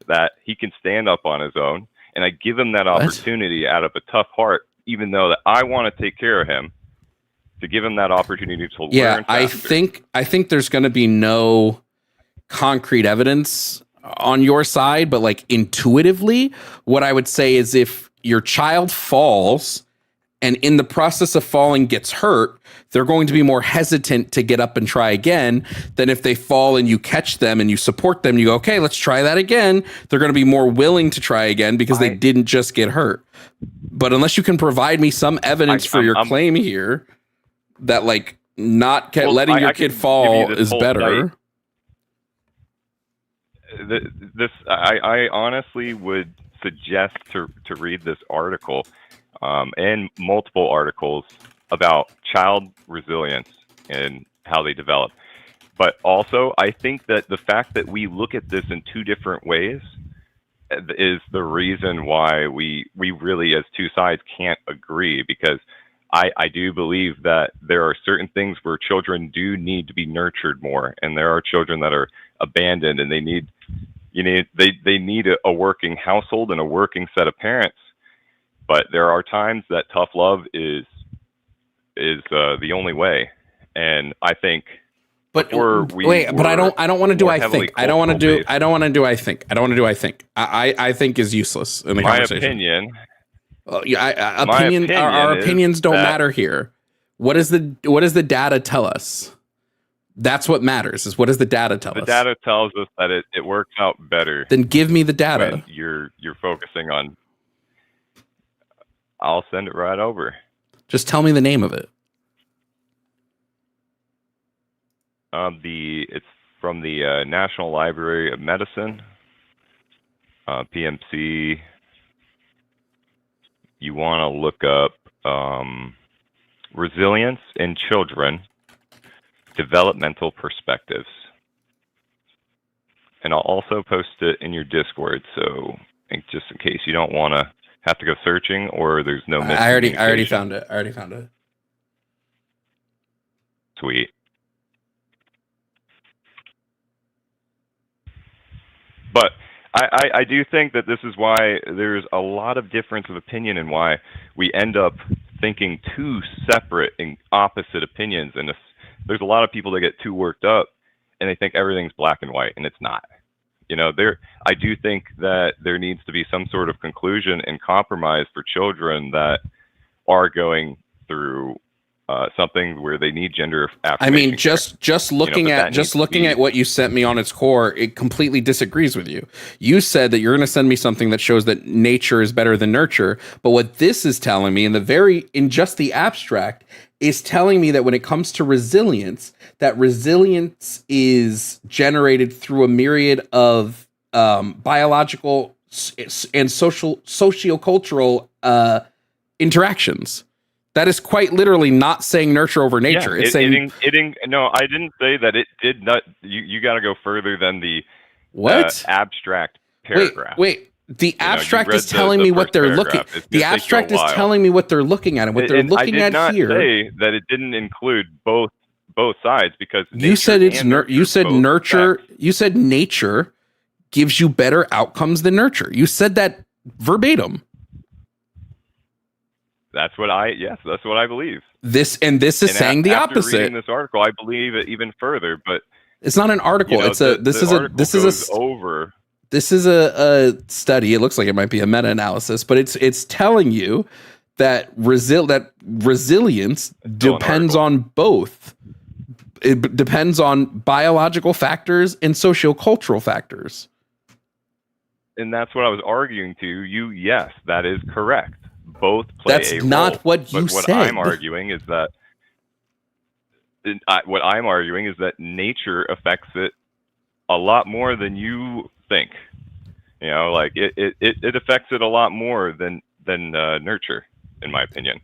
that he can stand up on his own, and I give him that opportunity out of a tough heart, even though that I want to take care of him, to give them that opportunity to learn. Yeah, faster. I think there's going to be no concrete evidence on your side, but like intuitively, what I would say is if your child falls and in the process of falling gets hurt, they're going to be more hesitant to get up and try again than if they fall and you catch them and you support them. You go, okay, let's try that again. They're going to be more willing to try again because they didn't just get hurt. But unless you can provide me some evidence for your claim here that like not letting your kid fall is better. I honestly would suggest to read this article and multiple articles about child resilience and how they develop. But also, I think that the fact that we look at this in two different ways is the reason why we really, as two sides, can't agree. Because I do believe that there are certain things where children do need to be nurtured more, and there are children that are abandoned, and they need a working household and a working set of parents. But there are times that tough love is the only way, and I think. But I don't want to do. I think. I don't want to do. I don't want to do. I think. I don't want to do. I think. I think is useless in the conversation. Opinion. Our opinions don't matter here. What does the data tell us? That's what matters. Is what does the data tell us? The data tells us that it works out better. Then give me the data. When you're focusing on. I'll send it right over. Just tell me the name of it. It's from the National Library of Medicine, PMC. You want to look up resilience in children, developmental perspectives. And I'll also post it in your Discord, so just in case you don't want to have to go searching or there's no miscommunication. I already found it. Sweet. But I do think that this is why there's a lot of difference of opinion and why we end up thinking two separate and opposite opinions. And there's a lot of people that get too worked up and they think everything's black and white, and it's not. I do think that there needs to be some sort of conclusion and compromise for children that are going through something where they need gender affirmation. I mean, just looking at what you sent me on its core, it completely disagrees with you. You said that you're going to send me something that shows that nature is better than nurture, but what this is telling me in just the abstract is telling me that when it comes to resilience, that resilience is generated through a myriad of biological and sociocultural interactions. That is quite literally not saying nurture over nature. Yeah, it's saying no, I didn't say that it did not. You got to go further than the abstract paragraph. Wait. The abstract is telling me what they're looking. The abstract is telling me what they're looking at and what they're looking at here. I did not say that it didn't include both sides because you said you said nurture. You said nature gives you better outcomes than nurture. You said that verbatim. That's what I believe. This is saying the opposite. After reading this article, I believe it even further, but it's not an article. This is a study. It looks like it might be a meta-analysis, but it's telling you that resilience depends on both. It depends on biological factors and sociocultural factors. And that's what I was arguing to you. Yes, that is correct. Both play That's a role. not what you said. What I'm arguing is that nature affects it a lot more than you think. Like it affects it a lot more than nurture, in my opinion.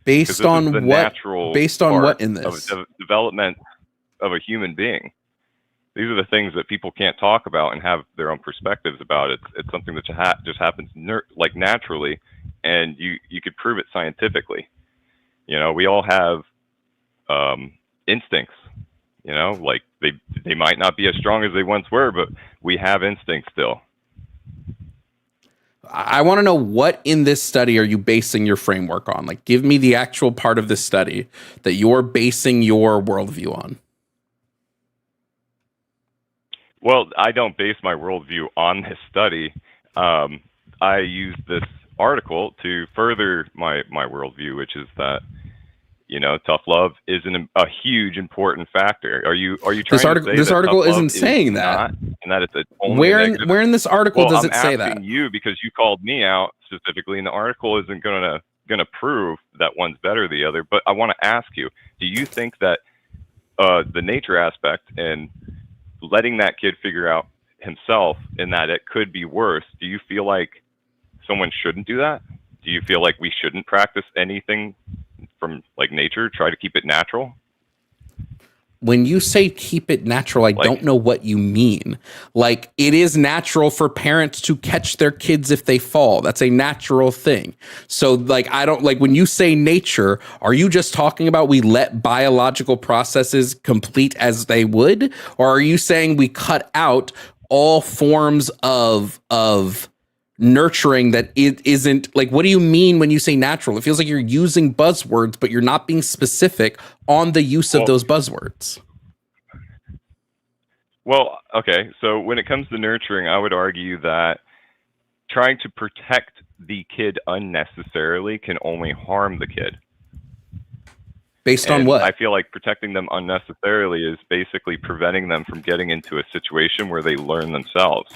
Based on what? Based on what in this? Of development of a human being. These are the things that people can't talk about and have their own perspectives about. It's something that just happens naturally. And you could prove it scientifically. We all have instincts. Like they might not be as strong as they once were, but we have instincts still. I want to know what in this study are you basing your framework on? Like, give me the actual part of this study that you're basing your worldview on. Well, I don't base my worldview on this study. I use this article to further my worldview, which is that, you know, tough love is a huge important factor. Are you trying to say this that article tough love isn't saying that? not, and that it's only Where in this article does it say that? I'm asking you because you called me out specifically, and the article isn't gonna prove that one's better than the other. But I want to ask you: do you think that the nature aspect and letting that kid figure out himself, and that it could be worse? Do you feel like someone shouldn't do that? Do you feel like we shouldn't practice anything from like nature, try to keep it natural? When you say keep it natural, I don't know what you mean. Like, it is natural for parents to catch their kids if they fall. That's a natural thing. So, like, I don't, like, when you say nature, are you just talking about we let biological processes complete as they would? Or are you saying we cut out all forms of nurturing that it isn't, like, what do you mean when you say natural? It feels like you're using buzzwords, but you're not being specific on the use of those buzzwords. Well, okay. So when it comes to nurturing, I would argue that trying to protect the kid unnecessarily can only harm the kid. Based on what? I feel like protecting them unnecessarily is basically preventing them from getting into a situation where they learn themselves.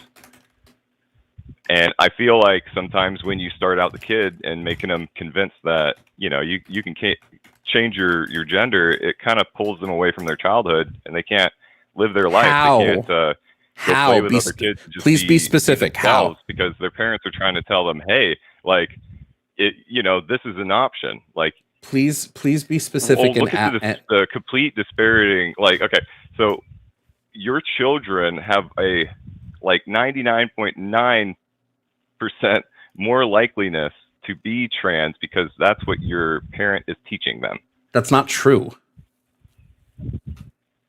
And I feel like sometimes when you start out the kid and making them convinced that, you know, you can change your gender, it kind of pulls them away from their childhood and they can't live their life. How? They can't go play with other kids. And just please be specific. How? Because their parents are trying to tell them, hey, like, you know, this is an option. Like, please be specific. Well, look at the complete disparaging. Like, okay, so your children have a like 99.9% more likeliness to be trans because that's what your parent is teaching them. That's not true.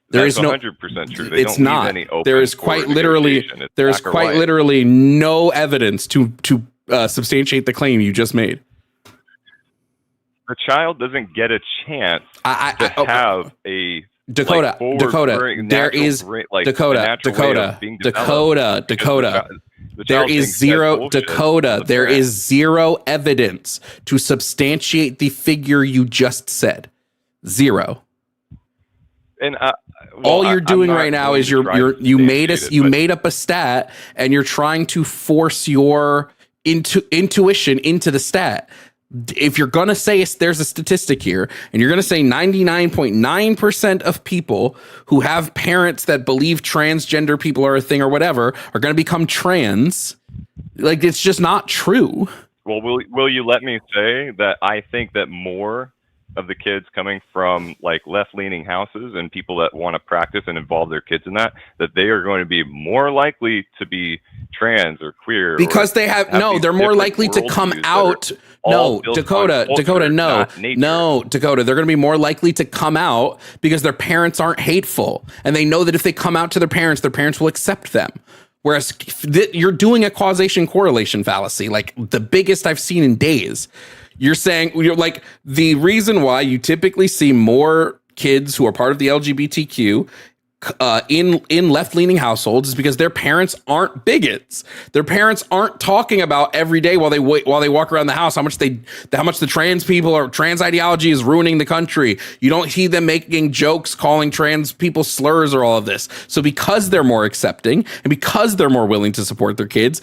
That's 100% true. They it's don't not. Need any open there is quite literally no evidence to substantiate the claim you just made. The child doesn't get a chance to have a Dakota. There is zero evidence to substantiate the figure you just said. Zero. And all you're doing right now is you made up a stat and you're trying to force your intuition into the stat. If you're going to say there's a statistic here and you're going to say 99.9% of people who have parents that believe transgender people are a thing or whatever are going to become trans, like, it's just not true. Well, will you let me say that I think that more of the kids coming from like left-leaning houses and people that want to practice and involve their kids in that they are going to be more likely to be trans or queer because they have they're more likely to come out. No, Dakota, they're going to be more likely to come out because their parents aren't hateful and they know that if they come out to their parents will accept them. Whereas you're doing a causation correlation fallacy, like the biggest I've seen in days. You're saying, you're like, the reason why you typically see more kids who are part of the LGBTQ in left-leaning households is because their parents aren't bigots. Their parents aren't talking about every day while they walk around the house how much the trans people or trans ideology is ruining the country. You don't see them making jokes calling trans people slurs or all of this. So because they're more accepting and because they're more willing to support their kids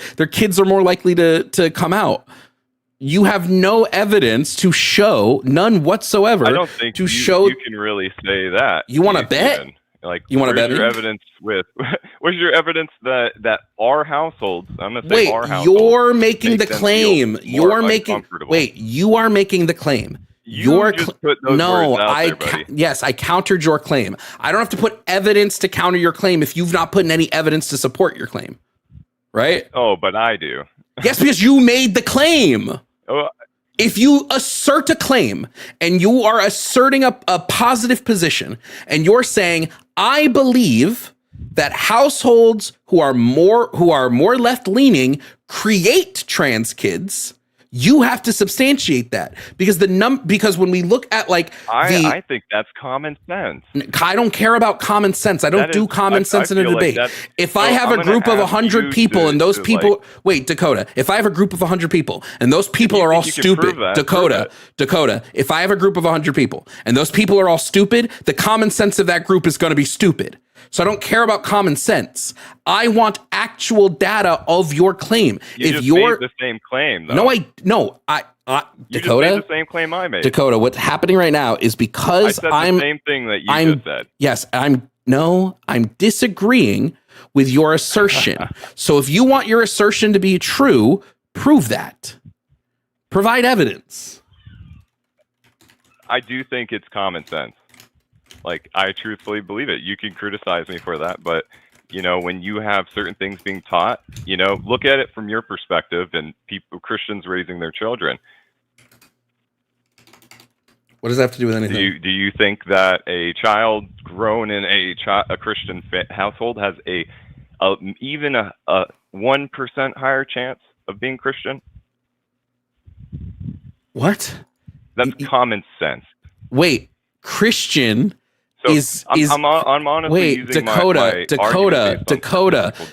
are more likely to come out. You have no evidence to show, none whatsoever. I don't think you can really say that. You want to bet? Even. Like, you want to bet? Your evidence with? Where's your evidence that our households? I'm gonna say our households. You're making the claim. You are making the claim. Yes, I countered your claim. I don't have to put evidence to counter your claim if you've not put any evidence to support your claim. Right? Oh, but I do. Yes, because you made the claim. Oh, if you assert a claim and you are asserting a positive position and you're saying, I believe that households who are more left leaning create trans kids, you have to substantiate that, because because when we look at like I think that's common sense. I don't care about common sense. I don't do common sense in a debate. If I have a group of 100 people and those people wait, Dakota, if I have a group of 100 people and those people are all stupid, Dakota, if I have a group of 100 people and those people are all stupid, the common sense of that group is going to be stupid. So I don't care about common sense. I want actual data of your claim. If you're made the same claim, though. Dakota, you just made the same claim I made. Dakota, what's happening right now is because the same thing that you just said. Yes, I'm disagreeing with your assertion. So if you want your assertion to be true, prove that. Provide evidence. I do think it's common sense. Like, I truthfully believe it. You can criticize me for that, but, when you have certain things being taught, look at it from your perspective and Christians raising their children. What does that have to do with anything? Do you think that a child grown in a Christian household has even a 1% higher chance of being Christian? What? That's common sense. Wait, Christian... So I'm honestly using Dakota.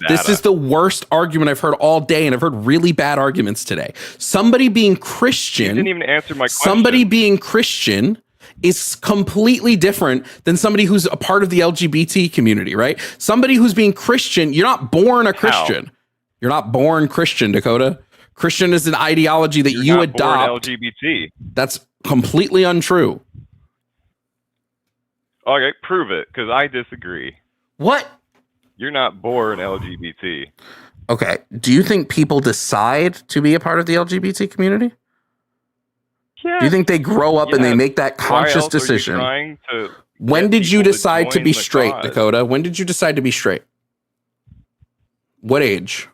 This is the worst argument I've heard all day, and I've heard really bad arguments today. Somebody being Christian, you didn't even answer my question. Somebody being Christian is completely different than somebody who's a part of the LGBT community, right? Somebody who's being Christian, you're not born a Christian. How? You're not born Christian, Dakota. Christian is an ideology that you adopt. Born LGBT. That's completely untrue. Okay, prove it, because I disagree. What? You're not born LGBT. Okay. Do you think people decide to be a part of the LGBT community? Yeah. Do you think they grow up and they make that conscious decision? When did you decide to be straight, Dakota? When did you decide to be straight? What age?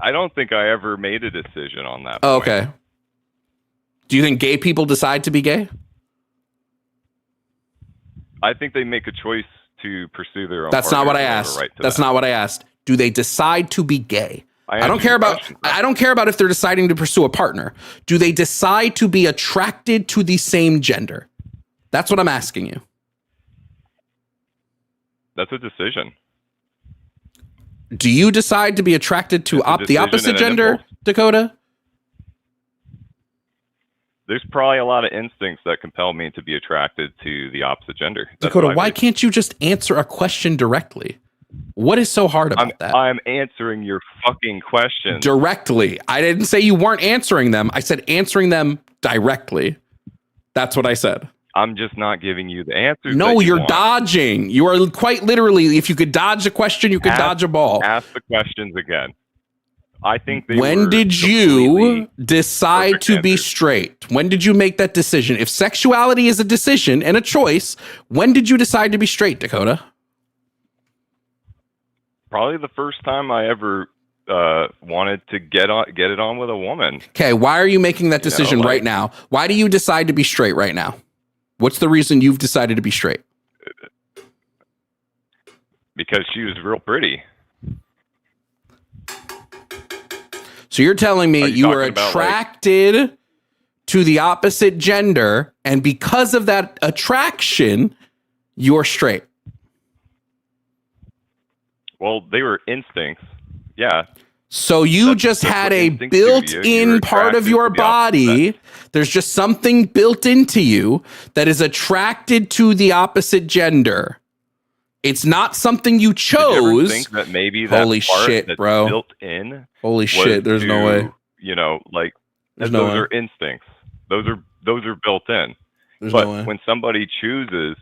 I don't think I ever made a decision on that. Oh, okay. Do you think gay people decide to be gay? I think they make a choice to pursue their own. That's not what I asked. That's not what I asked. Do they decide to be gay? I don't care about if they're deciding to pursue a partner. Do they decide to be attracted to the same gender? That's what I'm asking you. That's a decision. Do you decide to be attracted to the opposite gender, Dakota? There's probably a lot of instincts that compel me to be attracted to the opposite gender. Dakota, why can't you just answer a question directly? What is so hard about that? I'm answering your fucking question. Directly. I didn't say you weren't answering them. I said answering them directly. That's what I said. I'm just not giving you the answers. No, you're dodging. You are quite literally, if you could dodge a question, you could dodge a ball. Ask the questions again. I think when did you decide to be straight? When did you make that decision? If sexuality is a decision and a choice, when did you decide to be straight, Dakota? Probably the first time I ever wanted to get it on with a woman. Okay, why are you making that decision right now? Why do you decide to be straight right now? What's the reason you've decided to be straight? Because she was real pretty. So you're telling me you were attracted to the opposite gender, and because of that attraction, you're straight. Well, they were instincts. Yeah. So you just had a built-in part of your body. There's just something built into you that is attracted to the opposite gender. It's not something you chose. Did you ever think that maybe that Holy part shit, that's bro. built in? Holy shit, there's no way. Those are instincts. Those are built in. There's but no way. when somebody chooses,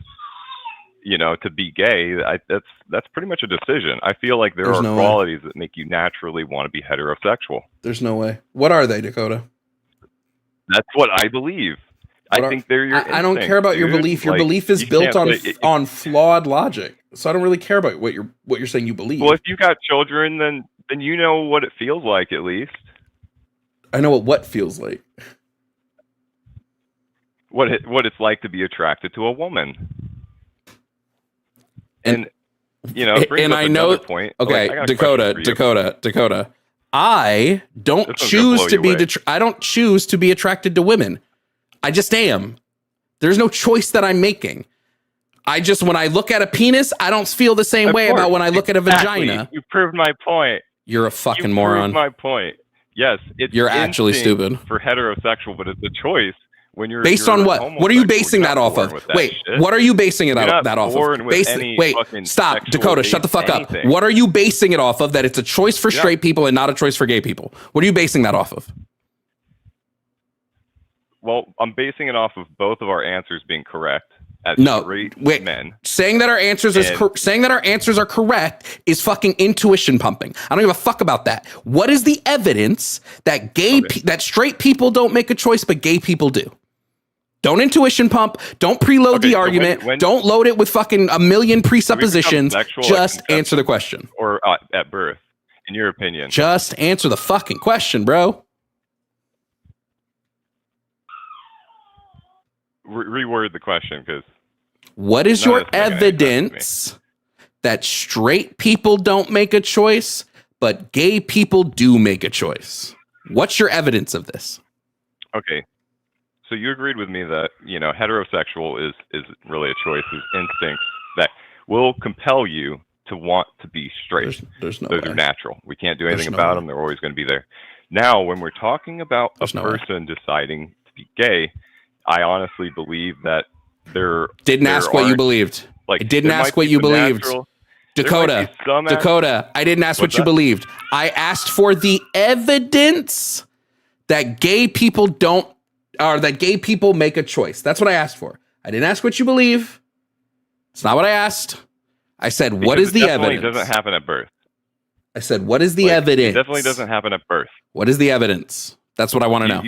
to be gay, that's pretty much a decision. I feel like there are qualities that make you naturally want to be heterosexual. There's no way. What are they, Dakota? That's what I believe. I think they're your instincts, I don't care about your belief. Your belief is built on flawed logic. So I don't really care about what you're saying you believe. Well, if you got children, then you know what it feels like, at least. I know what feels like. What it's like to be attracted to a woman. And it brings and up I know. another point. Okay, Like, I got a question for you. Dakota. I don't This one's gonna choose blow to you be. away. I don't choose to be attracted to women. I just am. There's no choice that I'm making. When I look at a penis, I don't feel the same Of way course, about when I look at a exactly. vagina. You proved my point. You're a fucking You moron. proved my point. Yes, You're actually instinct stupid. for heterosexual, but it's a choice when you're Based you're on what? What are you homosexual. basing You're that not off born of? with that Wait, shit. what are you basing You're not that off born of? with any fucking Stop, sexual Dakota, shut the fuck anything. up. What are you basing it off of? That it's a choice for straight people and not a choice for gay people. What are you basing that off of? Well, I'm basing it off of both of our answers being correct as straight men. Saying that our answers are correct is fucking intuition pumping. I don't give a fuck about that. What is the evidence that that straight people don't make a choice but gay people do? Don't intuition pump. Don't preload the argument. Don't load it with fucking a million presuppositions. Just answer the question. Or at birth, in your opinion. Just answer the fucking question, bro. Reword the question, because what is your evidence that straight people don't make a choice, but gay people do make a choice? What's your evidence of this? Okay. So you agreed with me that, heterosexual is really a choice, is instincts that will compel you to want to be straight. There's no Those way. are natural. We can't do anything about them. They're always going to be there. Now, when we're talking about a person deciding to be gay, I honestly believe that didn't ask what you believed. I didn't ask what you believed. Dakota, I didn't ask what you believed. I asked for the evidence that gay people that gay people make a choice. That's what I asked for. I didn't ask what you believe. It's not what I asked. I said, what is the evidence? It doesn't happen at birth. I said, what is the evidence? It definitely doesn't happen at birth. What is the evidence? That's what I want to know.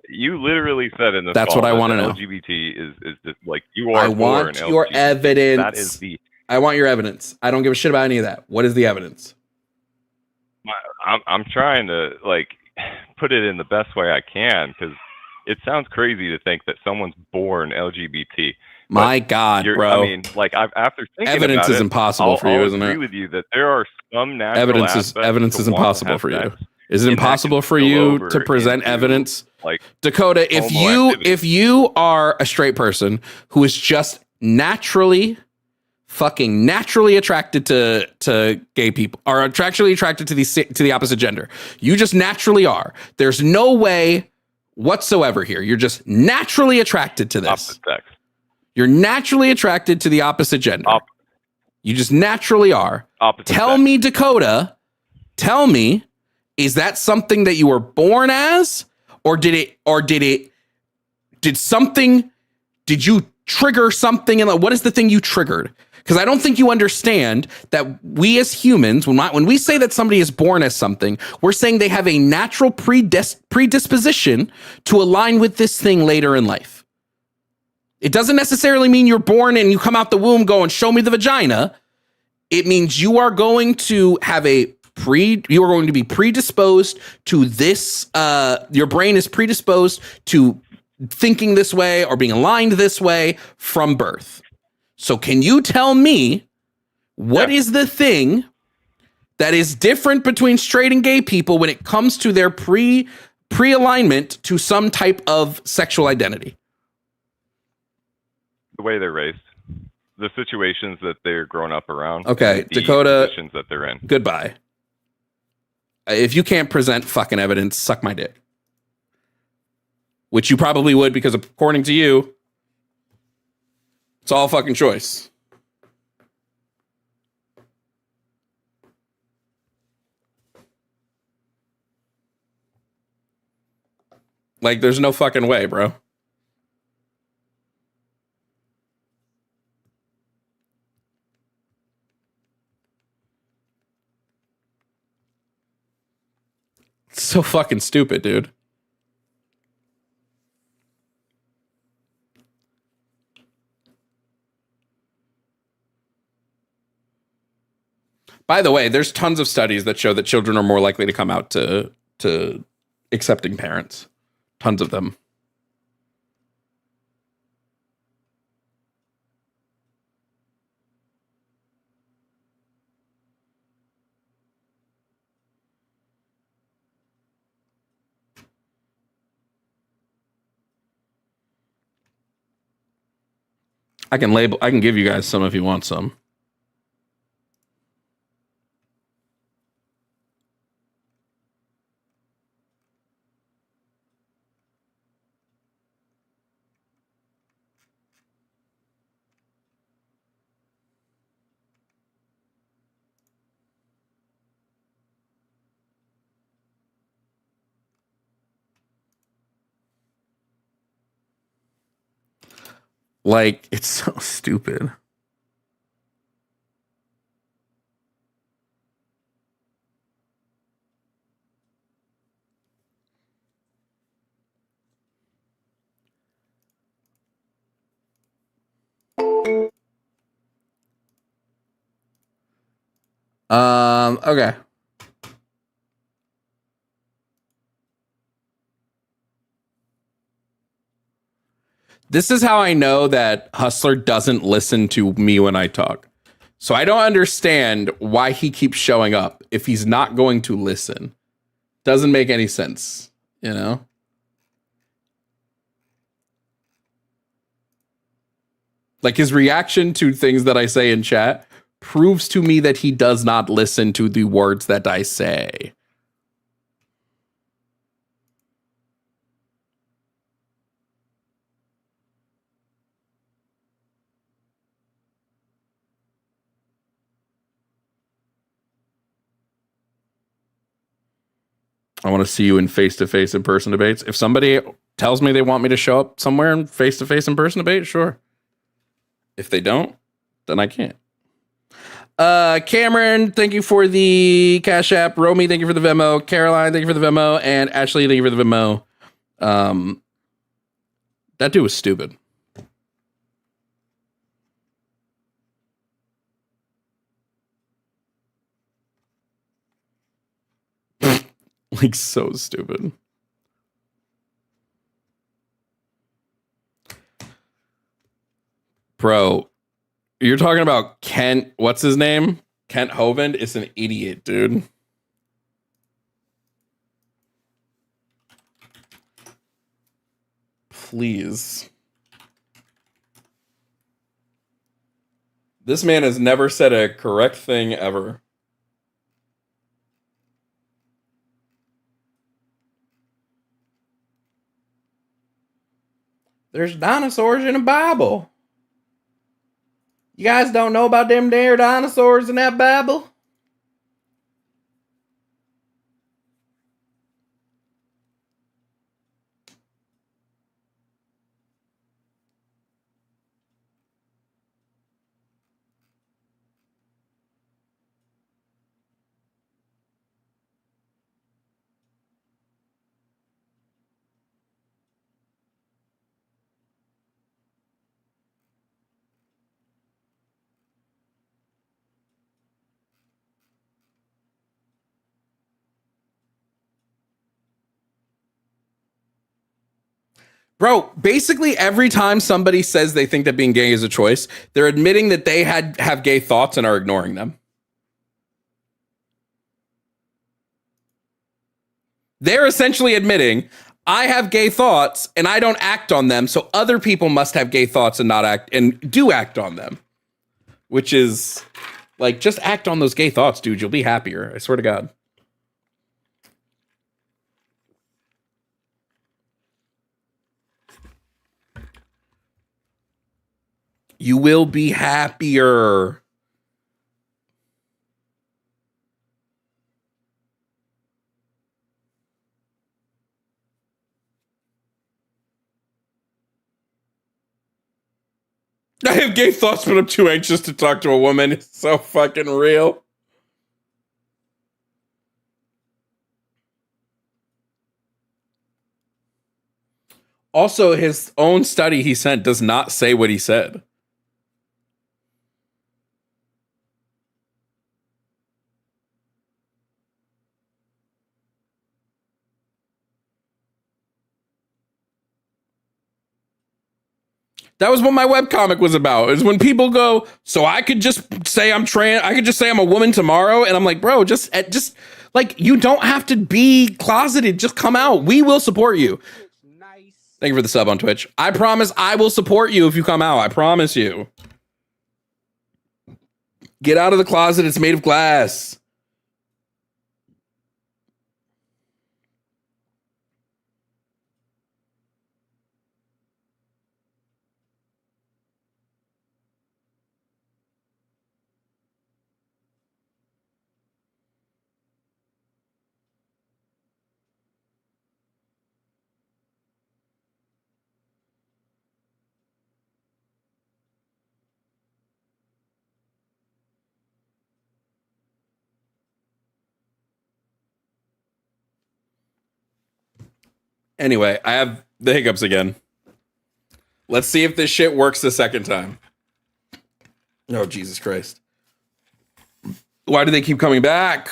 You literally said in the That's what I want to know. LGBT is like you are. I want your evidence. That is I want your evidence. I don't give a shit about any of that. What is the evidence? I'm trying to put it in the best way I can, because it sounds crazy to think that someone's born LGBT. My God, bro. I mean, after thinking evidence about is impossible for you, isn't it? I agree with you that there are some natural evidence is impossible for you. Is it impossible for you to present evidence? Dakota, if you are a straight person who is just naturally attracted to gay people, or naturally attracted to the opposite gender, you just naturally are. There's no way whatsoever here. You're just naturally attracted to this. Opposite sex. You're naturally attracted to the opposite gender. You just naturally are. Tell me, Dakota, is that something that you were born as, or did you trigger something? And what is the thing you triggered? Because I don't think you understand that we as humans, when we say that somebody is born as something, we're saying they have a natural predisposition to align with this thing later in life. It doesn't necessarily mean you're born and you come out the womb going, show me the vagina. It means you are going to have you are going to be predisposed to this. Your brain is predisposed to thinking this way or being aligned this way from birth. So can you tell me what is the thing that is different between straight and gay people when it comes to their pre-alignment to some type of sexual identity? The way they're raised, the situations that they're grown up around. Okay, the Dakota, positions that they're in. Goodbye. If you can't present fucking evidence, suck my dick. Which you probably would, because according to you, it's all fucking choice. There's no fucking way, bro. It's so fucking stupid, dude. By the way, there's tons of studies that show that children are more likely to come out to accepting parents. Tons of them. I can give you guys some if you want some. Like, it's so stupid. Okay. This is how I know that Hustler doesn't listen to me when I talk. So I don't understand why he keeps showing up if he's not going to listen. Doesn't make any sense, you know? Like, his reaction to things that I say in chat proves to me that he does not listen to the words that I say. I want to see you in face-to-face in-person debates. If somebody tells me they want me to show up somewhere in face-to-face in-person debate, sure. If they don't, then I can't. Cameron, thank you for the Cash App. Romy, thank you for the Venmo. Caroline, thank you for the Venmo. And Ashley, thank you for the Venmo. That dude was stupid. Like, so stupid. Bro, you're talking about Kent, what's his name? Kent Hovind is an idiot, dude. Please. This man has never said a correct thing ever. There's dinosaurs in the Bible. You guys don't know about them there dinosaurs in that Bible? Bro, basically every time somebody says they think that being gay is a choice, they're admitting that they have gay thoughts and are ignoring them. They're essentially admitting, I have gay thoughts and I don't act on them, so other people must have gay thoughts and not act and do act on them. Which is like, just act on those gay thoughts, dude. You'll be happier. I swear to God. You will be happier. I have gay thoughts, but I'm too anxious to talk to a woman. It's so fucking real. Also, his own study he sent does not say what he said. That was what my webcomic was about. Is when people go, so I could just say I'm trans, I could just say I'm a woman tomorrow, and I'm like, bro, just like, you don't have to be closeted. Just come out. We will support you. Thank you for the sub on Twitch. I promise I will support you if you come out. I promise you. Get out of the closet. It's made of glass. Anyway, I have the hiccups again. Let's see if this shit works the second time. Oh, Jesus Christ. Why do they keep coming back?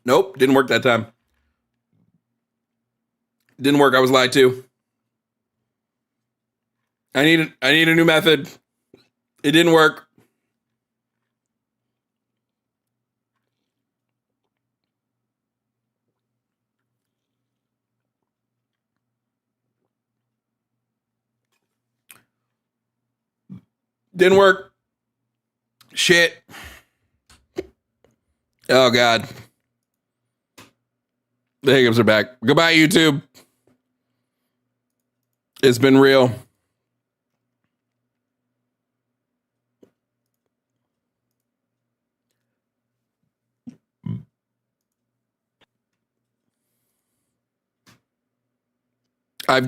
Nope, didn't work that time. Didn't work. I was lied to. I need a new method. It didn't work. Didn't work. Shit. Oh, God. The hiccups are back. Goodbye, YouTube. It's been real. I've done